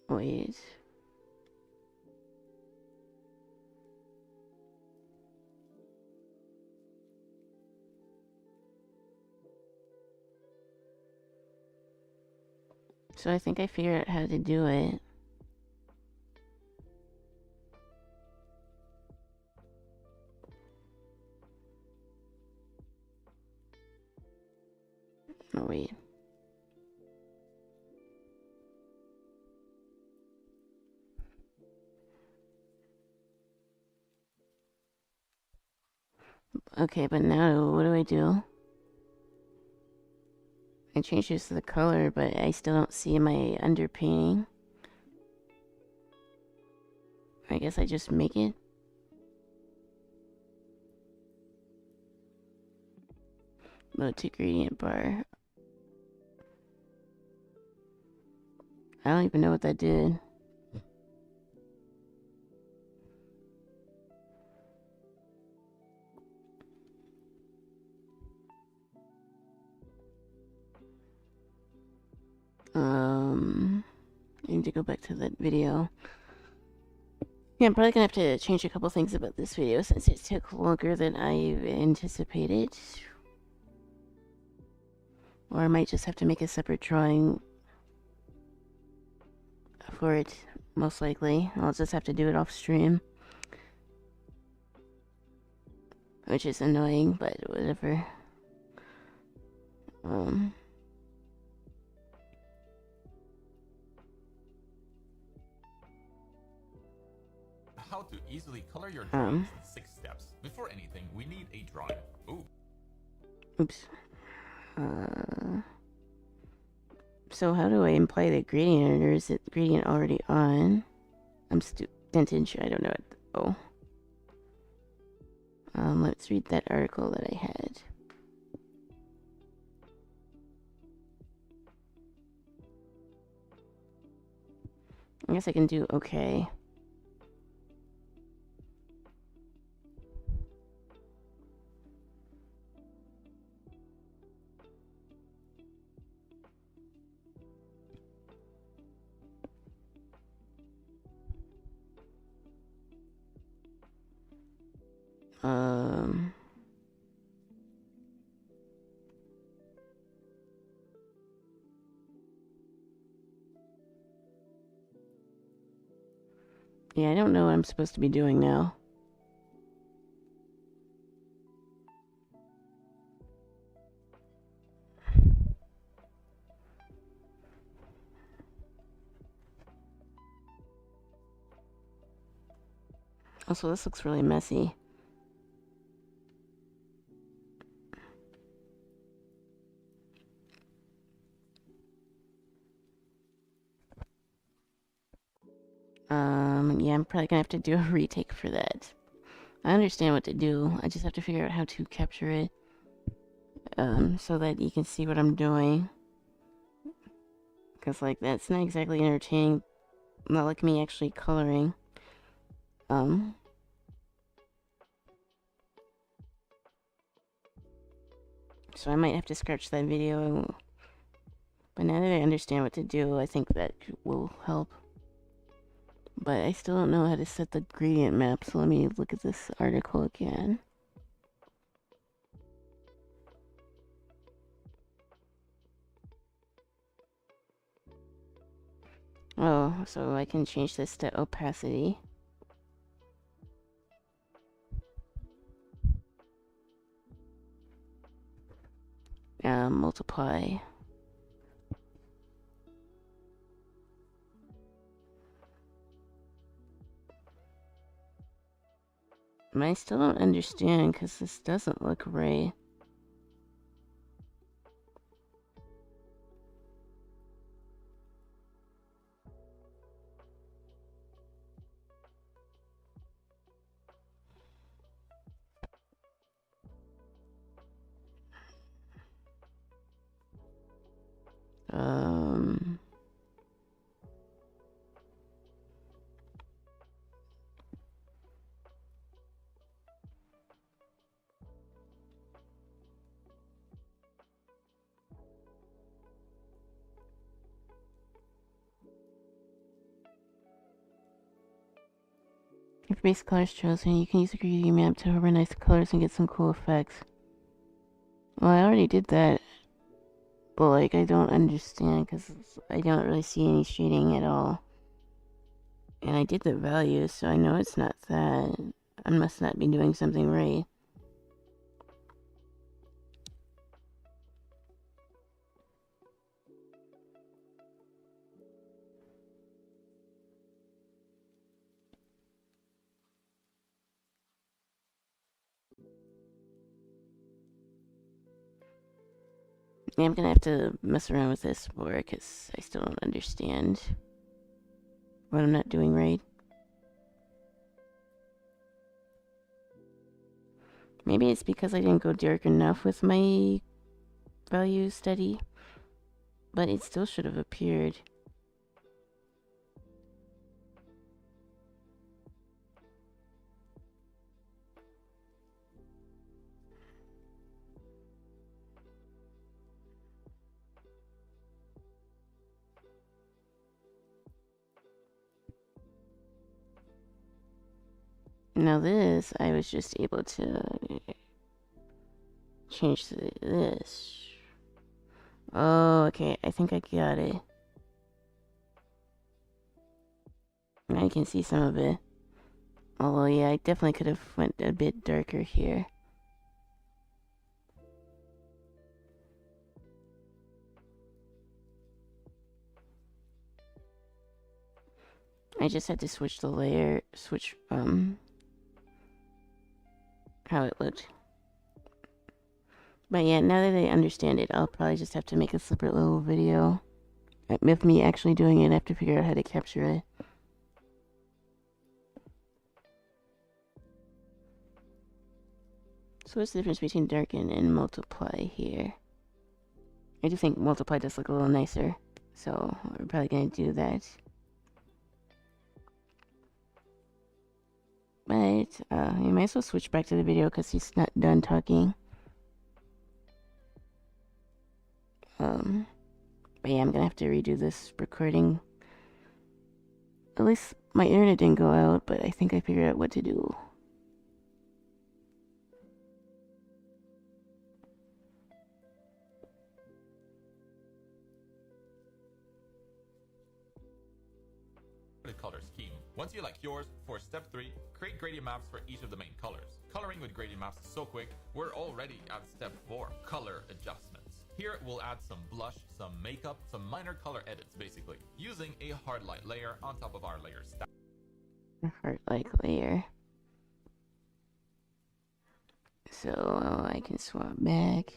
Wait. So I think I figured out how to do it. Oh, wait. Okay, but now what do I do? I changed this to the color, but I still don't see my underpainting. I guess I just make it. Mode to gradient bar. I don't even know what that did. I need to go back to that video. Yeah, I'm probably gonna have to change a couple things about this video since it took longer than I anticipated. Or I might just have to make a separate drawing for it, most likely. I'll just have to do it off stream. Which is annoying, but whatever. How to easily color your drawings in 6 steps. Before anything, we need a drawing. Ooh. Oops. So how do I imply the gradient, or is it gradient already on? I'm vintage, I don't know it. Oh. Let's read that article that I had. I guess I can do okay. Yeah, I don't know what I'm supposed to be doing now. Also, this looks really messy. Yeah, I'm probably gonna have to do a retake for that. I understand what to do. I just have to figure out how to capture it. So that you can see what I'm doing. Because, like, that's not exactly entertaining. Not like me actually coloring. So I might have to scratch that video. But now that I understand what to do, I think that will help. But I still don't know how to set the gradient map, so let me look at this article again. Oh, so I can change this to opacity. Multiply. I still don't understand because this doesn't look right. If base colors chosen, you can use the gradient map to harmonize the colors and get some cool effects. Well, I already did that but like I don't understand because I don't really see any shading at all. And I did the values, so I know it's not that. I must not be doing something right. Yeah, I'm gonna have to mess around with this more because I still don't understand what I'm not doing right. Maybe it's because I didn't go dark enough with my value study, but it still should have appeared. Now this, I was just able to change this. Oh, okay, I think I got it. I can see some of it. Although, yeah, I definitely could have went a bit darker here. I just had to switch the layer, how it looked. But yeah, now that I understand it, I'll probably just have to make a separate little video. With me actually doing it, I have to figure out how to capture it. So what's the difference between darken and multiply here? I do think multiply does look a little nicer, so we're probably gonna do that. But you might as well switch back to the video because he's not done talking. But yeah, I'm gonna have to redo this recording. At least my internet didn't go out, but I think I figured out what to do. The color scheme. Once you like yours, for step 3, create gradient maps for each of the main colors. Coloring with gradient maps is so quick, we're already at step 4, color adjustments. Here we'll add some blush, some makeup, some minor color edits basically, using a hard light layer on top of our layer stack. Heart like layer. So I can swap back.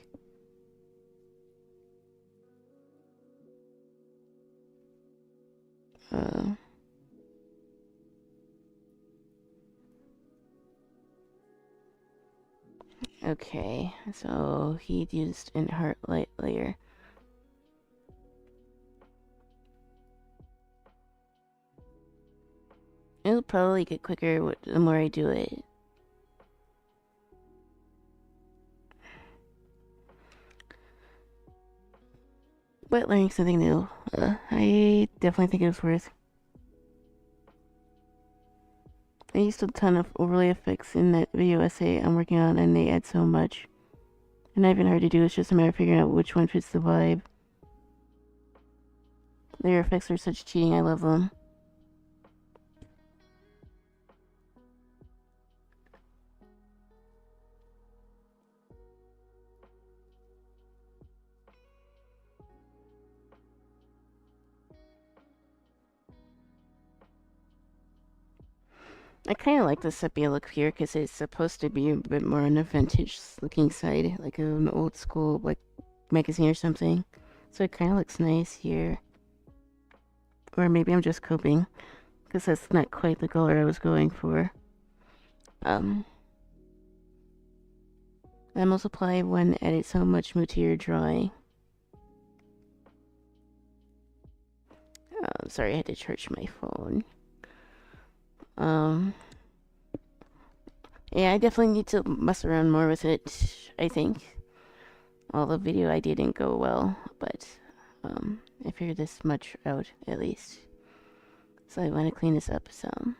Okay, so he used an heart light layer. It'll probably get quicker the more I do it. But learning something new, I definitely think it was worth. I used a ton of overlay effects in that video essay I'm working on, and they add so much. And not even hard to do, it's just a matter of figuring out which one fits the vibe. Layer effects are such cheating, I love them. I kind of like the sepia look here because it's supposed to be a bit more on a vintage looking side, like an old school like magazine or something. So it kind of looks nice here. Or maybe I'm just coping because that's not quite the color I was going for. I multiply when edit so much material drawing. Sorry, I had to charge my phone. Yeah, I definitely need to mess around more with it, I think. Well, the video I didn't go well, but I figured this much out at least. So I want to clean this up some.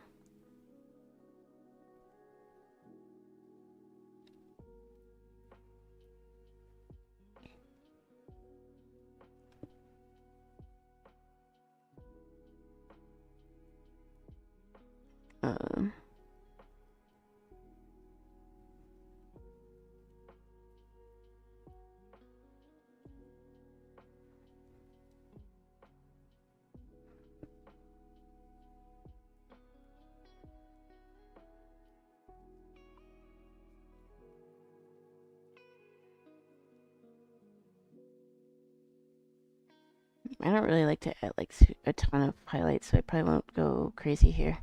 I don't really like to add like a ton of highlights, so I probably won't go crazy here.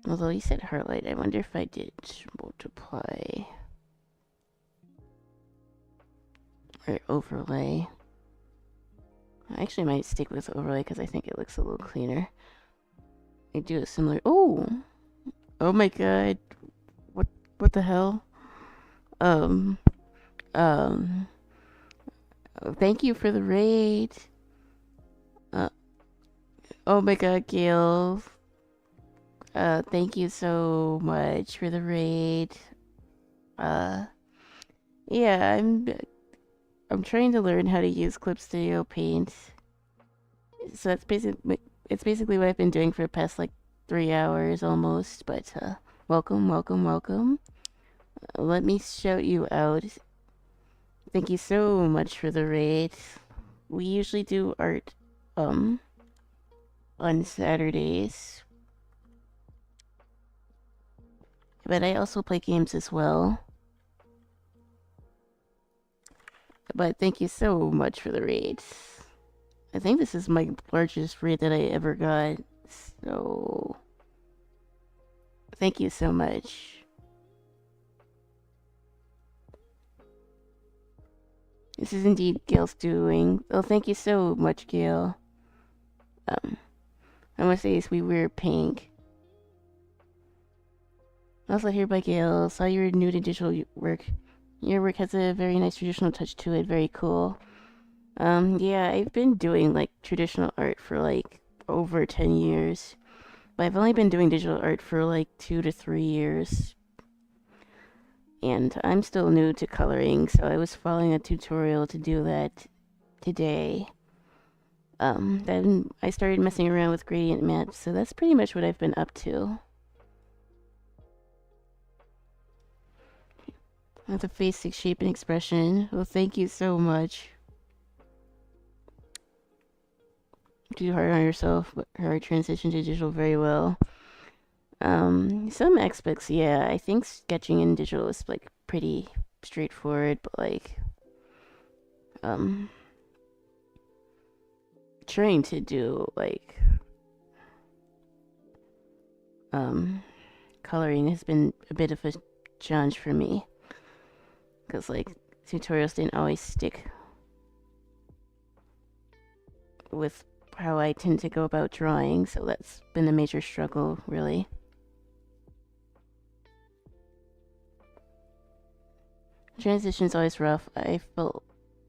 Although you said highlight, I wonder if I did multiply or overlay. I actually might stick with overlay because I think it looks a little cleaner. I do a similar. Oh my god! What the hell? Um. Thank you for the raid. Oh my god, Gail. Thank you so much for the raid. Yeah, I'm trying to learn how to use Clip Studio Paint. So that's basically what I've been doing for the past like 3 hours almost. But welcome. Let me shout you out. Thank you so much for the raid. We usually do art on Saturdays. But I also play games as well. But thank you so much for the raid. I think this is my largest raid that I ever got. So thank you so much. This is indeed Gail's doing. Oh, thank you so much, Gail. I must say we wear pink. Also hereby, Gail. Saw your new to digital work. Your work has a very nice traditional touch to it. Very cool. Yeah, I've been doing like traditional art for like over 10 years. But I've only been doing digital art for like 2 to 3 years. And I'm still new to coloring, so I was following a tutorial to do that today. Then I started messing around with gradient maps, so that's pretty much what I've been up to. With a face, shape, and expression. Well, thank you so much. Do hard on yourself, but hard transition to digital very well. Some aspects, yeah. I think sketching in digital is like pretty straightforward, but like, trying to do like, coloring has been a bit of a challenge for me. Because like, tutorials didn't always stick with how I tend to go about drawing, so that's been a major struggle, really. Transition's always rough. I felt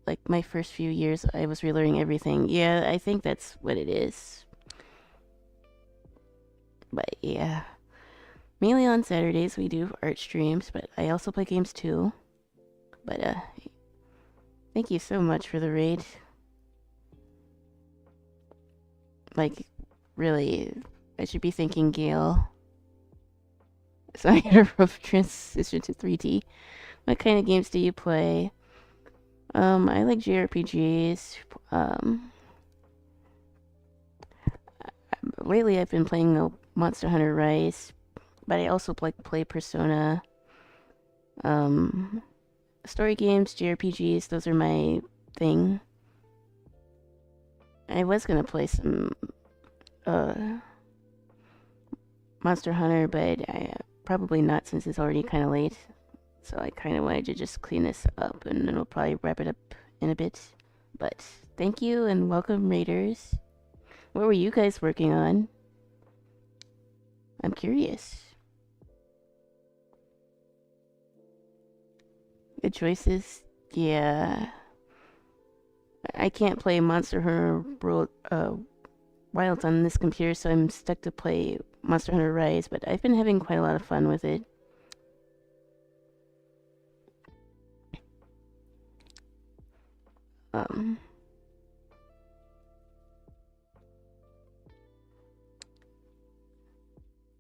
like my first few years I was relearning everything. Yeah, I think that's what it is. But yeah. Mainly on Saturdays we do art streams, but I also play games too. But thank you so much for the raid. Like, really, I should be thanking Gail. So I had a rough transition to 3D. What kind of games do you play? I like JRPGs. Lately I've been playing Monster Hunter Rise, but I also play Persona. Story games, JRPGs, those are my thing. I was gonna play some Monster Hunter, but probably not since it's already kind of late. So I kind of wanted to just clean this up, and then we'll probably wrap it up in a bit. But thank you and welcome, Raiders. What were you guys working on? I'm curious. Good choices? Yeah. I can't play Monster Hunter Wilds on this computer, so I'm stuck to play Monster Hunter Rise, but I've been having quite a lot of fun with it.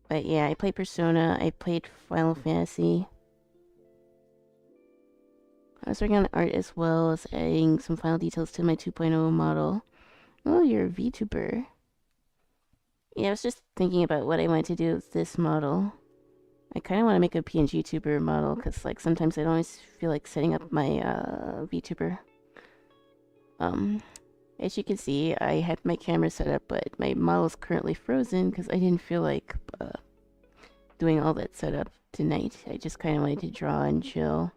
But yeah, I played Persona, I played Final Fantasy. I was working on art as well as adding some final details to my 2.0 model. Oh, you're a VTuber. Yeah, I was just thinking about what I wanted to do with this model. I kind of want to make a PNG tuber model because like sometimes I don't always feel like setting up my VTuber. As you can see, I had my camera set up, but my model's currently frozen because I didn't feel like doing all that setup tonight. I just kind of wanted to draw and chill.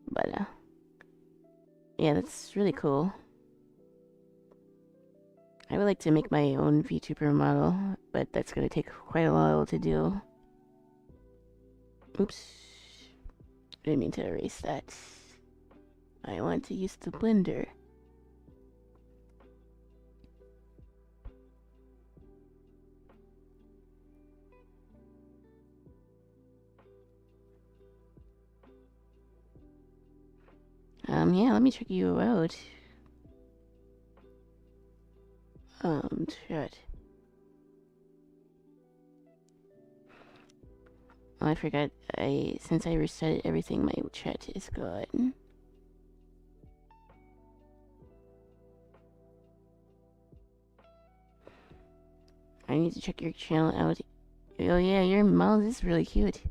But yeah, that's really cool. I would like to make my own VTuber model, but that's gonna take quite a while to do. Oops. Didn't mean to erase that. I want to use the blender. Yeah, let me check you out. Chat. Oh, I forgot. Since I reset everything, my chat is gone. I need to check your channel out. Oh yeah, your model is really cute.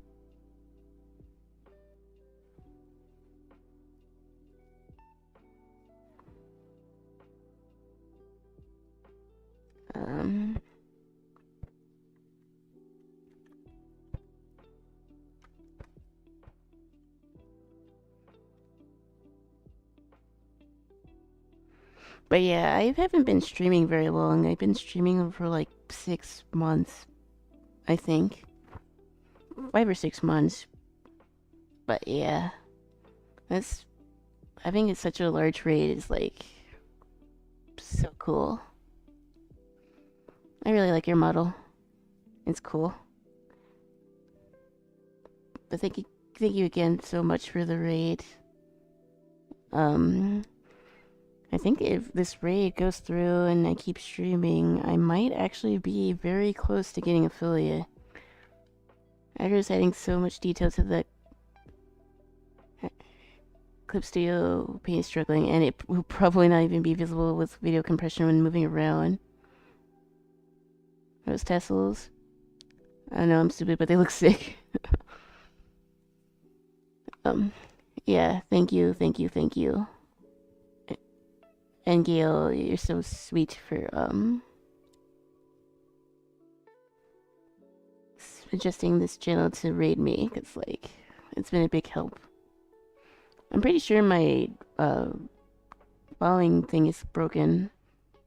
But yeah, I haven't been streaming very long. I've been streaming for like 6 months, I think. 5 or 6 months. But yeah, having it such a large raid is like so cool. I really like your model. It's cool. But thank you again so much for the raid. I think if this raid goes through and I keep streaming, I might actually be very close to getting affiliate. After just adding so much detail to the Clip Studio Paint is struggling, and it will probably not even be visible with video compression when moving around. Those tassels. I know I'm stupid, but they look sick. Yeah, thank you. And Gail, you're so sweet for, suggesting this channel to raid me, because, like, it's been a big help. I'm pretty sure my, following thing is broken,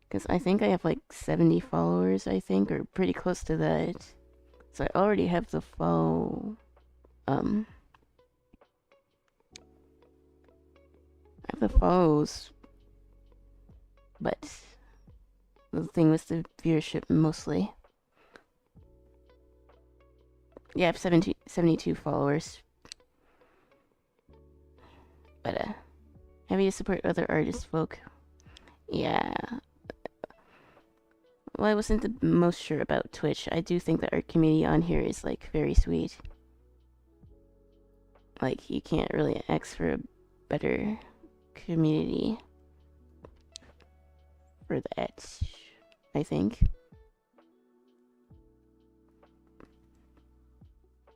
because I think I have, like, 70 followers, I think, or pretty close to that. So I already have the follow, I have the follows, but the thing was the viewership mostly. Yeah, I have 72 followers. But, happy to support other artists, folk. Yeah. Well, I wasn't the most sure about Twitch. I do think that our community on here is, like, very sweet. Like, you can't really ask for a better community for that, I think.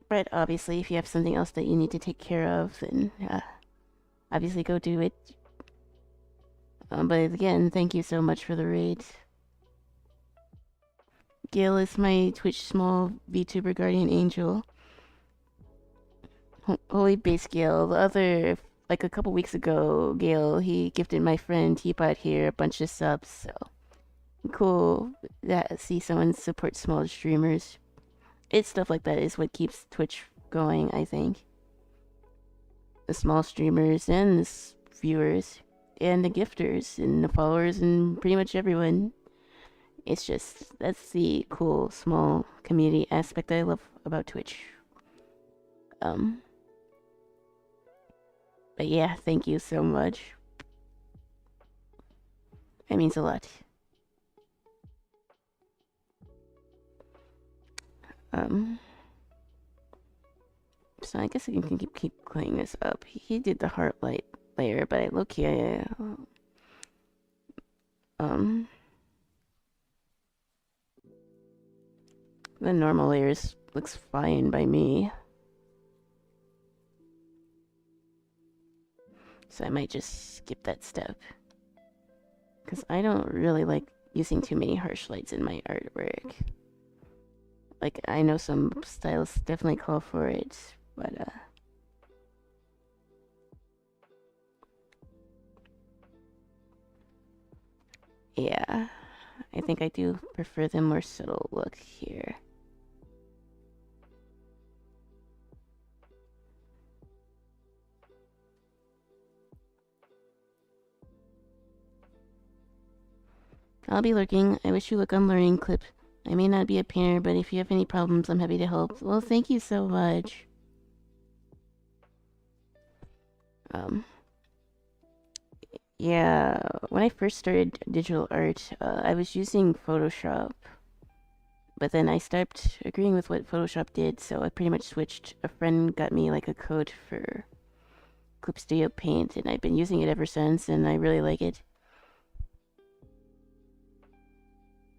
But obviously, if you have something else that you need to take care of, then obviously go do it. But again, thank you so much for the raid. Gail is my Twitch small VTuber guardian angel. Holy base Gale. The other, like a couple weeks ago, Gale, he gifted my friend Teapot here a bunch of subs, so cool that see someone support small streamers. It's stuff like that is what keeps Twitch going, I think. The small streamers and the viewers and the gifters and the followers and pretty much everyone. It's just, that's the cool small community aspect that I love about Twitch. But yeah, thank you so much. That means a lot. So I guess I can keep cleaning this up. He did the heart light layer, but I look here. The normal layers looks fine by me. So I might just skip that step. Because I don't really like using too many harsh lights in my artwork. Like, I know some styles definitely call for it, but, yeah, I think I do prefer the more subtle look here. I'll be lurking. I wish you luck on learning, Clip. I may not be a painter, but if you have any problems, I'm happy to help. Well, thank you so much. Yeah, when I first started digital art, I was using Photoshop, but then I stopped agreeing with what Photoshop did, so I pretty much switched. A friend got me like a code for Clip Studio Paint, and I've been using it ever since, and I really like it.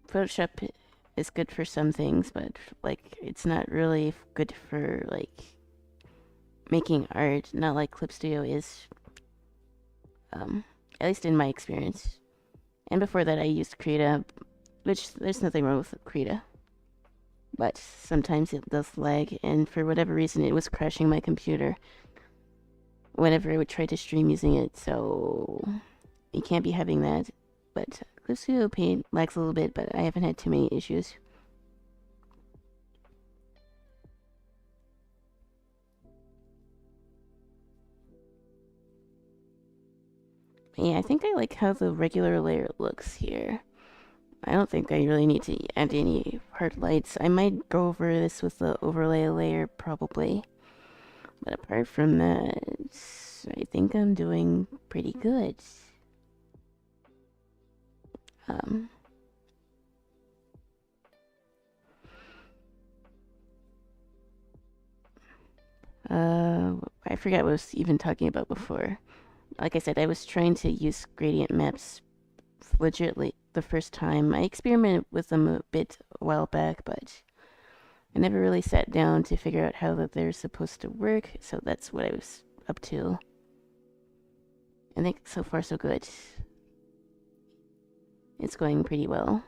Photoshop is good for some things, but like it's not really good for like making art, not like Clip Studio is. At least in my experience. And before that I used Krita, which there's nothing wrong with Krita. But sometimes it does lag, and for whatever reason it was crashing my computer whenever I would try to stream using it, so you can't be having that. But Clip Studio Paint lags a little bit, but I haven't had too many issues. Yeah, I think I like how the regular layer looks here. I don't think I really need to add any hard lights. I might go over this with the overlay layer, probably. But apart from that, I think I'm doing pretty good. I forgot what I was even talking about before. Like I said, I was trying to use gradient maps legitly the first time. I experimented with them a bit a while back, but I never really sat down to figure out how that they're supposed to work, so that's what I was up to. I think so far so good. It's going pretty well.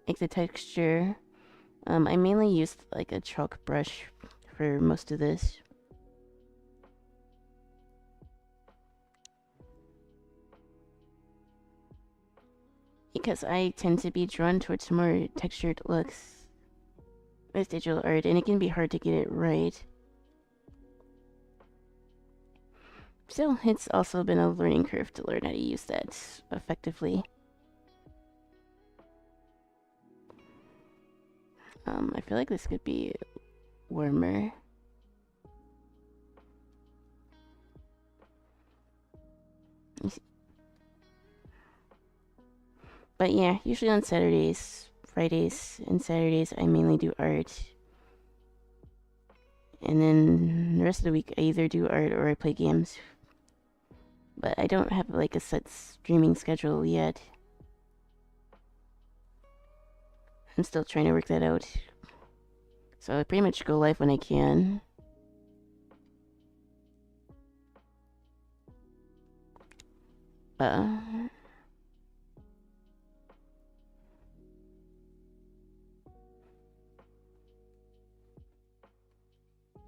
Like the texture, I mainly used like a chalk brush for most of this. Because I tend to be drawn towards more textured looks with digital art, and it can be hard to get it right. Still, it's also been a learning curve to learn how to use that effectively. I feel like this could be warmer. But yeah, usually on Saturdays, Fridays, and Saturdays, I mainly do art. And then the rest of the week, I either do art or I play games. But I don't have like a set streaming schedule yet. I'm still trying to work that out. So I pretty much go live when I can.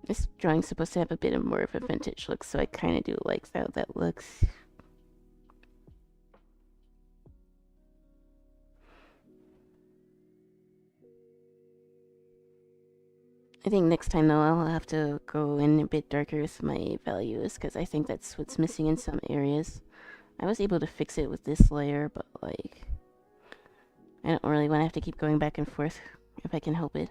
This drawing's supposed to have a bit of more of a vintage look, so I kind of do like how that looks. I think next time though, I'll have to go in a bit darker with my values, because I think that's what's missing in some areas. I was able to fix it with this layer, but like, I don't really want to have to keep going back and forth if I can help it.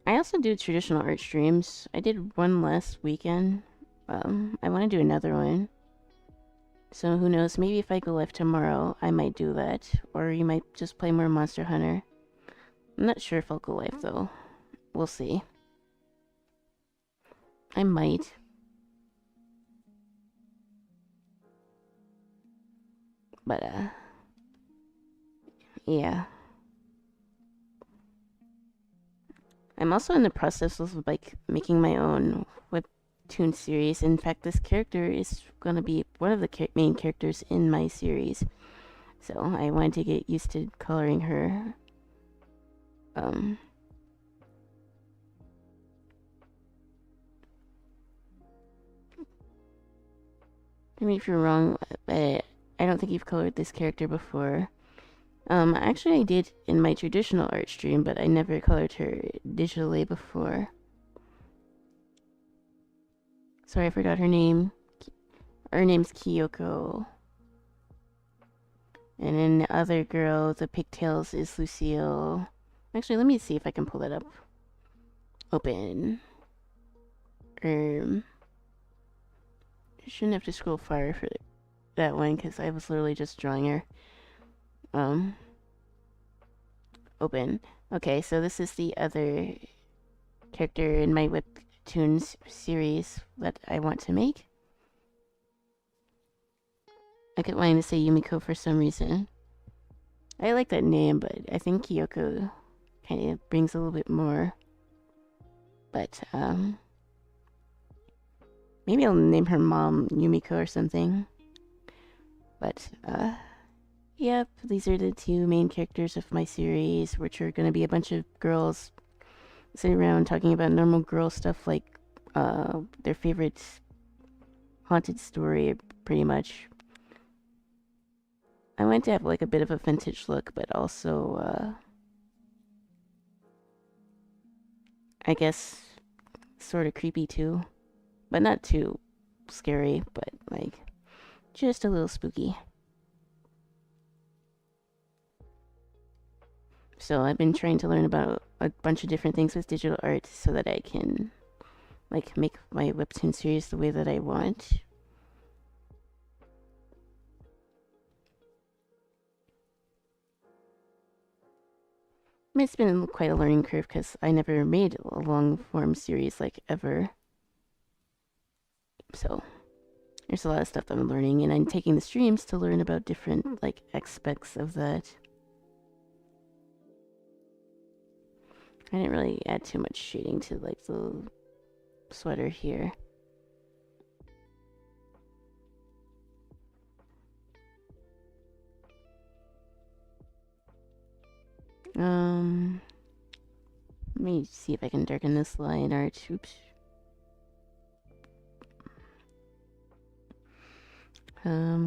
I also do traditional art streams. I did one last weekend. I want to do another one. So who knows, maybe if I go live tomorrow, I might do that. Or you might just play more Monster Hunter. I'm not sure if I'll go live though. We'll see. I might. But, yeah. I'm also in the process of, like, making my own webtoon series. In fact, this character is gonna be one of the main characters in my series. So, I wanted to get used to coloring her. I mean, if you're wrong, but I don't think you've colored this character before. Actually I did in my traditional art stream, but I never colored her digitally before. Sorry, I forgot her name. Her name's Kyoko. And then the other girl, the pigtails, is Lucille. Actually, let me see if I can pull that up. Open. Shouldn't have to scroll far for that one, because I was literally just drawing her. Open. Okay, so this is the other character in my webtoons series that I want to make. I kept wanting to say Yumiko for some reason. I like that name, but I think Kyoko kind of brings a little bit more. But, maybe I'll name her mom Yumiko or something. But, yep, these are the two main characters of my series, which are gonna be a bunch of girls sitting around talking about normal girl stuff like, their favorite haunted story, pretty much. I want to have, like, a bit of a vintage look, but also, I guess, sort of creepy too. But not too scary, but, like, just a little spooky. So I've been trying to learn about a bunch of different things with digital art so that I can, like, make my webtoon series the way that I want. It's been quite a learning curve because I never made a long form series, like, ever. So there's a lot of stuff that I'm learning, and I'm taking the streams to learn about different, like, aspects of that. I didn't really add too much shading to, like, the sweater here. Let me see if I can darken this line art. Oops.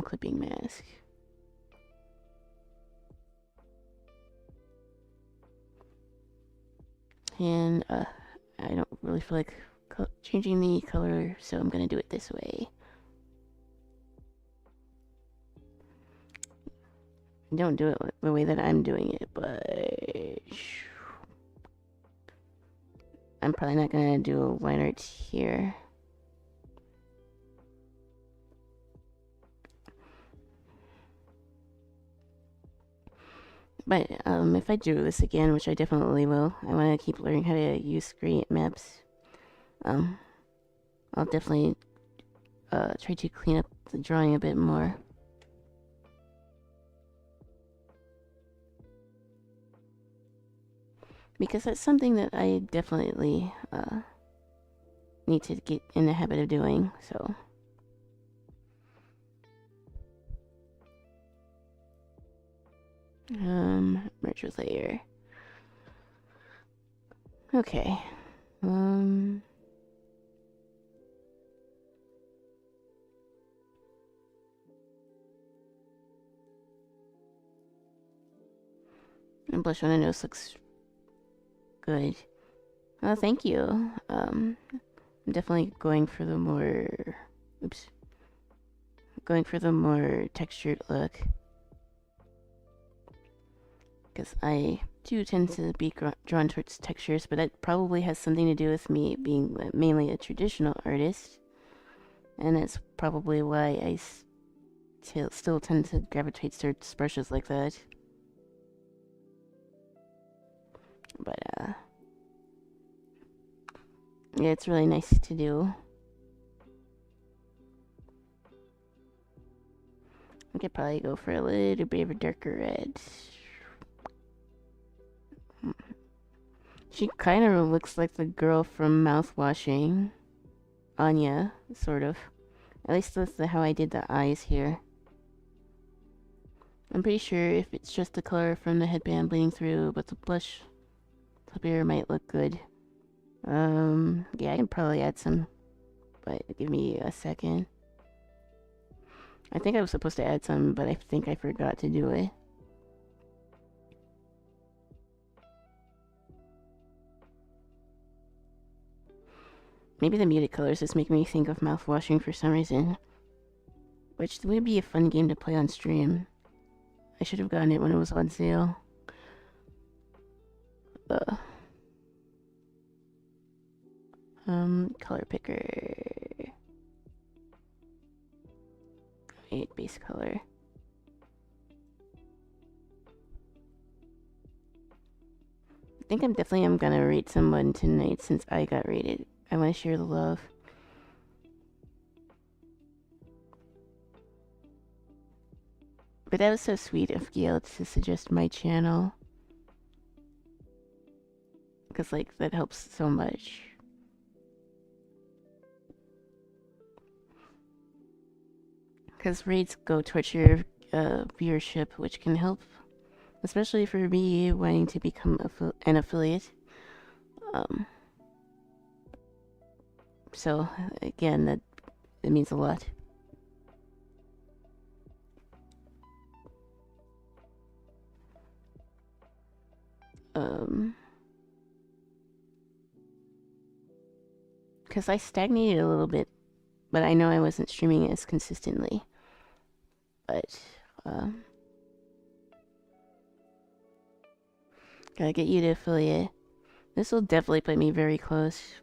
Clipping mask. And, I don't really feel like changing the color, so I'm gonna do it this way. Don't do it the way that I'm doing it, but I'm probably not gonna do a line art here. But if I do this again, which I definitely will, I want to keep learning how to use gradient maps. I'll definitely try to clean up the drawing a bit more. Because that's something that I definitely need to get in the habit of doing, so. Merge with layer. Okay. And blush on the nose looks good. Oh, thank you. I'm definitely going for the more, going for the more textured look. Because I do tend to be drawn towards textures, but that probably has something to do with me being mainly a traditional artist. And that's probably why I still tend to gravitate towards brushes like that. But, yeah, it's really nice to do. I could probably go for a little bit of a darker red. She kind of looks like the girl from Mouthwashing. Anya, sort of. At least that's how I did the eyes here. I'm pretty sure if it's just the color from the headband bleeding through, but the blush top here might look good. Yeah, I can probably add some, but give me a second. I think I was supposed to add some, but I think I forgot to do it. Maybe the muted colors just make me think of mouthwashing for some reason. Which would be a fun game to play on stream. I should have gotten it when it was on sale. Color picker. Wait, base color. I think I'm gonna rate someone tonight since I got rated. I want to share the love. But that was so sweet of Gail to suggest my channel. Because, like, that helps so much. Because raids go towards your viewership, which can help. Especially for me wanting to become an affiliate. So, again, it means a lot. Because I stagnated a little bit, but I know I wasn't streaming as consistently. But, gotta get you to affiliate. This will definitely put me very close.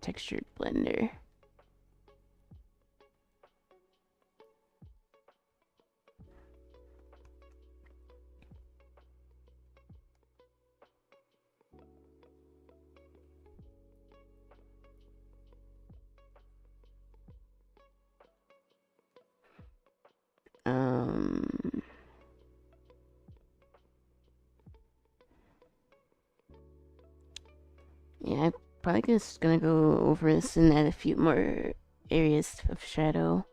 Textured blender. Yeah, I'm probably just gonna go over this and add a few more areas of shadow.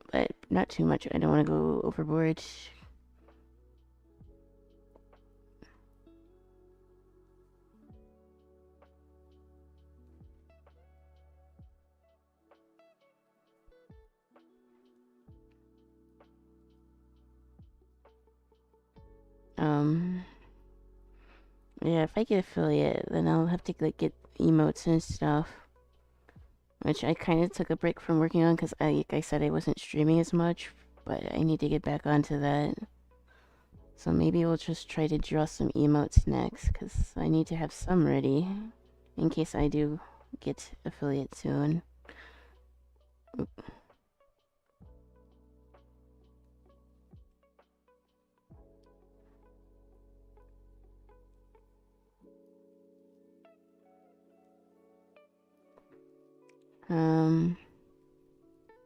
But not too much. I don't want to go overboard. Yeah, if I get affiliate, then I'll have to like get emotes and stuff. Which I kind of took a break from working on because, like I said, I wasn't streaming as much. But I need to get back onto that. So maybe we'll just try to draw some emotes next because I need to have some ready in case I do get affiliate soon. Oop.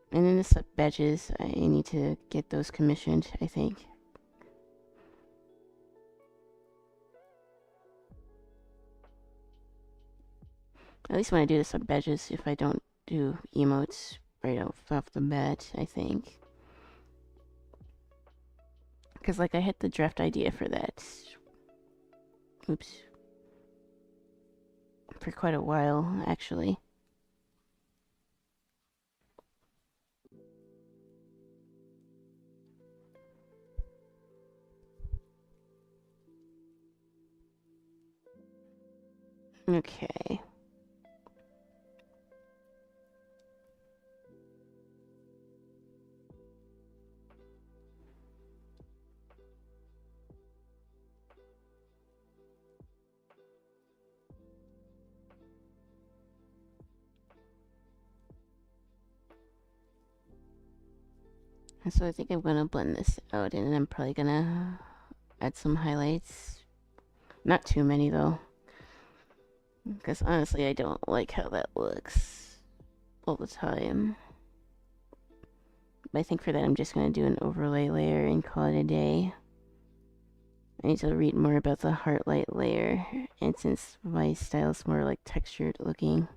And then the sub badges, I need to get those commissioned, I think. At least when I do the sub badges, if I don't do emotes right off the bat, I think. Because, like, I had the draft idea for that. Oops. For quite a while, actually. Okay. So I think I'm gonna blend this out, and I'm probably gonna add some highlights. Not too many, though. Because honestly, I don't like how that looks all the time. But I think for that, I'm just going to do an overlay layer and call it a day. I need to read more about the heartlight layer, and since my style is more like textured looking,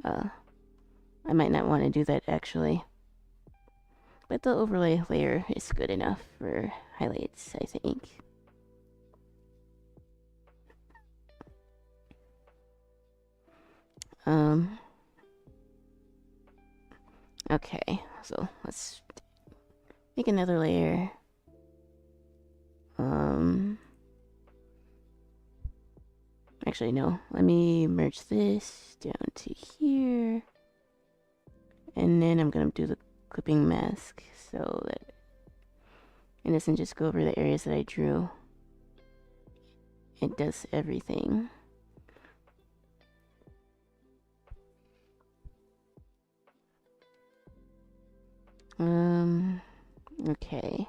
I might not want to do that actually. But the overlay layer is good enough for highlights, I think. Okay, so let's make another layer. Actually, no. Let me merge this down to here. And then I'm going to do the clipping mask so that it doesn't just go over the areas that I drew. It does everything. Okay.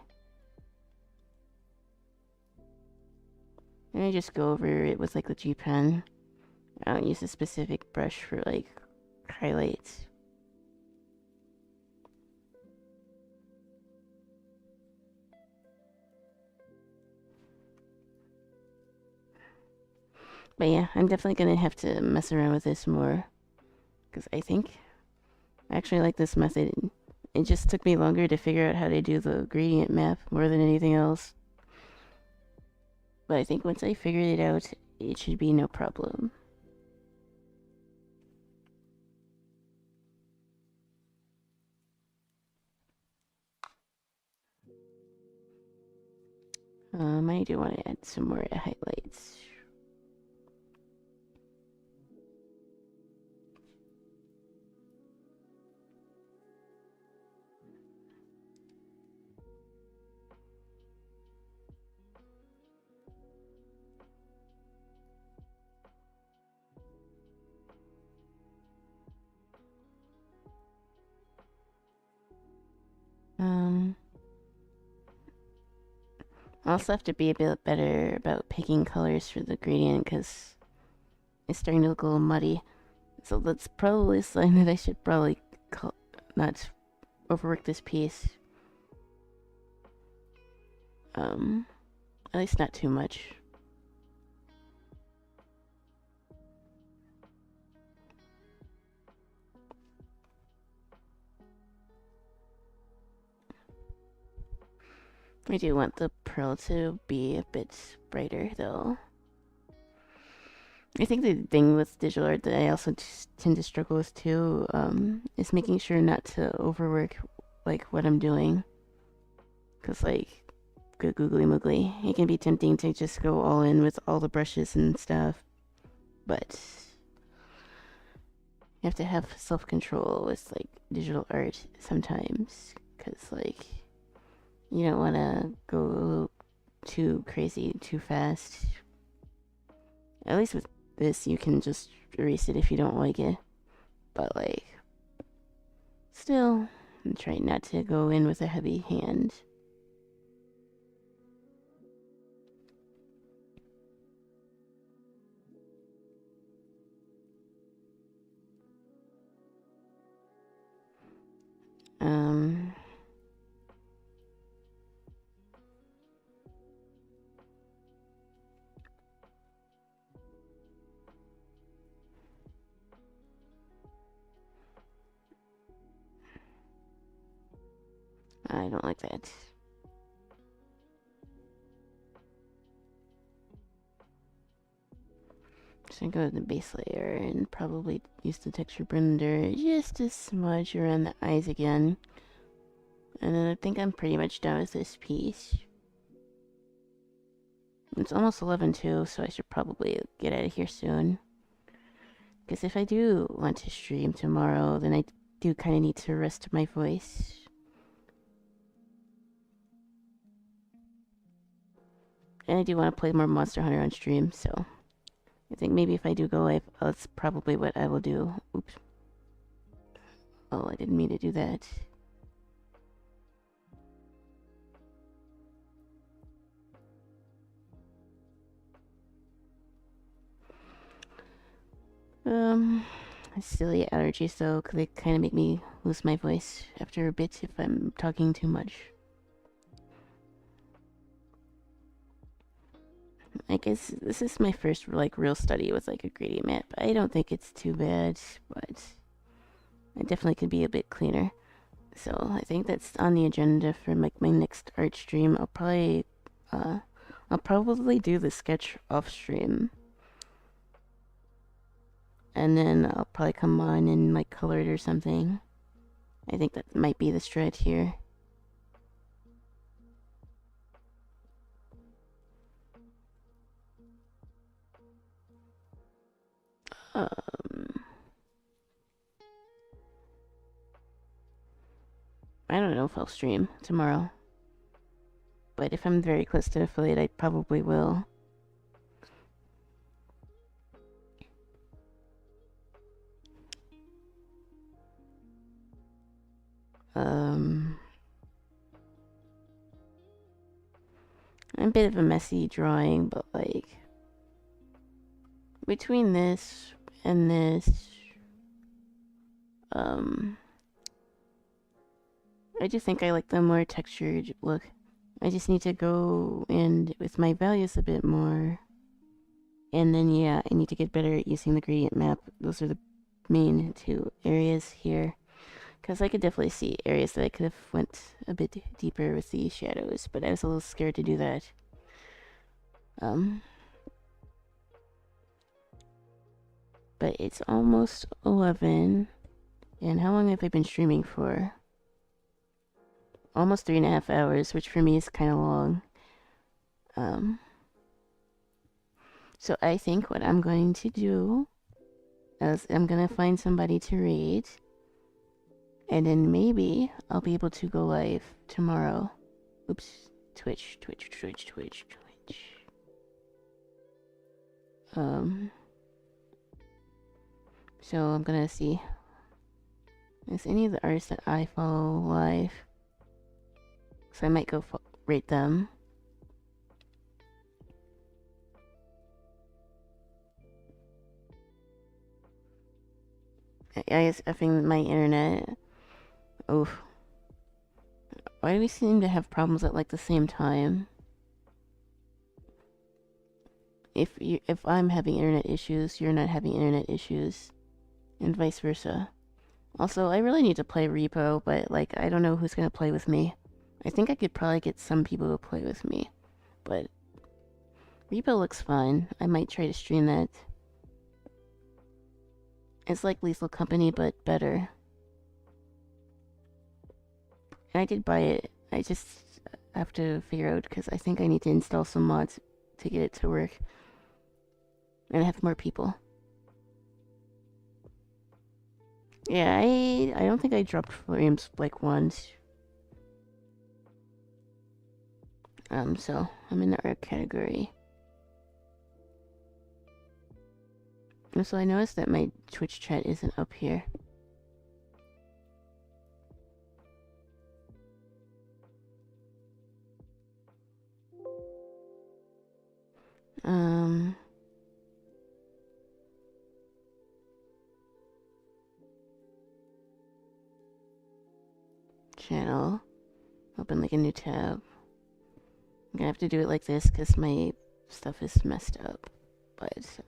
And I just go over it with like the G pen. I don't use a specific brush for like highlights. But yeah, I'm definitely gonna have to mess around with this more. Because I think I actually like this method. It just took me longer to figure out how to do the gradient map more than anything else. But I think once I figured it out, it should be no problem. I do want to add some more highlights. I also have to be a bit better about picking colors for the gradient because it's starting to look a little muddy. So that's probably a sign that I should probably not overwork this piece. At least not too much. I do want the pearl to be a bit brighter though. I think the thing with digital art that I also tend to struggle with too is making sure not to overwork like what I'm doing. Cause like good googly moogly, it can be tempting to just go all in with all the brushes and stuff, but you have to have self-control with like digital art sometimes, cause like you don't want to go too crazy too fast. At least with this, you can just erase it if you don't like it. But like, still, I'm trying not to go in with a heavy hand. I don't like that. Just gonna go to the base layer and probably use the texture blender just a smudge around the eyes again. And then I think I'm pretty much done with this piece. It's almost 11 too, so I should probably get out of here soon. Because if I do want to stream tomorrow, then I do kind of need to rest my voice. And I do want to play more Monster Hunter on stream, so I think maybe if I do go live, that's probably what I will do. Oops. Oh, I didn't mean to do that. Silly allergies though, 'cause they kind of make me lose my voice after a bit if I'm talking too much. I guess this is my first like real study with like a gradient map. I don't think it's too bad, but I definitely could be a bit cleaner. So I think that's on the agenda for like my next art stream. I'll probably do the sketch off stream. And then I'll probably come on and like color it or something. I think that might be the strat here. I don't know if I'll stream tomorrow. But if I'm very close to affiliate, I probably will. I'm a bit of a messy drawing, but like between this and this, I just think I like the more textured look. I just need to go in with my values a bit more. And then, yeah, I need to get better at using the gradient map. Those are the main two areas here. Because I could definitely see areas that I could have went a bit deeper with the shadows, but I was a little scared to do that. But it's almost 11. And how long have I been streaming for? Almost 3.5 hours, which for me is kind of long. So I think what I'm going to do is I'm going to find somebody to raid. And then maybe I'll be able to go live tomorrow. Oops. Twitch. So I'm gonna see. Is any of the artists that I follow live? So I might go rate them. I guess effing my internet. Oof. Why do we seem to have problems at like the same time? If I'm having internet issues, you're not having internet issues, and vice versa. Also, I really need to play Repo, but like I don't know who's gonna play with me. I think I could probably get some people to play with me, but Repo looks fun. I might try to stream that. It's like Lethal Company, but better. And I did buy it. I just have to figure out, because I think I need to install some mods to get it to work. And have more people. Yeah, I don't think I dropped frames like once. So I'm in the art category. And so I noticed that my Twitch chat isn't up here. Channel. Open like a new tab. I'm gonna have to do it like this because my stuff is messed up. But,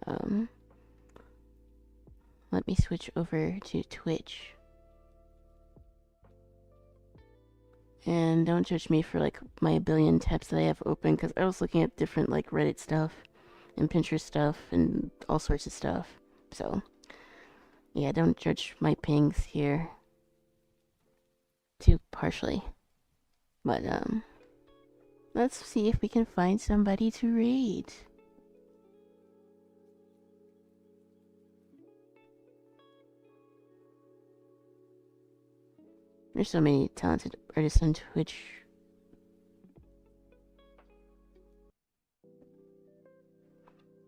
let me switch over to Twitch. And don't judge me for like my billion tabs that I have open, because I was looking at different like Reddit stuff and Pinterest stuff and all sorts of stuff. So, yeah, don't judge my pings here too partially. But, let's see if we can find somebody to raid. There's so many talented artists on Twitch.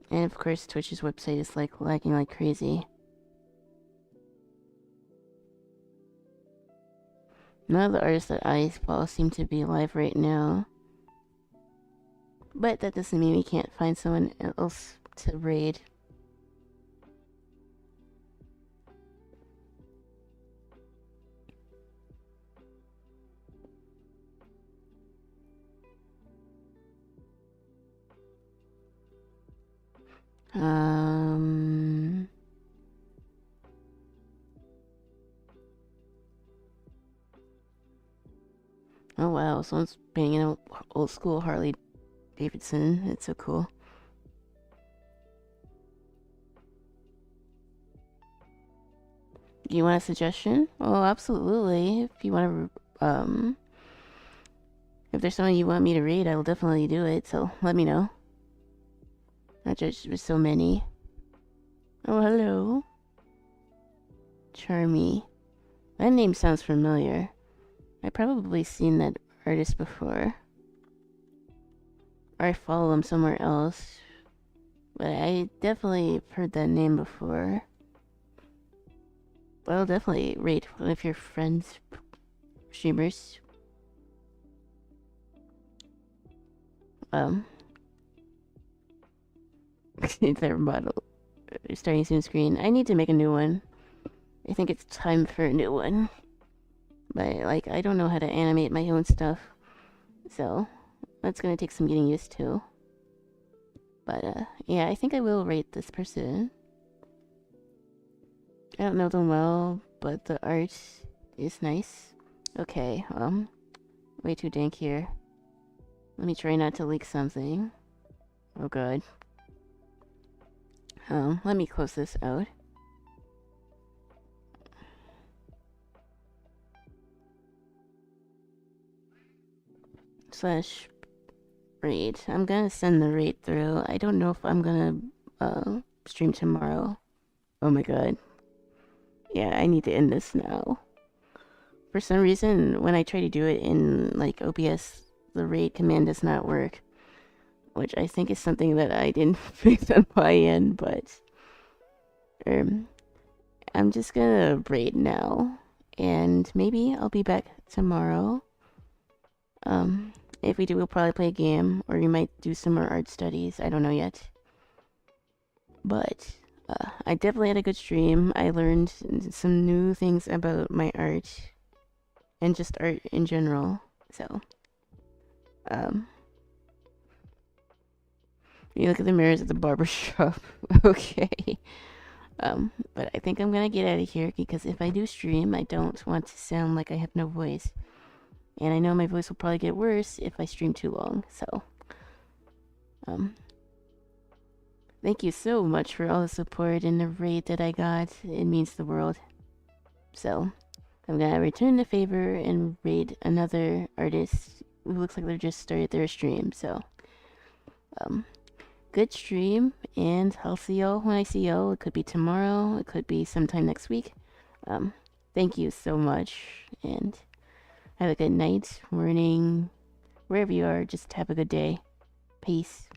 And of course, Twitch's website is like lagging like crazy. None of the artists that I follow seem to be live right now. But that doesn't mean we can't find someone else to raid. Oh wow, someone's painting an old school Harley Davidson. It's so cool. Do you want a suggestion? Oh, absolutely. If you want to, if there's something you want me to read, I will definitely do it. So let me know. Not just with so many. Oh, hello. Charmy. That name sounds familiar. I've probably seen that artist before. Or I follow him somewhere else. But I definitely heard that name before. But I'll definitely rate one of your friends' streamers. Their model starting soon screen. I need to make a new one. I think it's time for a new one. But, like, I don't know how to animate my own stuff. So, that's gonna take some getting used to. But, yeah, I think I will rate this person. I don't know them well, but the art is nice. Okay, way too dank here. Let me try not to leak something. Oh, good. Let me close this out. Slash raid. I'm gonna send the raid through. I don't know if I'm gonna stream tomorrow. Oh my god. Yeah, I need to end this now. For some reason, when I try to do it in like OBS, the raid command does not work, which I think is something that I didn't fix on my end. But I'm just gonna raid now, and maybe I'll be back tomorrow. If we do, we'll probably play a game, or we might do some more art studies. I don't know yet. But I definitely had a good stream. I learned some new things about my art and just art in general. So, you look at the mirrors at the barber shop. Okay. But I think I'm gonna get out of here because if I do stream, I don't want to sound like I have no voice. And I know my voice will probably get worse if I stream too long. So, thank you so much for all the support and the raid that I got. It means the world. So, I'm gonna return the favor and raid another artist who looks like they just started their stream. So, good stream, and I'll see y'all when I see y'all. It could be tomorrow, it could be sometime next week. Thank you so much, and have a good night, morning, wherever you are. Just have a good day. Peace.